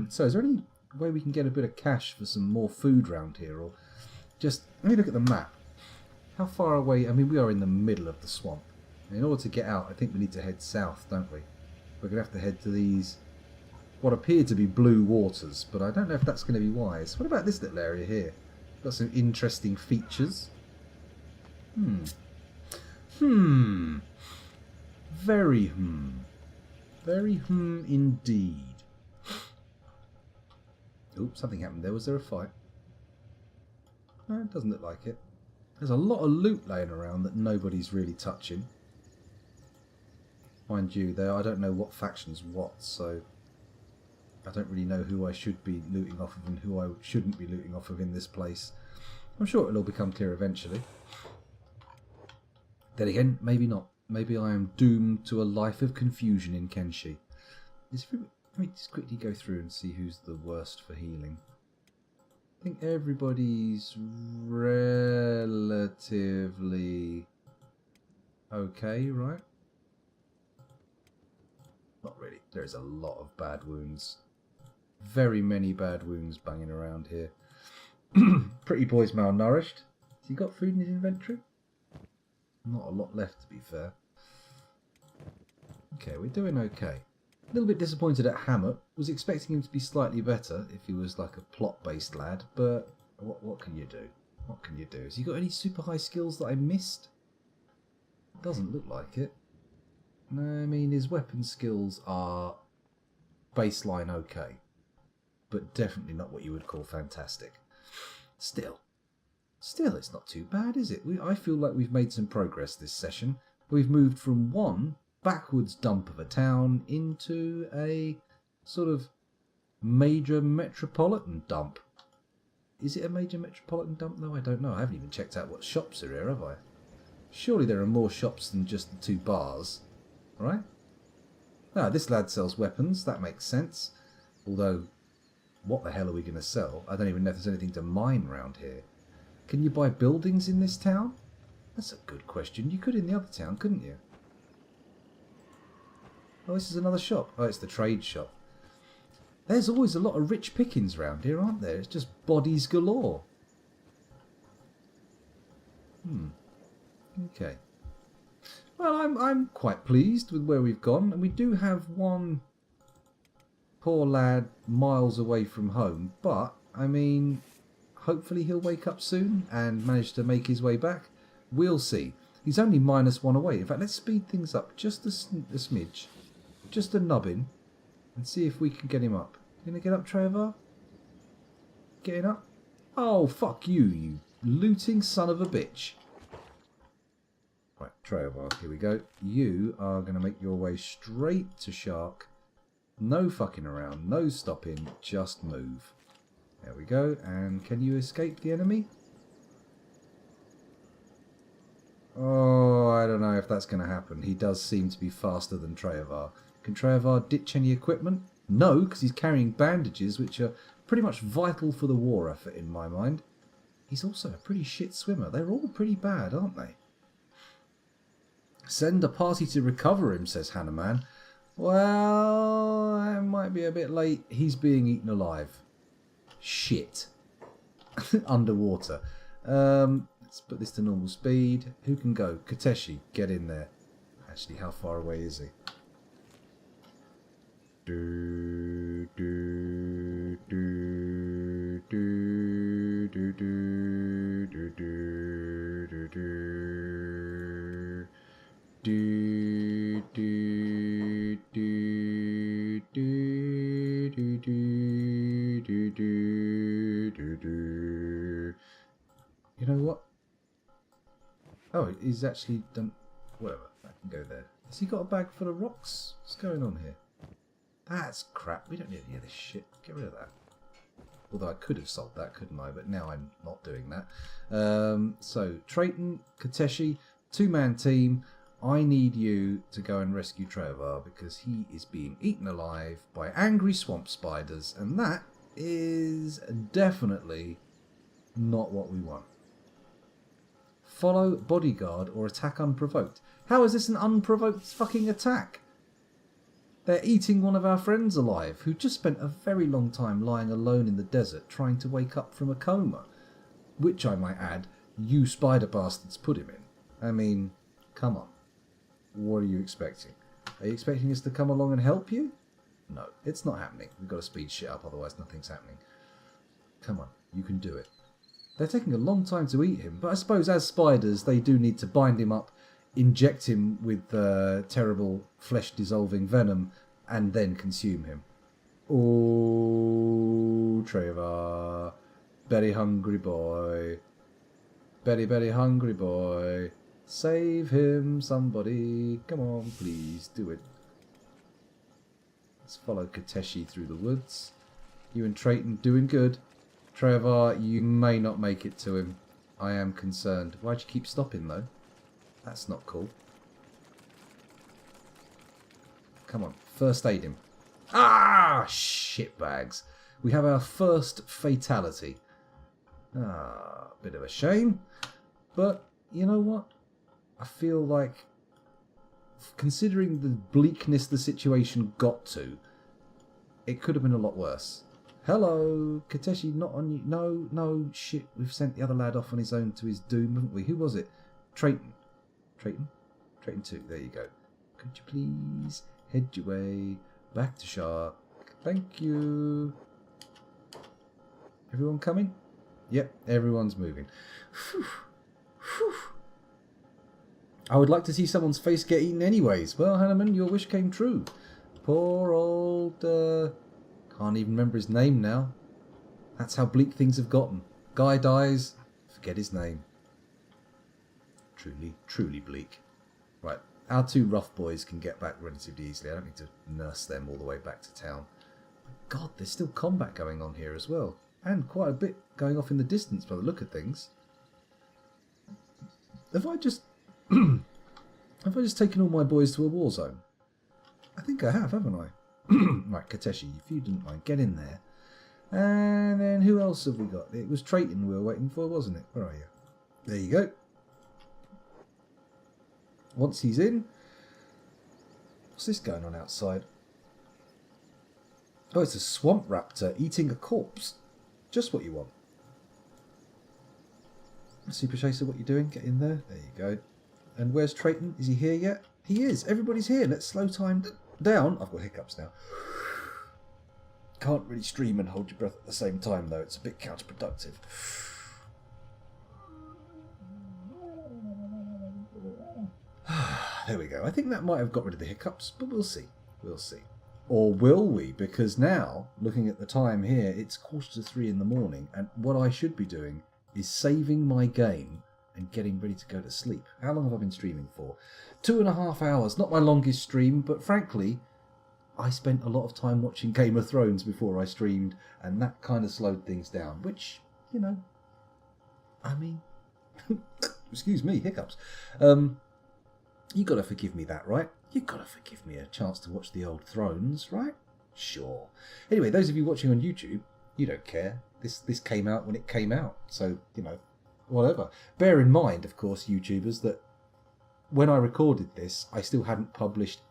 So is there any way we can get a bit of cash for some more food round here? Or just, let me look at the map. How far away? I mean, we are in the middle of the swamp. And in order to get out, I think we need to head south, don't we? We're going to have to head to these, what appear to be blue waters, but I don't know if that's going to be wise. What about this little area here? Got some interesting features. Very indeed. Oops, something happened there. Was there a fight? No, it doesn't look like it. There's a lot of loot laying around that nobody's really touching. Mind you, I don't know what faction's what, so I don't really know who I should be looting off of and who I shouldn't be looting off of in this place. I'm sure it'll all become clear eventually. Then again, maybe not. Maybe I am doomed to a life of confusion in Kenshi. Let me just quickly go through and see who's the worst for healing. I think everybody's relatively okay, right? Not really. There's a lot of bad wounds. Very many bad wounds banging around here. Pretty boy's malnourished. Has he got food in his inventory? Not a lot left, to be fair. Okay, we're doing okay. A little bit disappointed at Hammett. Was expecting him to be slightly better if he was like a plot-based lad, but what can you do? What can you do? Has he got any super high skills that I missed? Doesn't look like it. No, I mean, his weapon skills are baseline okay, but definitely not what you would call fantastic. Still, it's not too bad, is it? I feel like we've made some progress this session. We've moved from one backwards dump of a town into a sort of major metropolitan dump. Is it a major metropolitan dump? No, I don't know. I haven't even checked out what shops are here, have I? Surely there are more shops than just the 2 bars, right? No, this lad sells weapons. That makes sense. Although, what the hell are we going to sell? I don't even know if there's anything to mine around here. Can you buy buildings in this town? That's a good question. You could in the other town, couldn't you? Oh, this is another shop. Oh, it's the trade shop. There's always a lot of rich pickings round here, aren't there? It's just bodies galore. Okay. Well, I'm quite pleased with where we've gone, and we do have one poor lad miles away from home, but, I mean, hopefully he'll wake up soon and manage to make his way back. We'll see. He's only -1 away. In fact, let's speed things up just a smidge. Just a nubbin. And see if we can get him up. You gonna get up, Trevor? Getting up? Oh, fuck you, you looting son of a bitch. Right, Trevor, here we go. You are going to make your way straight to Shark. No fucking around, no stopping, just move. There we go. And can you escape the enemy? Oh, I don't know if that's going to happen. He does seem to be faster than Trevor. Can Trevor ditch any equipment? No, because he's carrying bandages, which are pretty much vital for the war effort in my mind. He's also a pretty shit swimmer. They're all pretty bad, aren't they? Send a party to recover him, says Hanneman. Well, that might be a bit late. He's being eaten alive. Shit. Underwater. Let's put this to normal speed. Who can go? Kateshi, get in there. Actually, how far away is he? Do do do do do do do do do do do do do do do do. You know what? Oh, he's actually done. Whatever. I can go there. Has he got a bag full of rocks? What's going on here? That's crap. We don't need any of this shit. Get rid of that. Although I could have sold that, couldn't I? But now I'm not doing that. So, Trayton, Kateshi, 2-man team. I need you to go and rescue Trevor because he is being eaten alive by angry swamp spiders, and that is definitely not what we want. Follow bodyguard or attack unprovoked. How is this an unprovoked fucking attack? They're eating one of our friends alive who just spent a very long time lying alone in the desert trying to wake up from a coma. Which, I might add, you spider bastards put him in. I mean, come on. What are you expecting? Are you expecting us to come along and help you? No, it's not happening. We've got to speed shit up, otherwise nothing's happening. Come on, you can do it. They're taking a long time to eat him, but I suppose as spiders, they do need to bind him up, inject him with terrible flesh-dissolving venom, and then consume him. Oh, Trevor. Very hungry boy. Very, very hungry boy. Save him, somebody. Come on, please, do it. Let's follow Kenshi through the woods. You and Trayton doing good. Trevor, you may not make it to him. I am concerned. Why'd you keep stopping, though? That's not cool. Come on, first aid him. Ah, shitbags. We have our first fatality. Ah, bit of a shame. But, you know what? I feel like, considering the bleakness the situation got to, it could have been a lot worse. Hello, Kenshi, not on you. No, no, shit. We've sent the other lad off on his own to his doom, haven't we? Who was it? Trayton. Trayton? Trayton 2. There you go. Could you please head your way back to Shark? Thank you. Everyone coming? Yep, everyone's moving. Whew. Whew. I would like to see someone's face get eaten anyways. Well, Hanneman, your wish came true. Poor old... can't even remember his name now. That's how bleak things have gotten. Guy dies, forget his name. Truly, truly bleak. Right, our two rough boys can get back relatively easily. I don't need to nurse them all the way back to town. God, there's still combat going on here as well. And quite a bit going off in the distance by the look of things. Have I just... have I just taken all my boys to a war zone? I think I have, haven't I? Right, Kenshi, if you didn't mind, get in there. And then who else have we got? It was Trayton we were waiting for, wasn't it? Where are you? There you go. Once he's in... What's this going on outside? Oh, it's a swamp raptor eating a corpse. Just what you want. Super Chaser, what you doing? Get in there. There you go. And where's Trayton? Is he here yet? He is. Everybody's here. Let's slow time down. I've got hiccups now. Can't really stream and hold your breath at the same time, though. It's a bit counterproductive. There we go. I think that might have got rid of the hiccups, but we'll see. We'll see. Or will we? Because now, looking at the time here, it's 2:45 in the morning, and what I should be doing is saving my game and getting ready to go to sleep. How long have I been streaming for? 2.5 hours. Not my longest stream, but frankly, I spent a lot of time watching Game of Thrones before I streamed, and that kind of slowed things down, which, you know, I mean, excuse me, hiccups. You gotta forgive me that, right? You gotta forgive me a chance to watch the old Thrones, right? Sure. Anyway, those of you watching on YouTube, you don't care. This came out when it came out, so, you know, whatever. Bear in mind, of course, YouTubers, that when I recorded this, I still hadn't published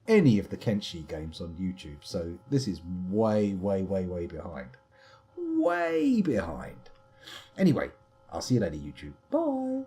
any of the Kenshi games on YouTube, so this is way, way, way, way behind. Way behind. Anyway, I'll see you later, YouTube. Bye.